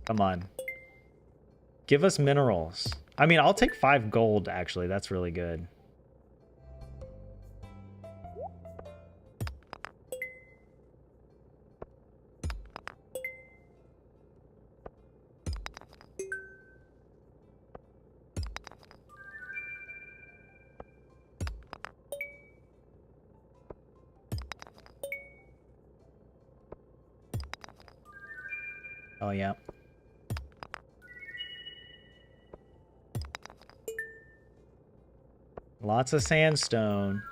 Come on. Give us minerals. I mean, I'll take 5 gold, actually. That's really good. Oh, yeah. Lots of sandstone.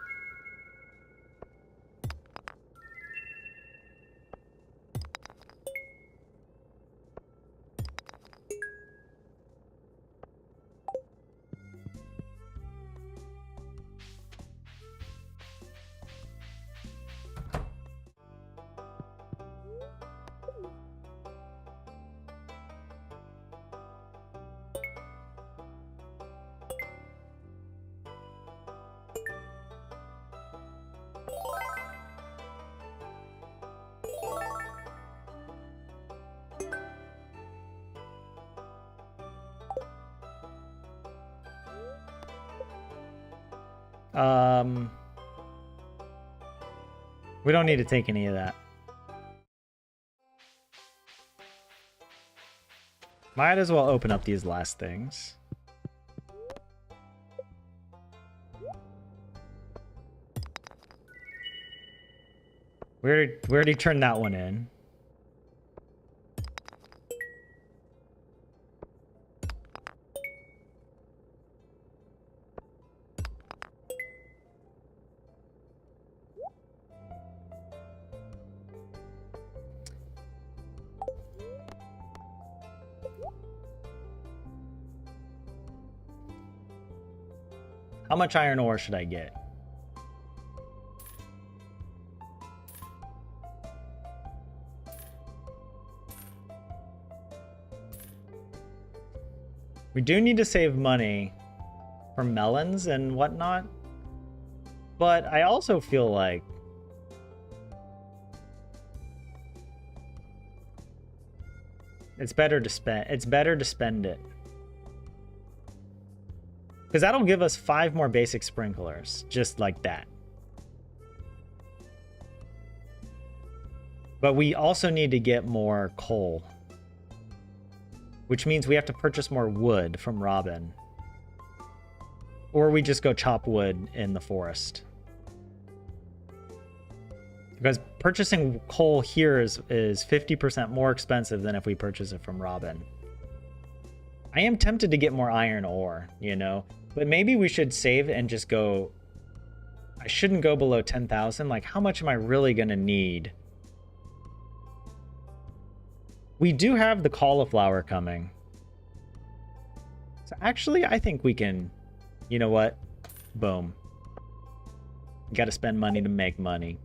We don't need to take any of that. Might as well open up these last things. We already turned that one in. How much iron ore should I get? We do need to save money for melons and whatnot, but I also feel like it's better to spend it. Because that'll give us 5 more basic sprinklers, just like that. But we also need to get more coal, which means we have to purchase more wood from Robin. Or we just go chop wood in the forest. Because purchasing coal here is 50% more expensive than if we purchase it from Robin. I am tempted to get more iron ore, you know? But maybe we should save and just go... I shouldn't go below 10,000. Like, how much am I really going to need? We do have the cauliflower coming. So actually, I think we can... You know what? Boom. You got to spend money to make money.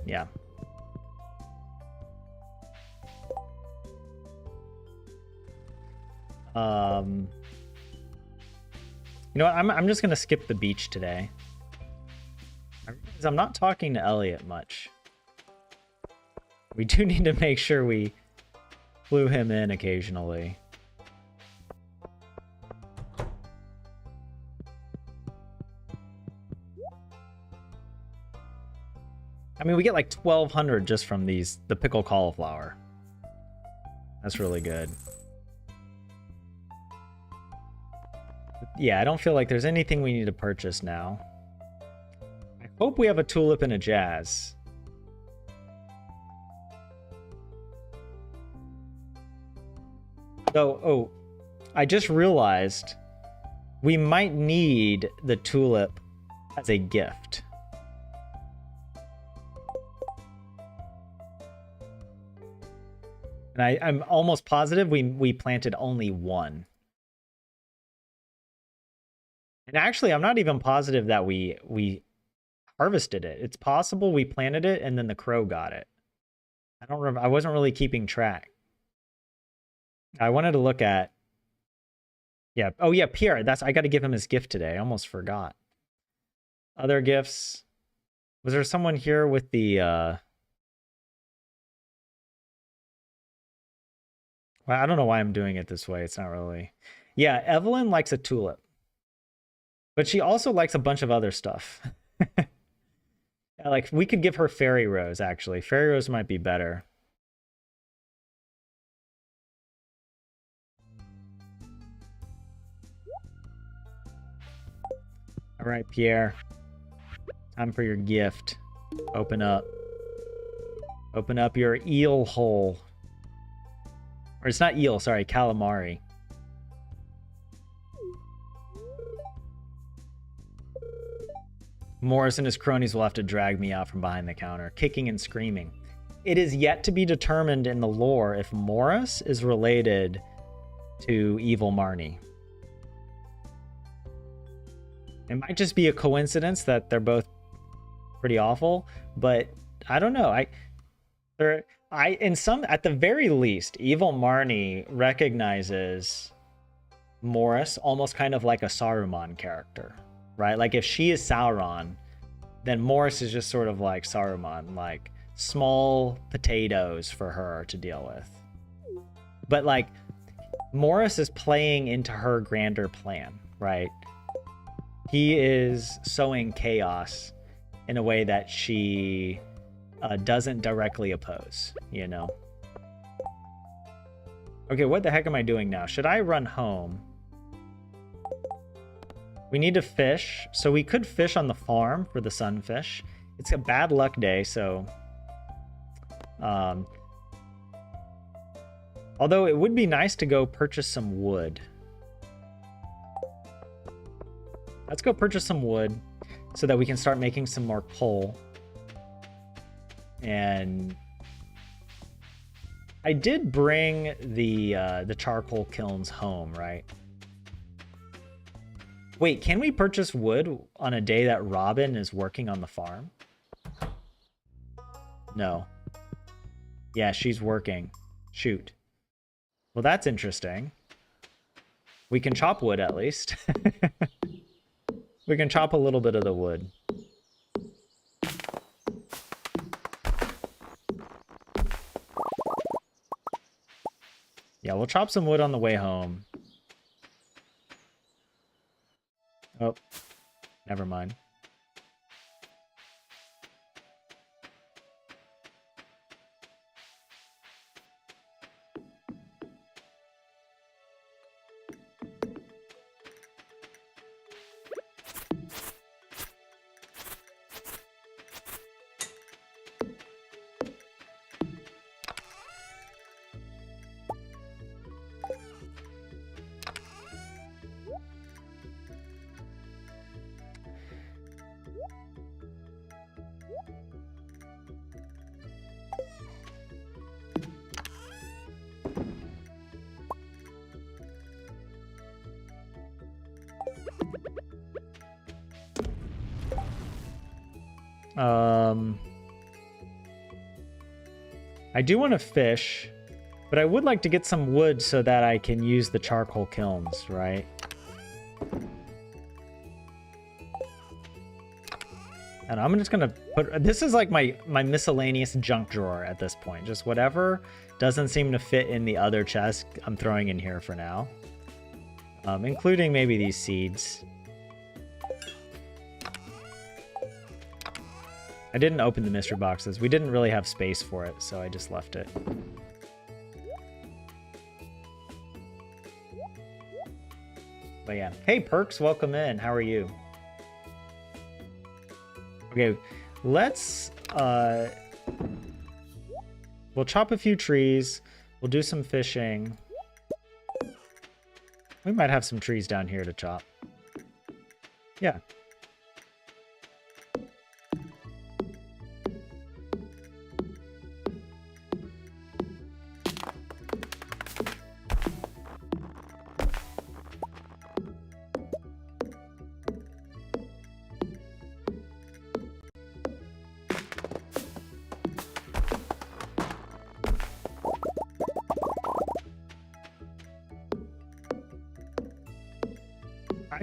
Yeah. You know what? I'm just gonna skip the beach today. I'm not talking to Elliot much. We do need to make sure we clue him in occasionally. I mean, we get like 1,200 just from the pickled cauliflower. That's really good. Yeah, I don't feel like there's anything we need to purchase now. I hope we have a tulip and a jazz. Oh, I just realized we might need the tulip as a gift. And I'm almost positive we planted only one. And actually, I'm not even positive that we harvested it. It's possible we planted it and then the crow got it. I don't remember. I wasn't really keeping track. I wanted to look at. Yeah. Oh yeah, Pierre. I got to give him his gift today. I almost forgot. Other gifts. Was there someone here with the? Well, I don't know why I'm doing it this way. It's not really. Yeah, Evelyn likes a tulip, but she also likes a bunch of other stuff. Like we could give her fairy rose. Actually, fairy rose might be better. All right, Pierre. Time for your gift. Open up. Open up your eel hole. Or it's not eel, sorry, calamari. Morris and his cronies will have to drag me out from behind the counter, kicking and screaming. It is yet to be determined in the lore if Morris is related to Evil Marnie. It might just be a coincidence that they're both pretty awful, but I don't know. At the very least, Evil Marnie recognizes Morris almost kind of like a Saruman character, right? Like if she is Sauron, then Morris is just sort of like Saruman, like small potatoes for her to deal with. But like Morris is playing into her grander plan, right? He is sowing chaos in a way that she doesn't directly oppose, you know? Okay, what the heck am I doing now? Should I run home? We need to fish, so we could fish on the farm for the sunfish. It's a bad luck day, so... although it would be nice to go purchase some wood. Let's go purchase some wood so that we can start making some more coal. And I did bring the charcoal kilns home, right? Wait, can we purchase wood on a day that Robin is working on the farm? No. Yeah, she's working. Shoot. Well, that's interesting. We can chop wood at least. We can chop a little bit of the wood. Yeah, we'll chop some wood on the way home. Oh, never mind. I do want to fish, but I would like to get some wood so that I can use the charcoal kilns, right? And I'm just gonna put, this is like my miscellaneous junk drawer at this point. Just whatever doesn't seem to fit in the other chest, I'm throwing in here for now. Including maybe these seeds. I didn't open the mystery boxes. We didn't really have space for it, so I just left it. But yeah. Hey, Perks, welcome in. How are you? Okay, let's... we'll chop a few trees. We'll do some fishing. We might have some trees down here to chop. Yeah.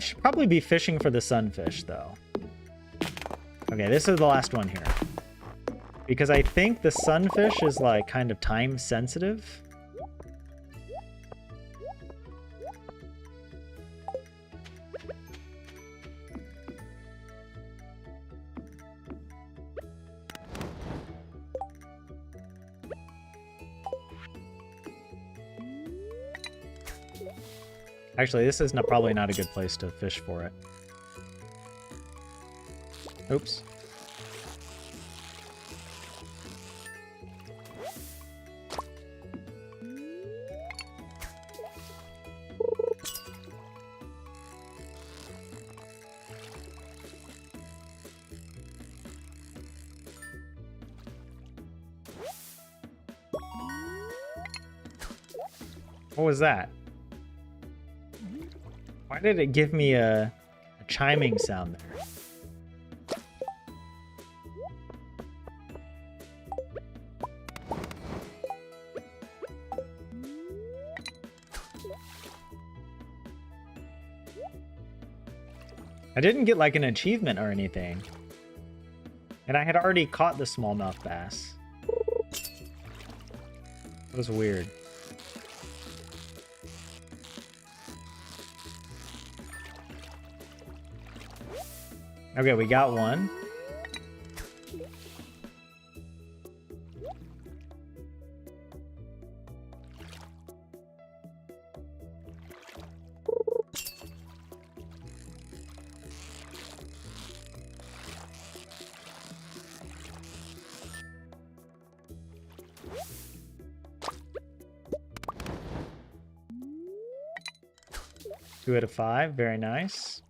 should probably be fishing for the sunfish, though. Okay, this is the last one here. Because I think the sunfish is, like, kind of time sensitive. Actually, this is probably not a good place to fish for it. Oops. What was that? Why did it give me a chiming sound there? I didn't get like an achievement or anything. And I had already caught the smallmouth bass. That was weird. Okay, we got one. Two out of 5, very nice.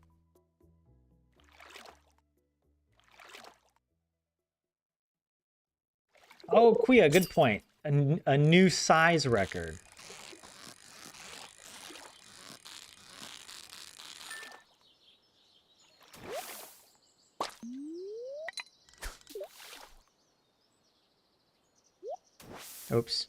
Oh, Kuya, good point. A new size record. Oops.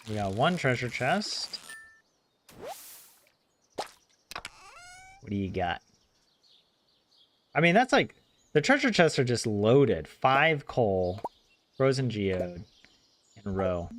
We got one treasure chest. What do you got? I mean, that's like, the treasure chests are just loaded. 5 coal, frozen geode, and roe.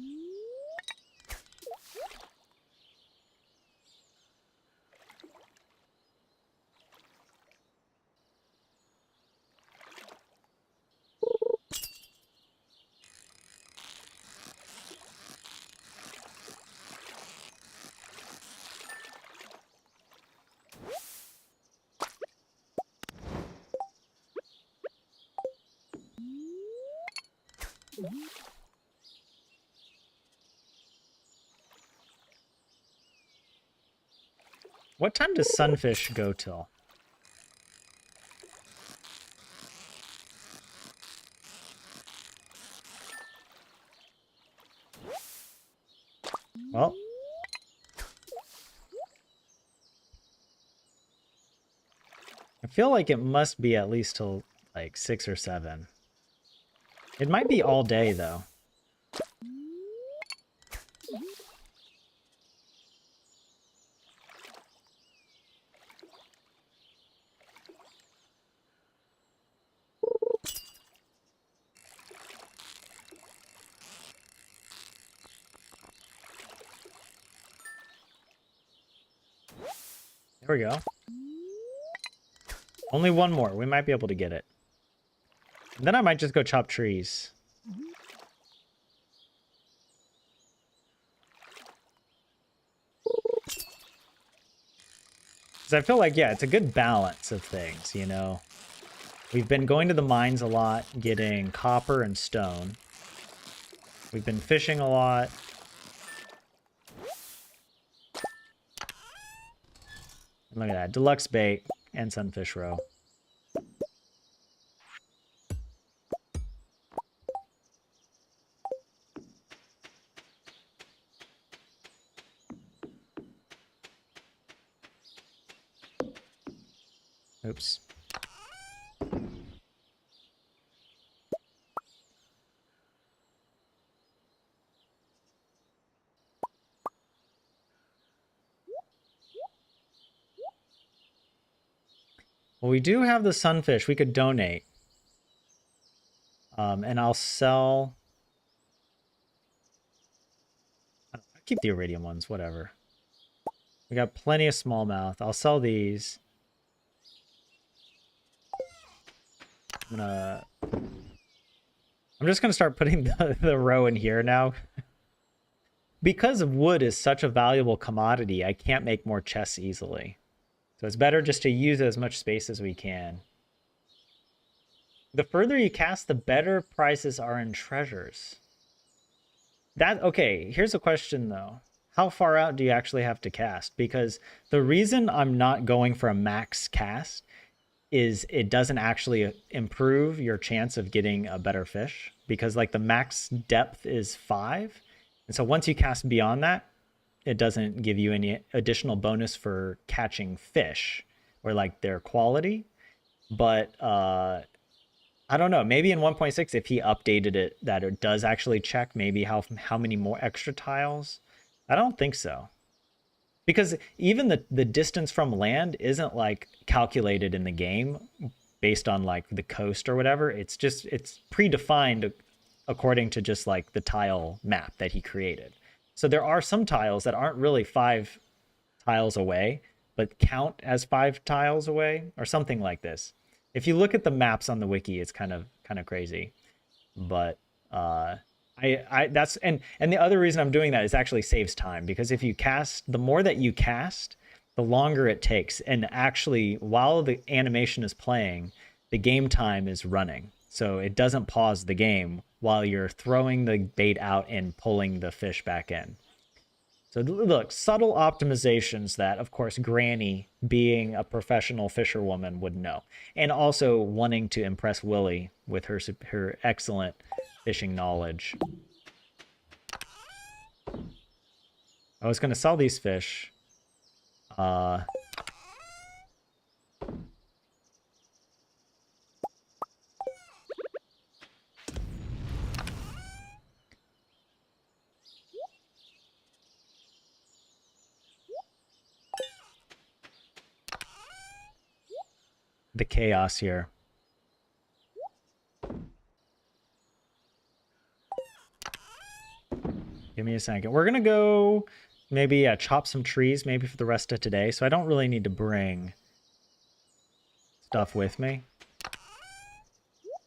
What time does sunfish go till? Well. I feel like it must be at least till like 6 or 7. It might be all day though. There we go. Only one more. We might be able to get it. And then I might just go chop trees. Because I feel like, yeah, it's a good balance of things, you know? We've been going to the mines a lot, getting copper and stone. We've been fishing a lot. And look at that. Deluxe bait and sunfish roe. Oops. Well, we do have the sunfish. We could donate. And I'll sell... I'll keep the iridium ones, whatever. We got plenty of smallmouth. I'll sell these. I'm just gonna start putting the row in here now. Because wood is such a valuable commodity, I can't make more chests easily. So it's better just to use as much space as we can. The further you cast, the better prices are in treasures. Okay, here's a question though. How far out do you actually have to cast? Because the reason I'm not going for a max cast is it doesn't actually improve your chance of getting a better fish. Because like the max depth is 5. And so once you cast beyond that, it doesn't give you any additional bonus for catching fish or like their quality. But I don't know, maybe in 1.6, if he updated it, that it does actually check maybe how many more extra tiles. I don't think so. Because even the distance from land isn't like calculated in the game based on like the coast or whatever. It's predefined according to just like the tile map that he created. So there are some tiles that aren't really 5 tiles away, but count as 5 tiles away or something like this. If you look at the maps on the wiki, it's kind of crazy. But that's and the other reason I'm doing that is actually saves time, because if you cast, the more that you cast, the longer it takes. And actually, while the animation is playing, the game time is running. So it doesn't pause the game while you're throwing the bait out and pulling the fish back in. So look, subtle optimizations that, of course, Granny, being a professional fisherwoman, would know. And also wanting to impress Willy with her excellent fishing knowledge. I was going to sell these fish. The chaos here. Give me a second. We're gonna go maybe chop some trees maybe for the rest of today, so I don't really need to bring stuff with me.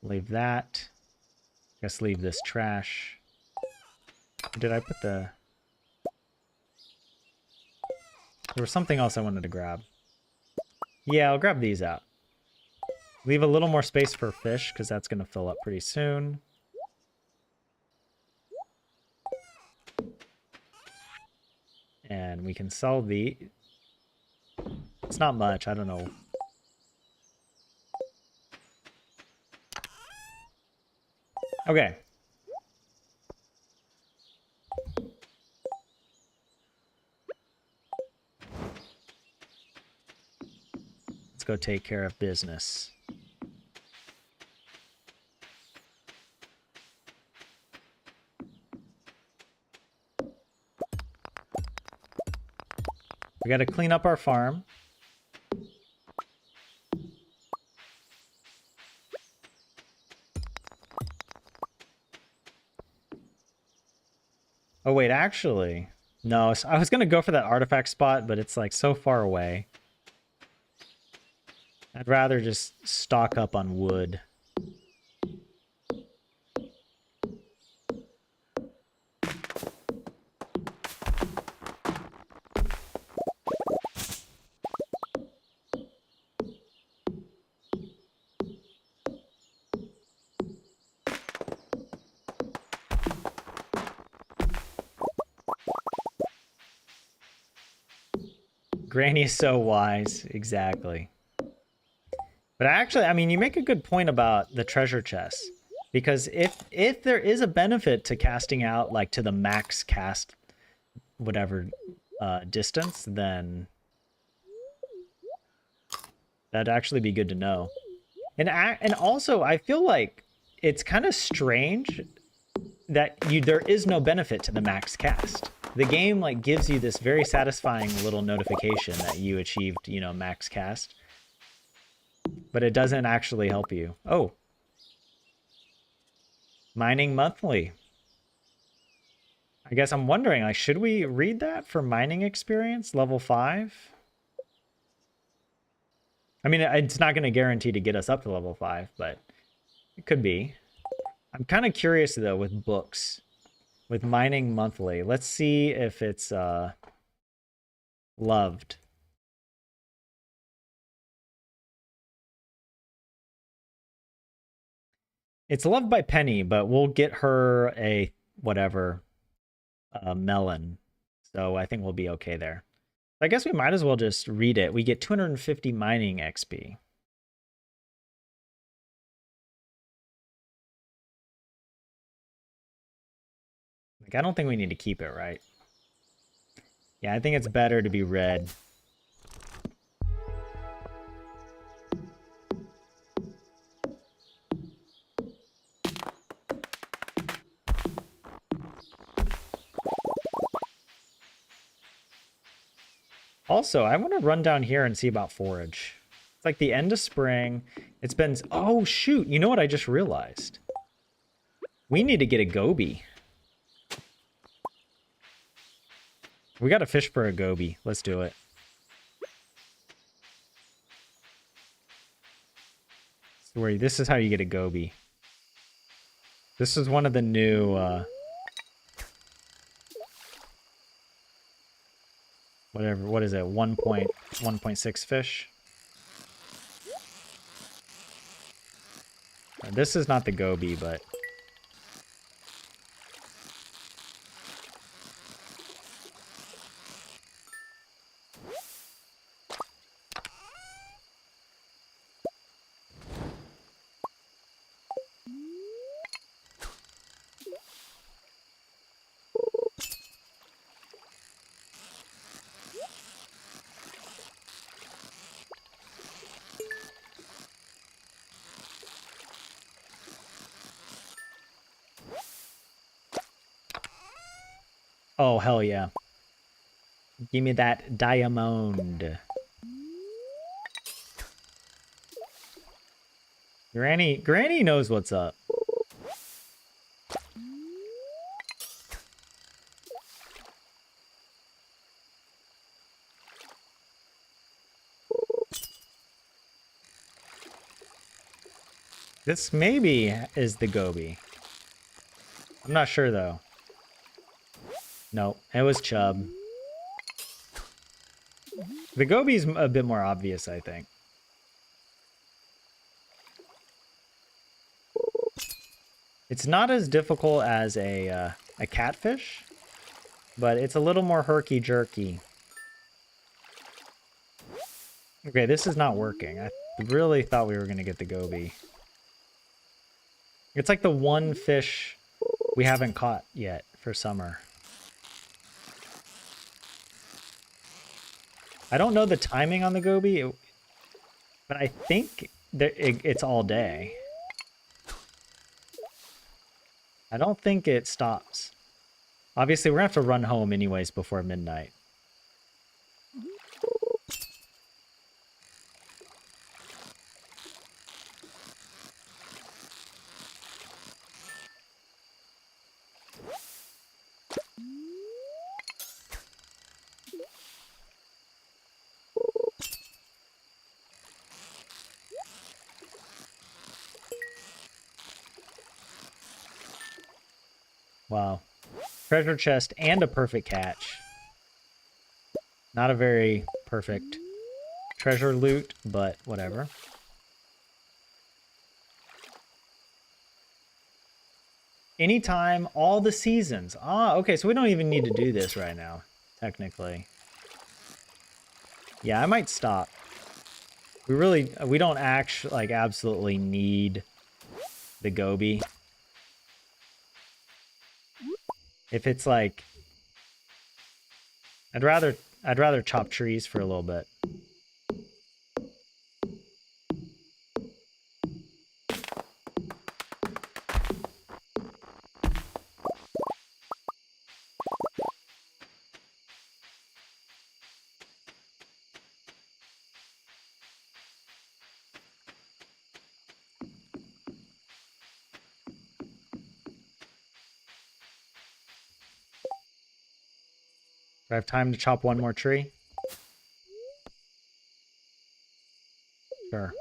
Leave that. Guess leave this trash. Did I put the... There was something else I wanted to grab. Yeah, I'll grab these out. Leave a little more space for fish, because that's going to fill up pretty soon. And we can sell the... It's not much, I don't know. Okay. Let's go take care of business. We got to clean up our farm. Oh, wait, actually. No, I was going to go for that artifact spot, but it's like so far away. I'd rather just stock up on wood. Granny is so wise, exactly. But actually, I mean, you make a good point about the treasure chest. Because if there is a benefit to casting out, like, to the max cast, whatever distance, then That'd actually be good to know. And also, I feel like it's kind of strange that there is no benefit to the max cast. The game like gives you this very satisfying little notification that you achieved, max cast, but it doesn't actually help you. Oh, mining monthly. I guess I'm wondering, like, should we read that for mining experience, level 5? I mean, it's not going to guarantee to get us up to level 5, but it could be. I'm kind of curious, though, with books. With mining monthly. Let's see if it's loved. It's loved by Penny, but we'll get her a whatever melon. So I think we'll be okay there. I guess we might as well just read it. We get 250 mining XP. Like, I don't think we need to keep it, right? Yeah, I think it's better to be read. Also, I want to run down here and see about forage. It's like the end of spring. It's been... Oh, shoot. You know what I just realized? We need to get a goby. We got to fish for a goby. Let's do it. This is how you get a goby. This is one of the new... whatever, what is it? 1.6 fish? This is not the goby, but... Oh, hell yeah. Give me that diamond. Granny knows what's up. This maybe is the goby. I'm not sure though. No, it was chub. The goby's a bit more obvious, I think. It's not as difficult as a catfish, but it's a little more herky-jerky. Okay, this is not working. I really thought we were going to get the goby. It's like the one fish we haven't caught yet for summer. I don't know the timing on the goby, but I think that it's all day. I don't think it stops. Obviously, we're going to have to run home anyways before midnight. Wow. Treasure chest and a perfect catch. Not a very perfect treasure loot, but whatever. Anytime, all the seasons. Ah, okay, so we don't even need to do this right now, technically. Yeah, I might stop. We don't actually, like, absolutely need the goby. If it's like, I'd rather chop trees for a little bit. I have time to chop one more tree? Sure.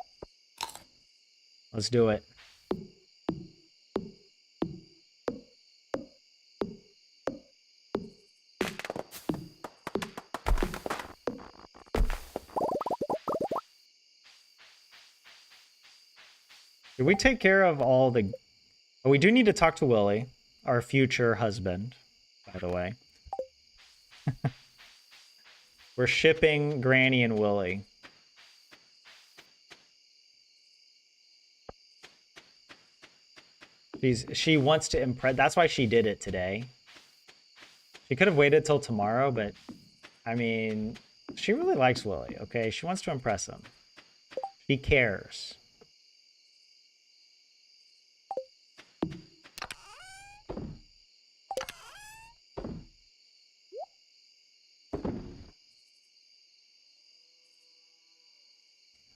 Let's do it. Did we take care of all the... Oh, we do need to talk to Willie, our future husband, by the way. We're shipping Granny and Willie. She wants to impress. That's why she did it today. She could have waited till tomorrow, but I mean, she really likes Willie, okay? She wants to impress him. She cares.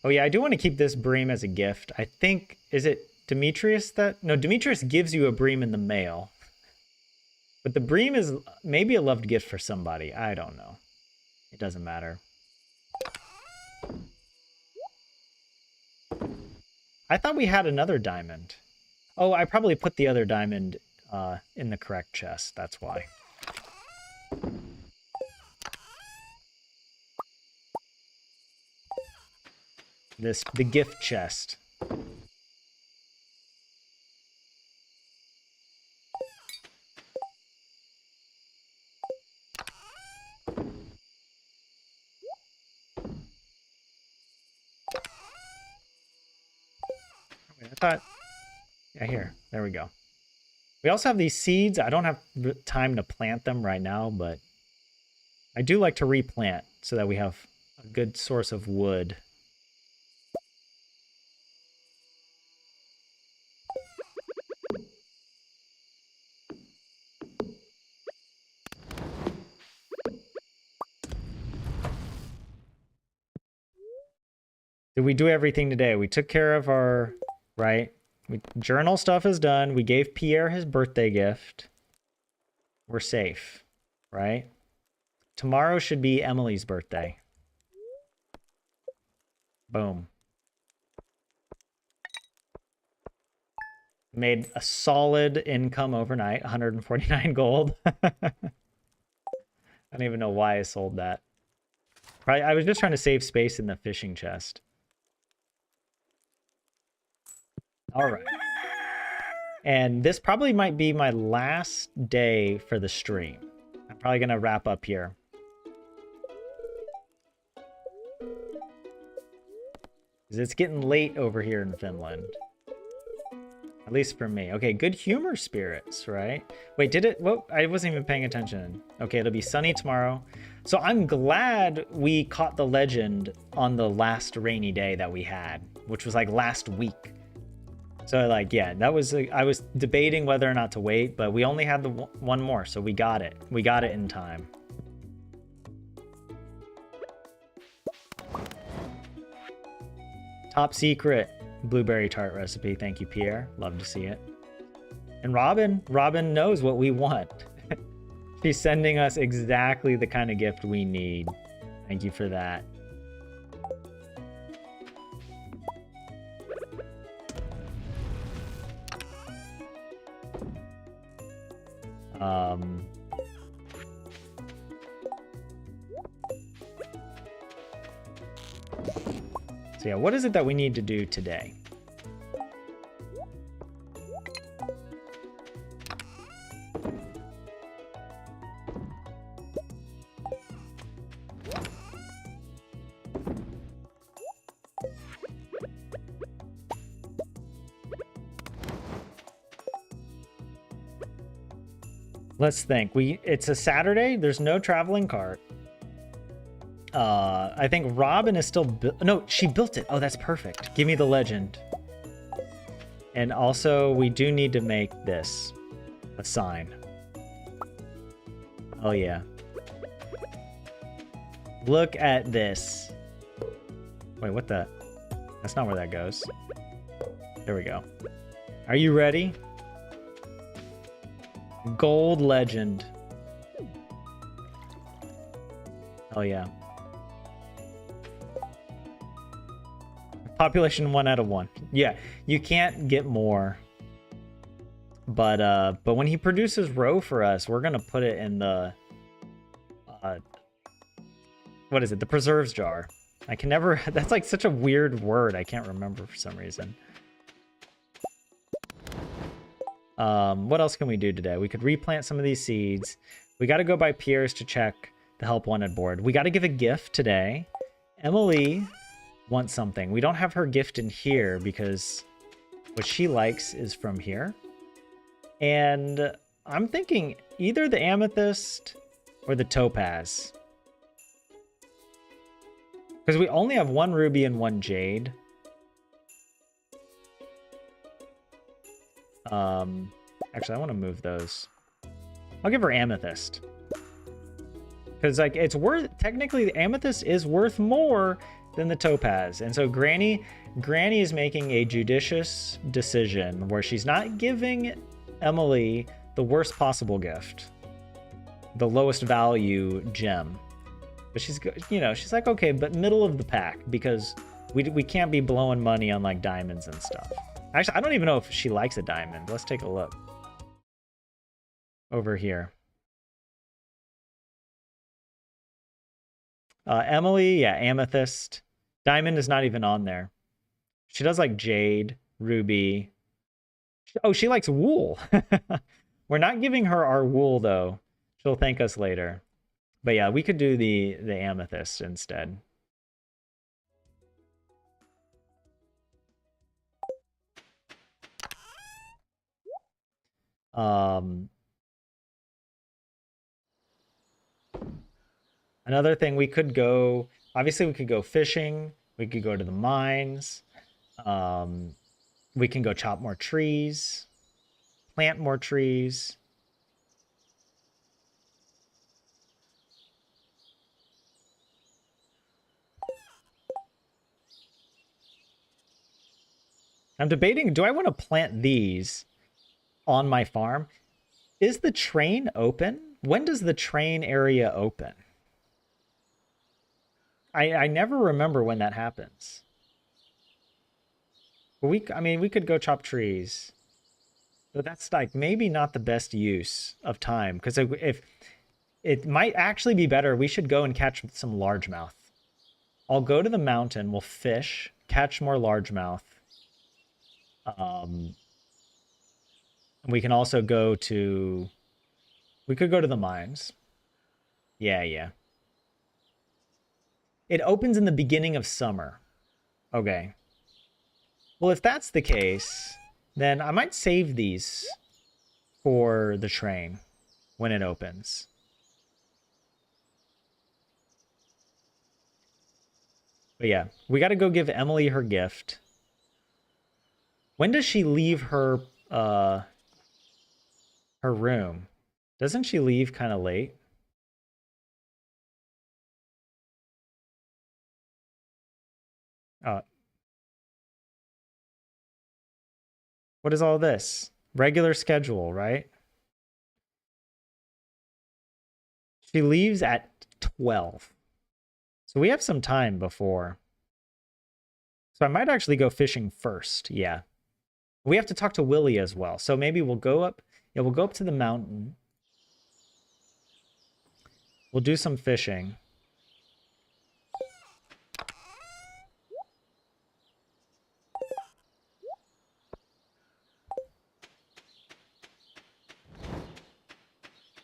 Oh yeah, I do want to keep this bream as a gift. I think, is it Demetrius that... No, Demetrius gives you a bream in the mail. But the bream is maybe a loved gift for somebody. I don't know. It doesn't matter. I thought we had another diamond. Oh, I probably put the other diamond in the correct chest. That's why. The gift chest. I thought, yeah, here, there we go. We also have these seeds. I don't have time to plant them right now, but I do like to replant so that we have a good source of wood. Did we do everything today? We took care of our, right? Journal stuff is done. We gave Pierre his birthday gift. We're safe, right? Tomorrow should be Emily's birthday. Boom. Made a solid income overnight, 149 gold. I don't even know why I sold that. I was just trying to save space in the fishing chest. All right. And this probably might be my last day for the stream. I'm probably going to wrap up here. Because it's getting late over here in Finland. At least for me. Okay, good humor spirits, right? Wait, did it? Well, I wasn't even paying attention. Okay, it'll be sunny tomorrow. So I'm glad we caught the legend on the last rainy day that we had, which was like last week. So like, yeah, that was, I was debating whether or not to wait, but we only had the one more, so we got it. We got it in time. Top secret blueberry tart recipe. Thank you, Pierre. Love to see it. And Robin knows what we want. She's sending us exactly the kind of gift we need. Thank you for that. So yeah, what is it that we need to do today? Let's think. It's a Saturday. There's no traveling cart. I think Robin is still... No, she built it. Oh, that's perfect. Give me the legend. And also, we do need to make this a sign. Oh, yeah. Look at this. Wait, what the... That's not where that goes. There we go. Are you ready? Gold legend. Oh yeah. Population 1 out of 1. Yeah, you can't get more. But when he produces roe for us, we're gonna put it in the what is it? The preserves jar. I can never. That's like such a weird word. I can't remember for some reason. What else can we do today? We could replant some of these seeds. We got to go by Pierre's to check the help wanted board. We got to give a gift today. Emily wants something. We don't have her gift in here because what she likes is from here. And I'm thinking either the amethyst or the topaz. Because we only have one ruby and one jade. Actually, I want to move those. I'll give her amethyst. Because like it's worth, technically the amethyst is worth more than the topaz. And so Granny is making a judicious decision where she's not giving Emily the worst possible gift. The lowest value gem. But she's, you know, she's like, okay, but middle of the pack, because we can't be blowing money on like diamonds and stuff. Actually, I don't even know if she likes a diamond. Let's take a look. Over here. Emily, yeah, amethyst. Diamond is not even on there. She does like jade, ruby. Oh, she likes wool. We're not giving her our wool, though. She'll thank us later. But yeah, we could do the amethyst instead. Another thing, we could go, obviously we could go fishing. We could go to the mines. We can go chop more trees, plant more trees. I'm debating, do I want to plant these on my farm? Is the train open? When does the train area open? I never remember when that happens. But I mean, we could go chop trees. But that's like maybe not the best use of time. Because if it might actually be better, we should go and catch some largemouth. I'll go to the mountain, we'll fish, catch more largemouth. We can also go to... We could go to the mines. Yeah. It opens in the beginning of summer. Okay. Well, if that's the case, then I might save these for the train when it opens. But yeah, we got to go give Emily her gift. When does she leave her room? Doesn't she leave kind of late? What is all this? Regular schedule, right? She leaves at 12. So we have some time before. So I might actually go fishing first. Yeah. We have to talk to Willie as well. So maybe we'll go up. Yeah, we'll go up to the mountain. We'll do some fishing.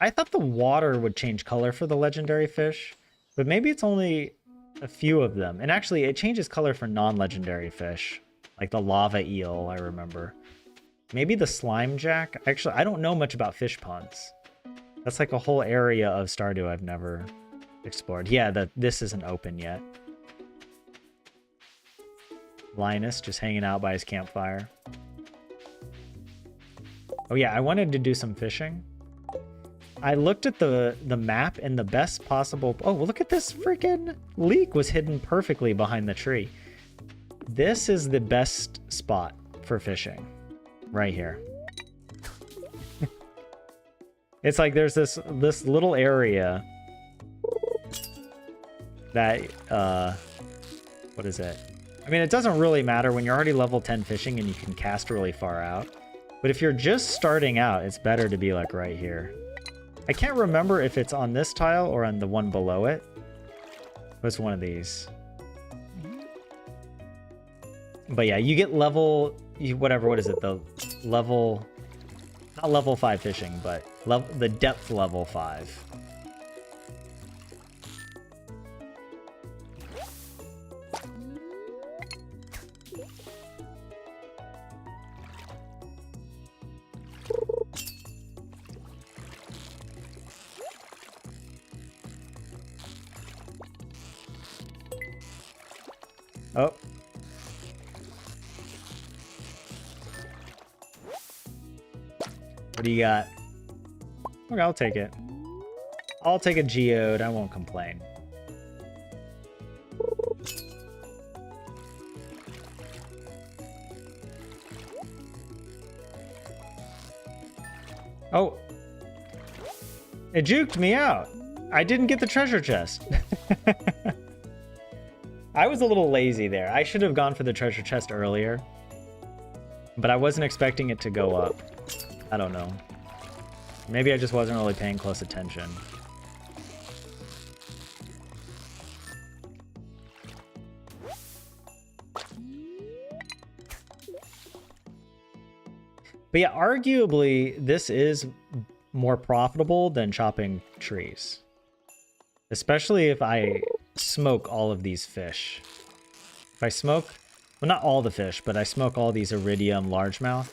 I thought the water would change color for the legendary fish, but maybe it's only a few of them. And actually, it changes color for non-legendary fish, like the lava eel, I remember. Maybe the slime jack? Actually, I don't know much about fish ponds. That's like a whole area of Stardew I've never explored. Yeah, this isn't open yet. Linus just hanging out by his campfire. Oh yeah, I wanted to do some fishing. I looked at the map and the best possible... Oh, well, look at this freaking leek was hidden perfectly behind the tree. This is the best spot for fishing. Right here. It's like there's this little area that, what is it? I mean, it doesn't really matter when you're already level 10 fishing and you can cast really far out. But if you're just starting out, it's better to be like right here. I can't remember if it's on this tile or on the one below it. It's one of these. But yeah, you get level, whatever, what is it? The level, not level 5 fishing, but the depth level 5. Oh. What do you got? Okay, I'll take it. I'll take a geode. I won't complain. Oh. It juked me out. I didn't get the treasure chest. I was a little lazy there. I should have gone for the treasure chest earlier. But I wasn't expecting it to go up. I don't know. Maybe I just wasn't really paying close attention. But yeah, arguably, this is more profitable than chopping trees. Especially if I smoke all of these fish. If I smoke, well, not all the fish, but I smoke all these iridium largemouth,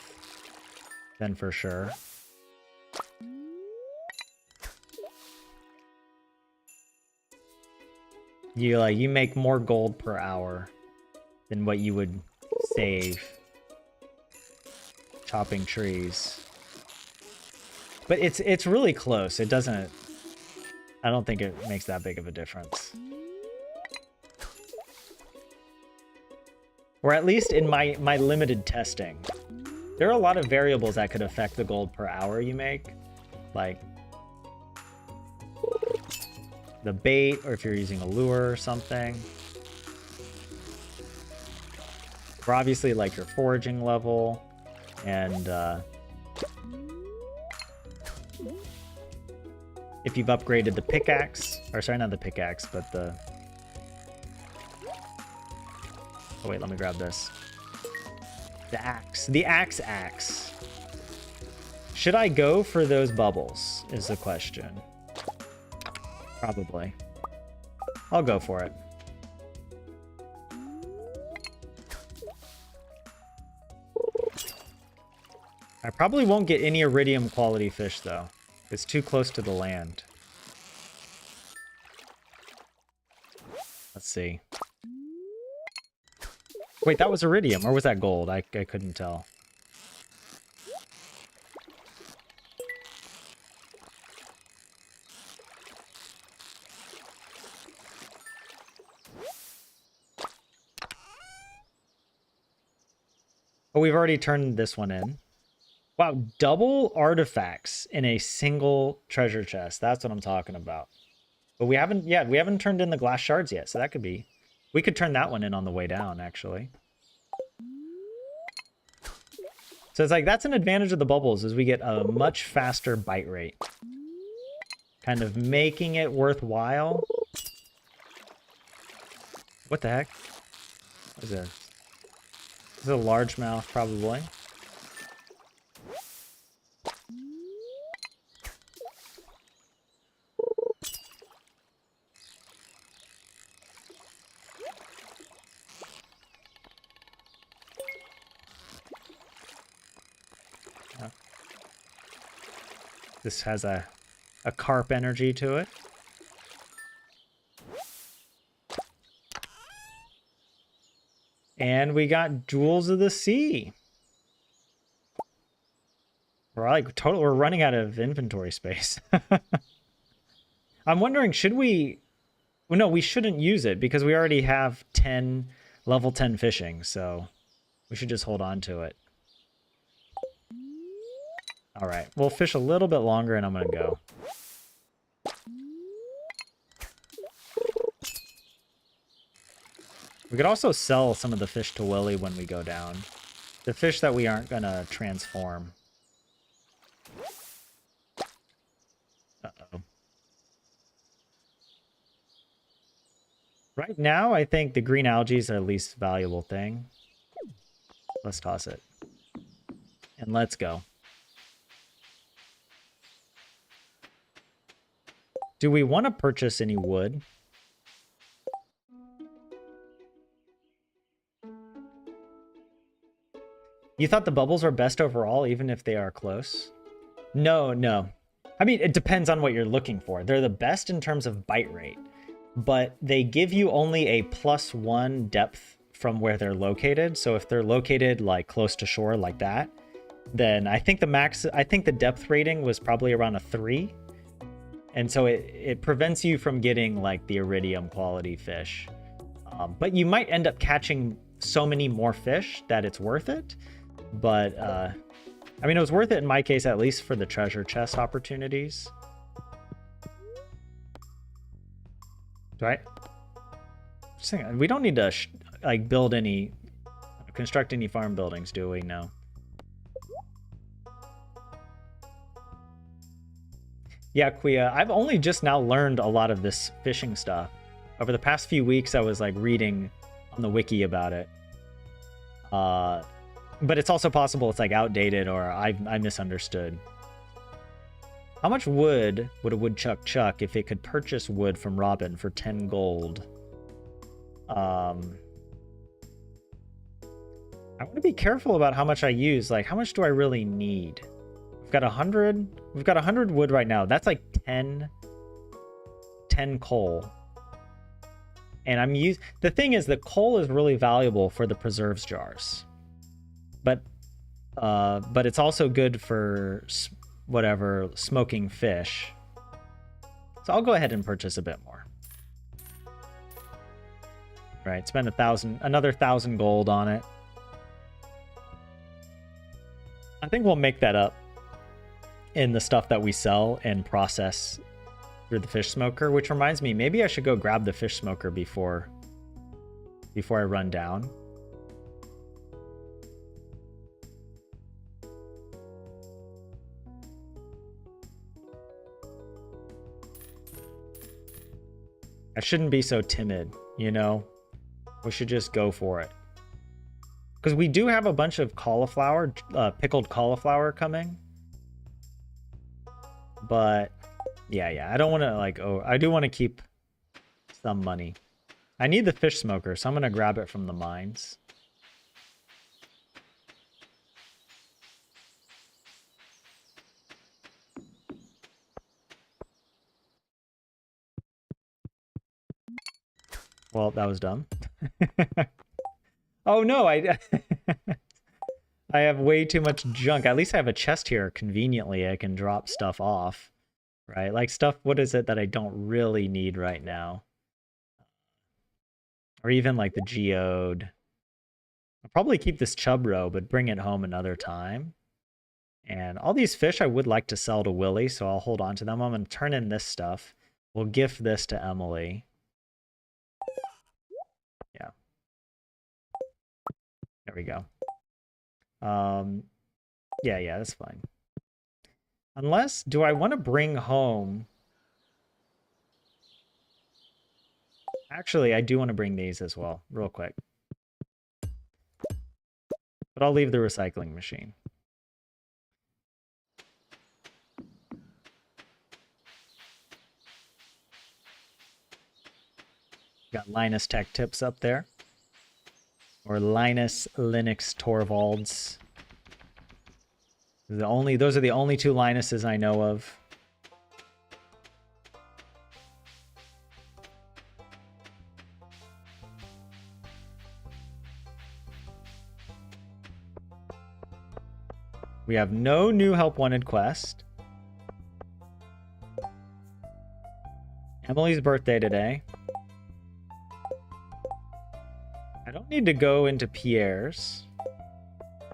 then for sure. You make more gold per hour than what you would save chopping trees. But it's really close. It doesn't, I don't think it makes that big of a difference. Or at least in my limited testing. There are a lot of variables that could affect the gold per hour you make. Like the bait, or if you're using a lure or something. Or obviously like your foraging level. And if you've upgraded the pickaxe, or sorry, not the pickaxe, but the... Oh wait, let me grab this. The axe. The axe. Should I go for those bubbles, is the question. Probably. I'll go for it. I probably won't get any iridium quality fish, though. It's too close to the land. Let's see. Wait, that was iridium, or was that gold? I couldn't tell. Oh, we've already turned this one in. Wow, double artifacts in a single treasure chest. That's what I'm talking about. But we haven't turned in the glass shards yet, so that could be... We could turn that one in on the way down, actually. So it's like, that's an advantage of the bubbles, is we get a much faster bite rate. Kind of making it worthwhile. What the heck? What is this? This is a largemouth, probably. This has a carp energy to it. And we got Jewels of the Sea. We're running out of inventory space. I'm wondering, should we... Well, no, we shouldn't use it because we already have level 10 fishing, so we should just hold on to it. All right, we'll fish a little bit longer and I'm gonna go. We could also sell some of the fish to Willy when we go down. The fish that we aren't gonna transform. Uh-oh. Right now, I think the green algae is our least valuable thing. Let's toss it. And let's go. Do we want to purchase any wood? You thought the bubbles are best overall, even if they are close? No, no. I mean, it depends on what you're looking for. They're the best in terms of bite rate, but they give you only a +1 depth from where they're located. So if they're located like close to shore like that, then I think the depth rating was probably around a 3. And so it prevents you from getting like the iridium quality fish. But you might end up catching so many more fish that it's worth it. But I mean, it was worth it in my case, at least for the treasure chest opportunities. Right? Just thinking, we don't need to like construct any farm buildings, do we? No. Yeah, Kuya, I've only just now learned a lot of this fishing stuff. Over the past few weeks, I was like reading on the wiki about it. But it's also possible it's like outdated or I misunderstood. How much wood would a woodchuck chuck if it could purchase wood from Robin for 10 gold? I want to be careful about how much I use. Like, how much do I really need? We've got 100. We've got 100 wood right now. That's like 10 coal. And the thing is, the coal is really valuable for the preserves jars. But it's also good for whatever smoking fish. So I'll go ahead and purchase a bit more. Right, spend another 1,000 gold on it. I think we'll make that up in the stuff that we sell and process through the fish smoker, which reminds me, maybe I should go grab the fish smoker before I run down. I shouldn't be so timid, you know? We should just go for it. Because we do have a bunch of cauliflower, pickled cauliflower coming. But yeah, I don't want to like, I do want to keep some money. I need the fish smoker, so I'm going to grab it from the mines. Well, that was dumb. Oh no, I have way too much junk. At least I have a chest here conveniently. I can drop stuff off, right? Like stuff, what is it that I don't really need right now? Or even like the geode. I'll probably keep this chub roe, but bring it home another time. And all these fish I would like to sell to Willy, so I'll hold on to them. I'm going to turn in this stuff. We'll gift this to Emily. Yeah. There we go. Yeah, that's fine. Unless, do I want to bring home? Actually, I do want to bring these as well, real quick. But I'll leave the recycling machine. Got Linus Tech Tips up there. Or Linus Linux Torvalds. Those are the only two Linuses I know of. We have no new help wanted quest. Emily's birthday today. I don't need to go into Pierre's.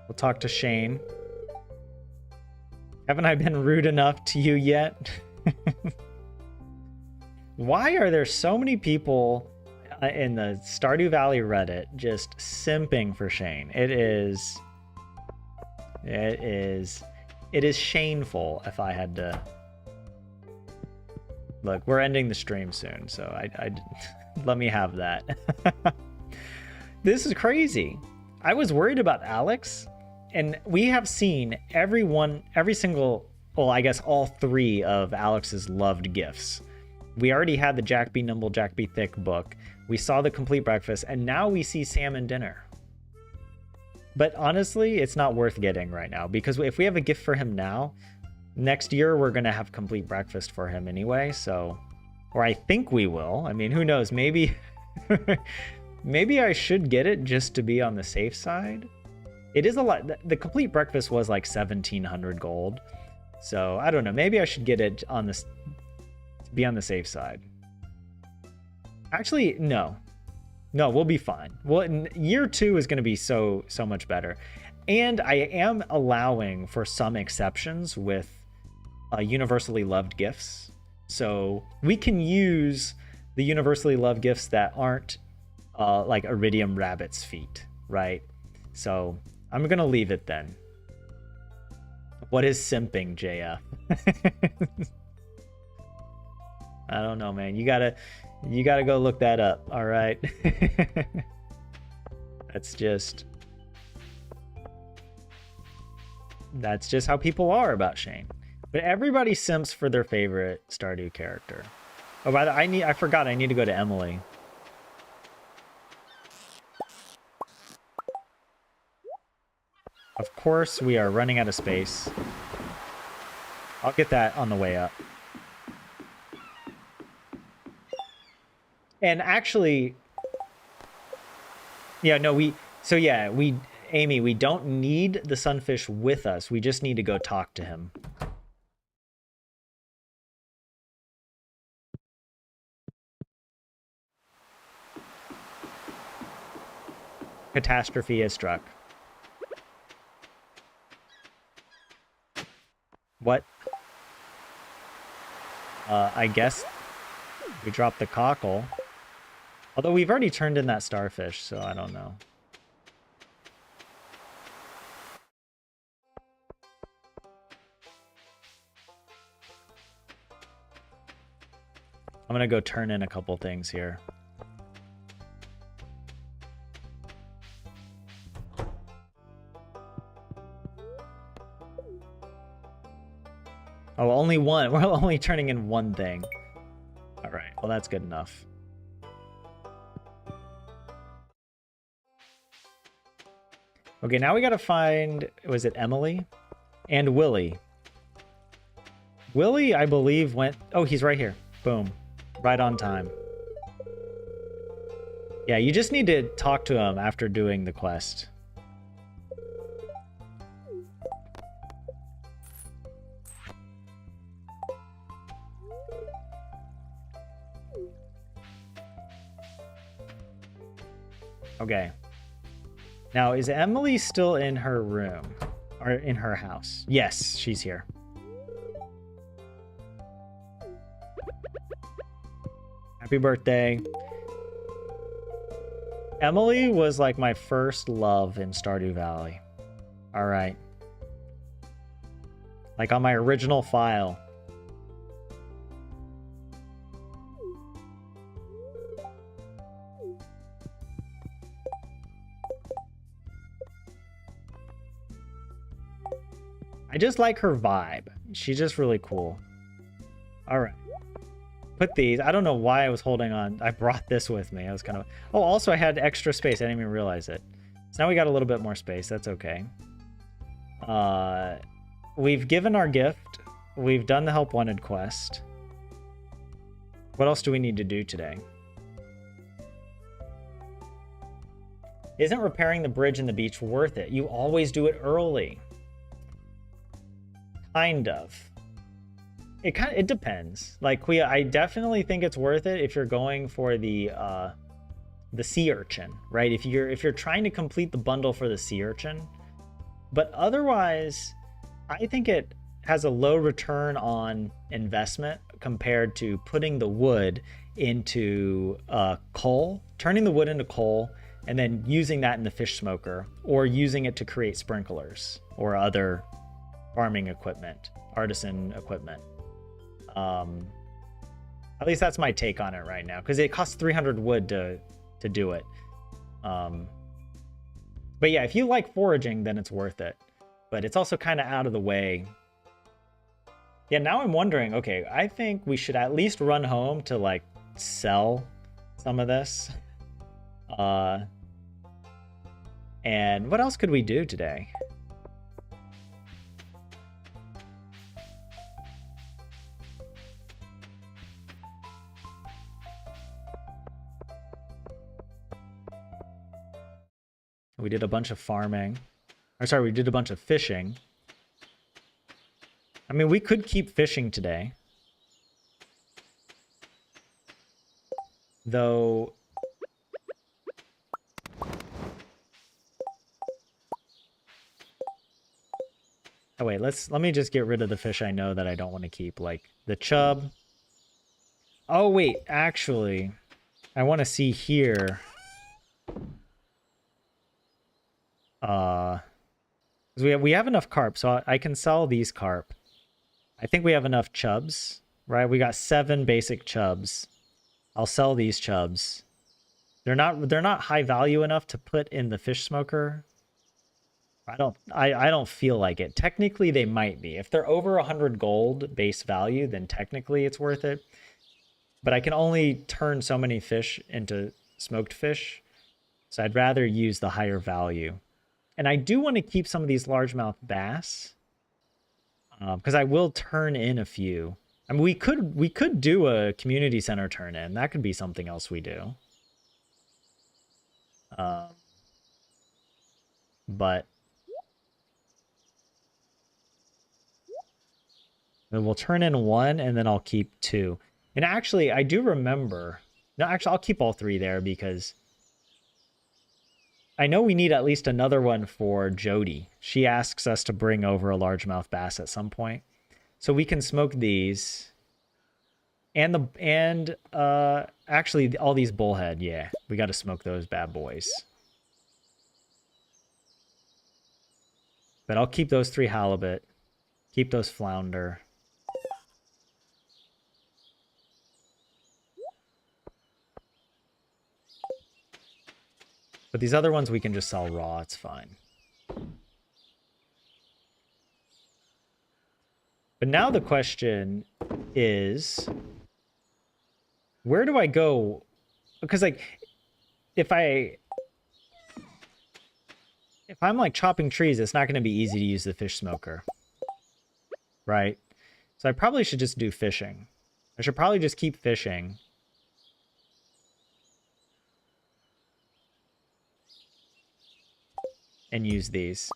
We'll talk to Shane. Haven't I been rude enough to you yet? Why are there so many people in the Stardew Valley Reddit just simping for Shane. It is shameful if I had to. Look, we're ending the stream soon, so I let me have that. This is crazy. I was worried about Alex, and we have seen every single, well, I guess all 3 of Alex's loved gifts. We already had the Jack Be Nimble, Jack Be Thick book. We saw the complete breakfast, and now we see salmon dinner. But honestly, it's not worth getting right now, because if we have a gift for him now, next year we're going to have complete breakfast for him anyway, so, or I think we will. I mean, who knows? Maybe maybe I should get it just to be on the safe side. It is a lot. The complete breakfast was like 1,700 gold. So I don't know. Maybe I should get it on this to be on the safe side. Actually, no, we'll be fine. Well, year 2 is going to be so much better. And I am allowing for some exceptions with universally loved gifts. So we can use the universally loved gifts that aren't like iridium rabbit's feet, right? So I'm going to leave it then. What is simping, JF? I don't know, man. You gotta go look that up. All right. That's just how people are about Shane. But everybody simps for their favorite Stardew character. Oh, by the way, I forgot I need to go to Emily. Of course, we are running out of space. I'll get that on the way up. And actually, yeah, no, Amy, we don't need the sunfish with us. We just need to go talk to him. Catastrophe has struck. What? I guess we dropped the cockle. Although we've already turned in that starfish, so I don't know. I'm gonna go turn in a couple things here. Oh, only one. We're only turning in one thing. All right. Well, that's good enough. Okay, now we gotta find, was it Emily? And Willie. Willie, I believe, went... Oh, he's right here. Boom. Right on time. Yeah, you just need to talk to him after doing the quest. Okay. Now, is Emily still in her room? Or in her house? Yes, she's here. Happy birthday. Emily was like my first love in Stardew Valley. All right. Like on my original file. I just like her vibe. She's just really cool. All right. Put these. I don't know why I was holding on. I brought this with me. I was kind of... Oh, also I had extra space. I didn't even realize it. So now we got a little bit more space. That's okay. We've given our gift. We've done the help wanted quest. What else do we need to do today? Isn't repairing the bridge and the beach worth it? You always do it early. Kind of. It depends. Like I definitely think it's worth it if you're going for the sea urchin, right? If you're trying to complete the bundle for the sea urchin, but otherwise, I think it has a low return on investment compared to putting the wood into coal, turning the wood into coal, and then using that in the fish smoker, or using it to create sprinklers or other farming equipment, artisan equipment. At least that's my take on it right now, because it costs 300 wood to do it. But yeah, if you like foraging, then it's worth it. But it's also kind of out of the way. Yeah, now I'm wondering, okay, I think we should at least run home to like sell some of this. And what else could we do today? We did a bunch of farming. Or sorry, we did a bunch of fishing. I mean, we could keep fishing today. Though... Oh wait, let me just get rid of the fish I know that I don't want to keep, like the chub. Oh wait, actually, I want to see here. We have enough carp, so I can sell these carp. I think we have enough chubs, right? We got 7 basic chubs. I'll sell these chubs. They're not high value enough to put in the fish smoker. I don't feel like it. Technically, they might be. If they're over 100 gold base value, then technically it's worth it. But I can only turn so many fish into smoked fish, so I'd rather use the higher value. And I do want to keep some of these largemouth bass, because I will turn in a few. I mean, we could do a community center turn in. That could be something else we do. But then we'll turn in 1, and then I'll keep 2. And actually, I do remember... No, actually, I'll keep all 3 there, because I know we need at least another one for Jody. She asks us to bring over a largemouth bass at some point. So we can smoke these. And actually, all these bullhead, yeah. We got to smoke those bad boys. But I'll keep those 3 halibut. Keep those flounder. But these other ones we can just sell raw, it's fine. But now the question is, where do I go? Because like, if I'm like chopping trees, it's not going to be easy to use the fish smoker. Right? So I probably should just do fishing. I should probably just keep fishing. And use these.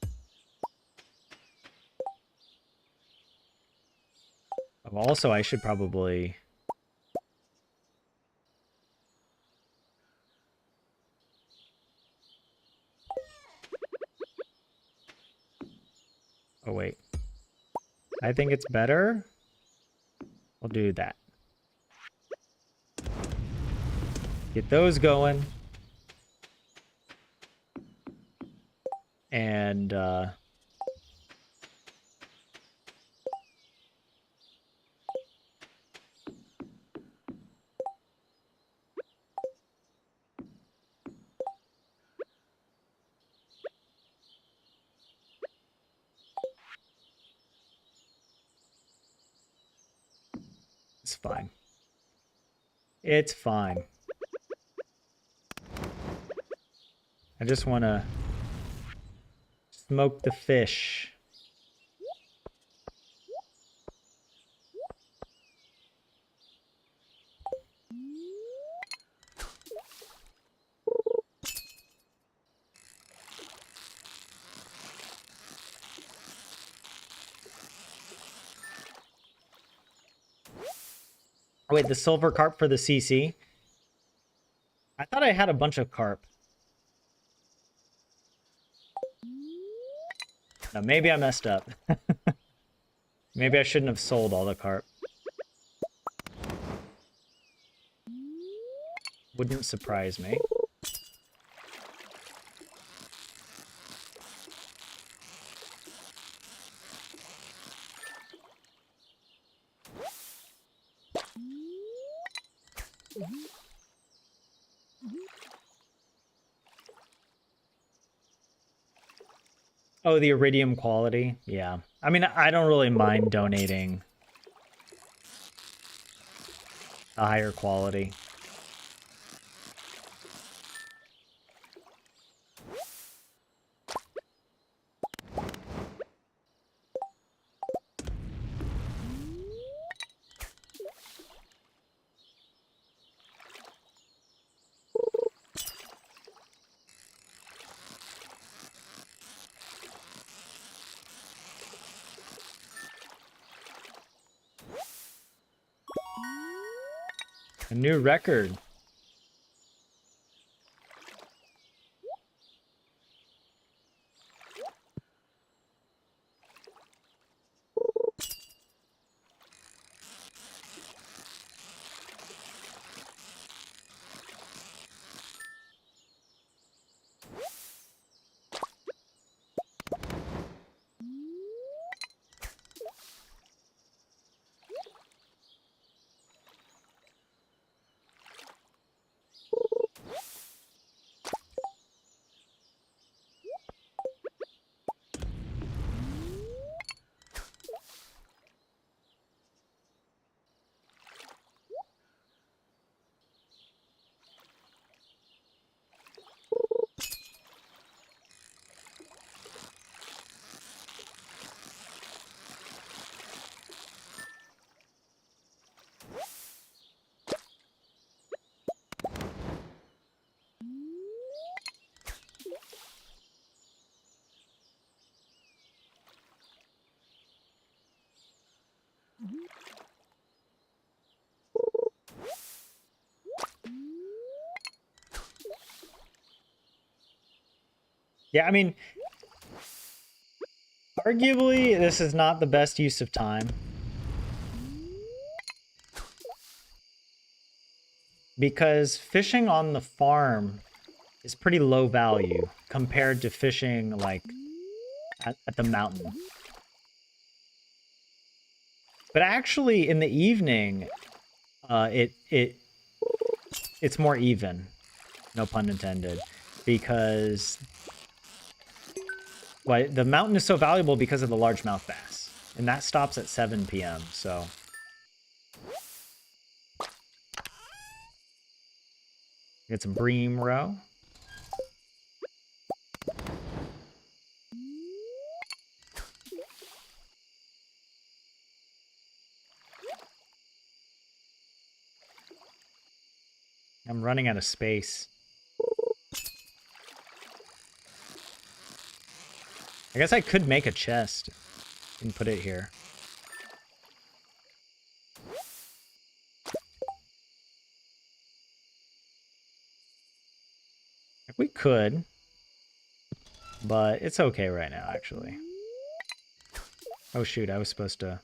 Also, I should probably... Oh, wait. I think it's better. I'll do that. Get those going. And, it's fine. It's fine. I just want to smoke the fish. Wait, the silver carp for the CC? I thought I had a bunch of carp. No, maybe I messed up. Maybe I shouldn't have sold all the carp. Wouldn't surprise me. Oh, the iridium quality? Yeah. I mean, I don't really mind donating a higher quality. A new record. Yeah, I mean, arguably, this is not the best use of time. Because fishing on the farm is pretty low value compared to fishing, like, at the mountain. But actually, in the evening, it's more even. No pun intended. Because the mountain is so valuable because of the largemouth bass. And that stops at 7 p.m., so... It's a bream row. I'm running out of space. I guess I could make a chest and put it here. We could, but it's okay right now, actually. Oh shoot, I was supposed to...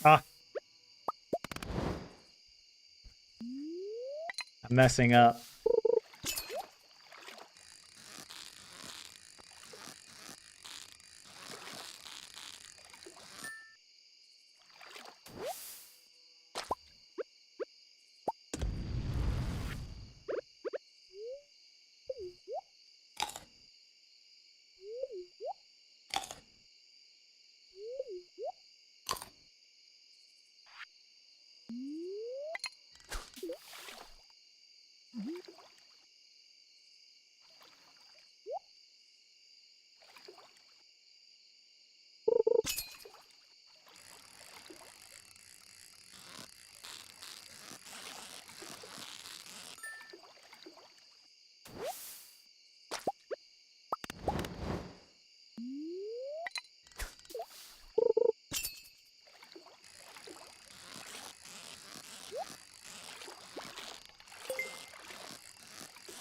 Ah! I'm messing up.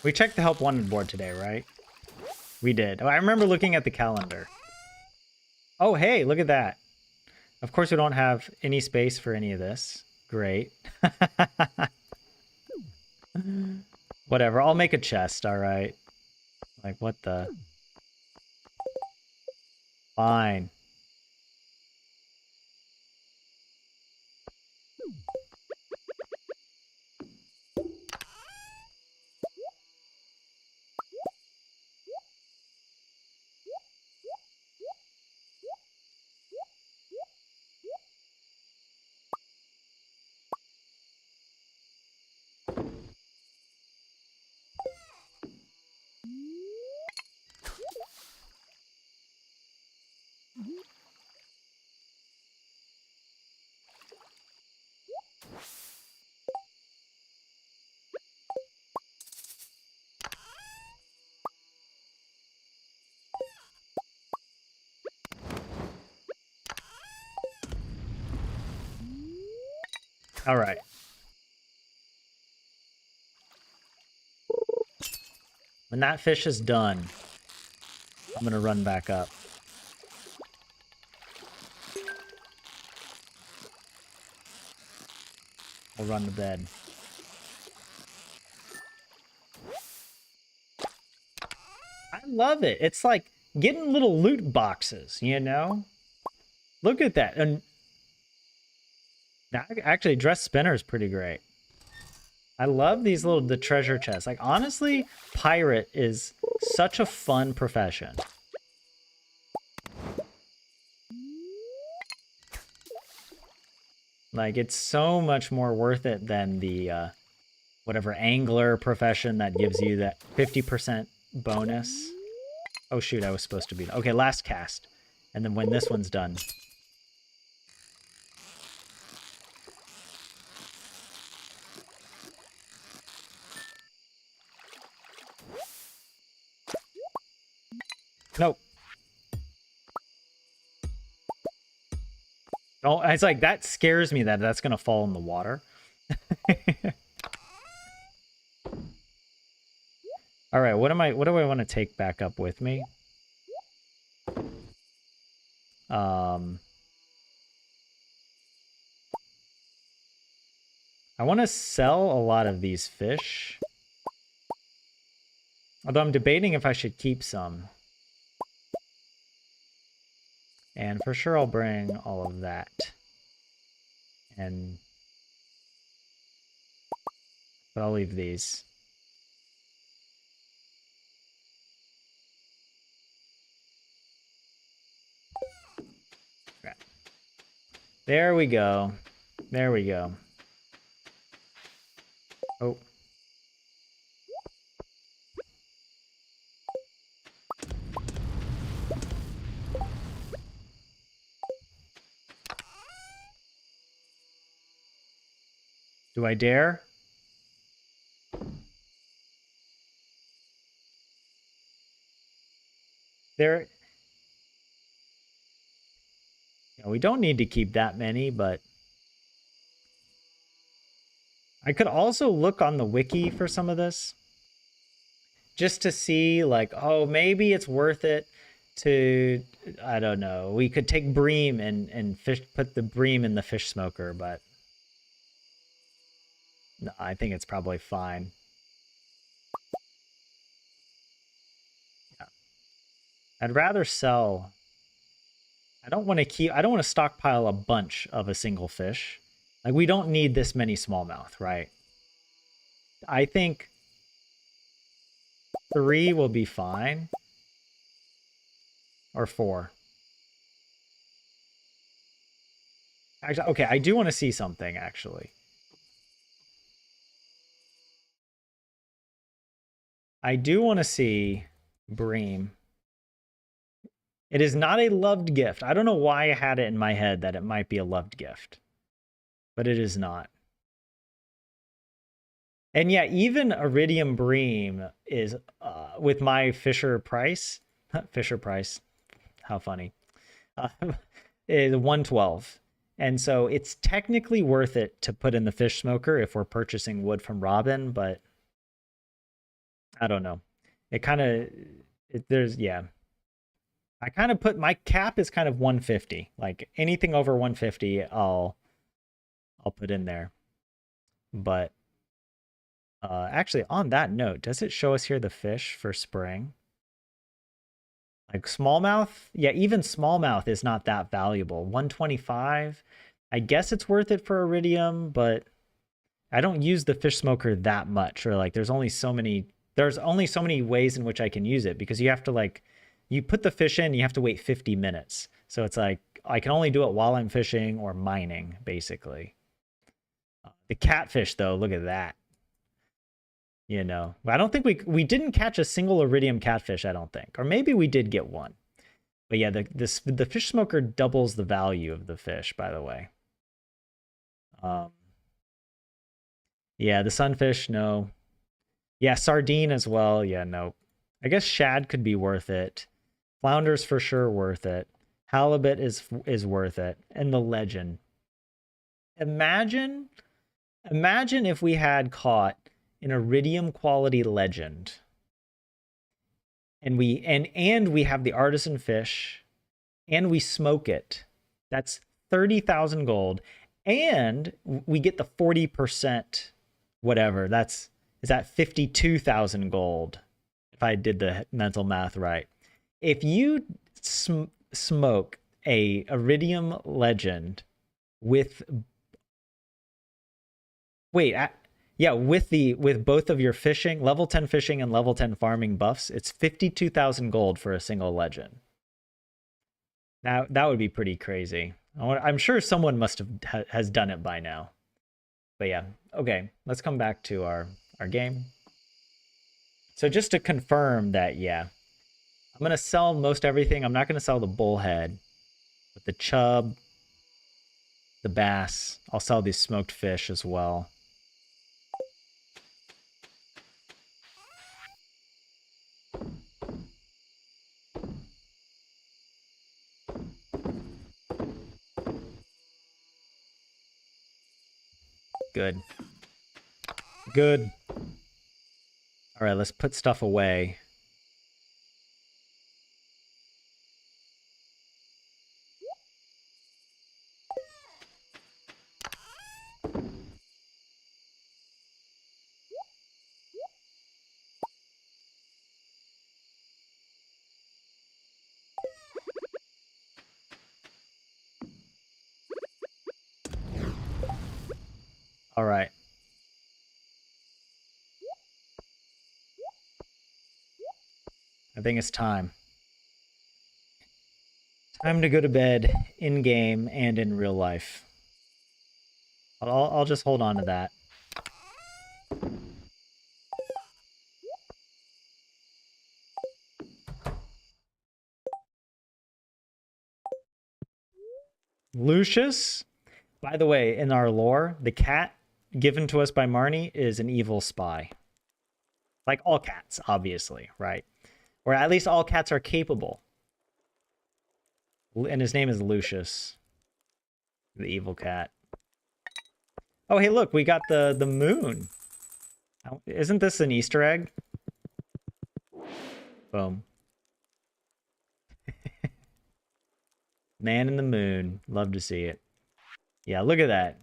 We checked the help wanted board today, right? We did. I remember looking at the calendar. Oh, hey, look at that. Of course, we don't have any space for any of this. Great. Whatever, I'll make a chest, all right? Like, what the? Fine. All right. When that fish is done, I'm gonna run back up. We'll run to bed. I love it. It's like getting little loot boxes, you know? Look at that. And actually, dress spinner is pretty great. I love these the treasure chests. Like, honestly, pirate is such a fun profession. Like, it's so much more worth it than the whatever angler profession that gives you that 50% bonus. Oh shoot, I was supposed to be... Okay, last cast. And then when this one's done... Nope. Oh, it's like, that scares me that that's gonna fall in the water. All right, what do I want to take back up with me? I want to sell a lot of these fish. Although I'm debating if I should keep some. And for sure I'll bring all of that. But I'll leave these. Okay. There we go. There we go. Oh. Do I dare? There... You know, we don't need to keep that many, but... I could also look on the wiki for some of this. Just to see, like, oh, maybe it's worth it to... I don't know. We could take bream and fish, put the bream in the fish smoker, but... No, I think it's probably fine. Yeah. I'd rather sell... I don't want to stockpile a bunch of a single fish. Like, we don't need this many smallmouth, right? I think 3 will be fine. Or 4. Actually, okay, I do want to see something, actually. I do want to see bream. It is not a loved gift. I don't know why I had it in my head that it might be a loved gift. But it is not. And yeah, even iridium bream is, with my Fisher price, Fisher price, how funny, is 112. And so it's technically worth it to put in the fish smoker if we're purchasing wood from Robin, but I don't know. It kind of, there's, yeah. I kind of put, my cap is kind of 150. Like anything over 150, I'll put in there. But actually, on that note, does it show us here the fish for spring? Like smallmouth? Yeah, even smallmouth is not that valuable. 125. I guess it's worth it for iridium, but I don't use the fish smoker that much. Or like there's only so many ways in which I can use it, because you have to like, you put the fish in, you have to wait 50 minutes. So it's like I can only do it while I'm fishing or mining, basically. The catfish though, look at that. You know, I don't think we didn't catch a single iridium catfish, I don't think. Or maybe we did get one. But yeah, the fish smoker doubles the value of the fish, by the way. Yeah, the sunfish, no. Yeah, sardine as well. Yeah, no. I guess shad could be worth it. Flounder's for sure worth it. Halibut is worth it. And the legend. Imagine if we had caught an iridium quality legend. And we have the artisan fish, and we smoke it. That's 30,000 gold, and we get the 40% whatever. Is that 52,000 gold, if I did the mental math right. If you smoke a iridium legend with with both of your fishing, level 10 fishing and level 10 farming buffs, it's 52,000 gold for a single legend. Now that would be pretty crazy. I'm sure someone has done it by now. But yeah, okay, let's come back to our game. So just to confirm that, yeah, I'm gonna sell most everything. I'm not gonna sell the bullhead, but the chub, the bass, I'll sell these smoked fish as well. Good. Good. All right, let's put stuff away. All right. I think it's time. Time to go to bed in game and in real life. I'll just hold on to that. Lucius, by the way, in our lore, the cat given to us by Marnie is an evil spy. Like all cats, obviously, right? Or at least all cats are capable. And his name is Lucius, the evil cat. Oh, hey, look, we got the moon. Isn't this an Easter egg? Boom. Man in the moon. Love to see it. Yeah, look at that.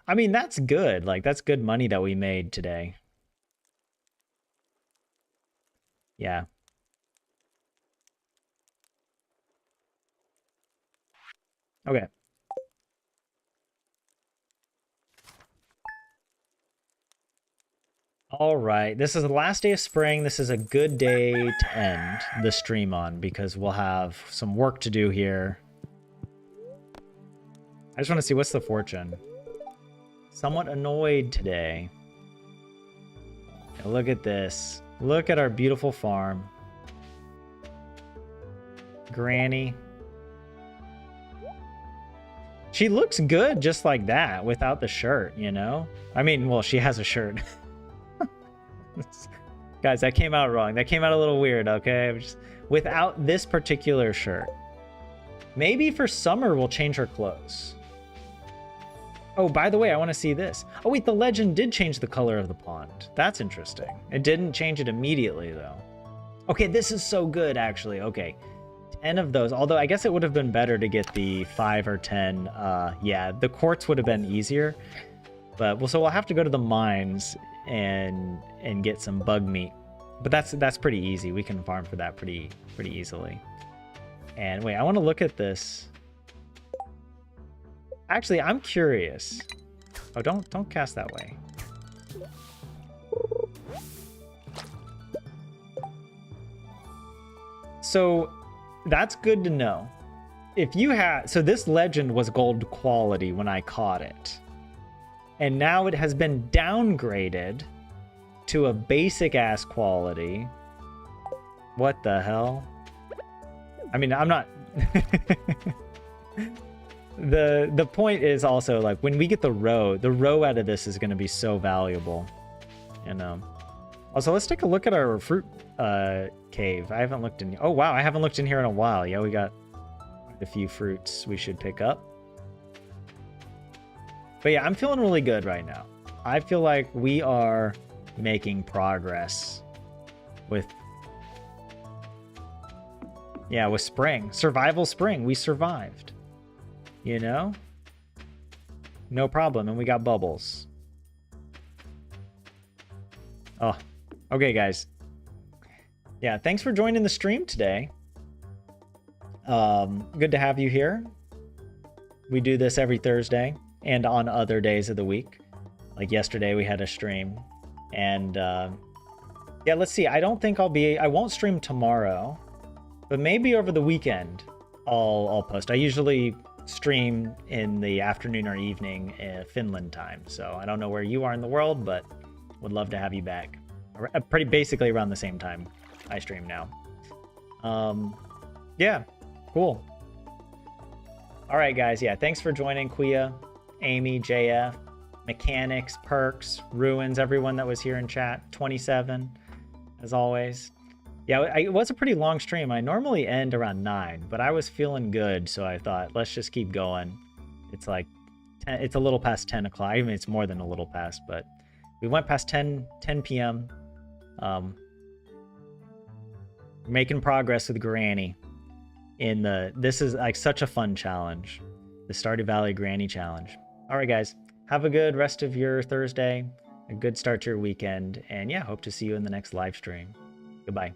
I mean, that's good. Like, that's good money that we made today. Yeah. Okay. All right. This is the last day of spring. This is a good day to end the stream on, because we'll have some work to do here. I just want to see, what's the fortune? Somewhat annoyed today. Look at this. Look at our beautiful farm. Granny. She looks good just like that without the shirt, you know? I mean, well, she has a shirt. Guys, that came out wrong. That came out a little weird, okay? Just, without this particular shirt. Maybe for summer we'll change her clothes. Oh, by the way, I want to see this. Oh, wait, the legend did change the color of the pond. That's interesting. It didn't change it immediately, though. Okay, this is so good, actually. Okay, 10 of those. Although I guess it would have been better to get the 5 or 10. Yeah, the quartz would have been easier. But well, so we'll have to go to the mines and get some bug meat. But that's pretty easy. We can farm for that pretty easily. And wait, I want to look at this. Actually, I'm curious. Oh, don't cast that way. So that's good to know. If you had, so this legend was gold quality when I caught it. And now it has been downgraded to a basic ass quality. What the hell? I mean, I'm not the point is also like when we get the roe out of this is going to be so valuable, you know. Also, let's take a look at our fruit cave. I haven't looked in. Oh wow, I haven't looked in here in a while. Yeah, we got a few fruits we should pick up. But yeah, I'm feeling really good right now. I feel like we are making progress with spring. Survival spring. We survived. You know? No problem. And we got bubbles. Oh, okay, guys. Yeah, thanks for joining the stream today. Good to have you here. We do this every Thursday and on other days of the week. Like yesterday, we had a stream. And yeah, let's see. I don't think I won't stream tomorrow, but maybe over the weekend I'll post. I usually stream in the afternoon or evening Finland time. So I don't know where you are in the world, but would love to have you back. Pretty basically around the same time I stream now. Yeah, cool. All right, guys. Yeah, thanks for joining, Quia, Amy, JF, Mechanics, Perks, Ruins, everyone that was here in chat. 27, as always. Yeah, it was a pretty long stream. I normally end around 9, but I was feeling good, so I thought, let's just keep going. It's like, it's a little past 10 o'clock. I mean, it's more than a little past, but we went past 10 p.m. Making progress with Granny this is like such a fun challenge. The Stardew Valley Granny Challenge. All right, guys, have a good rest of your Thursday, a good start to your weekend, and yeah, hope to see you in the next live stream. Goodbye.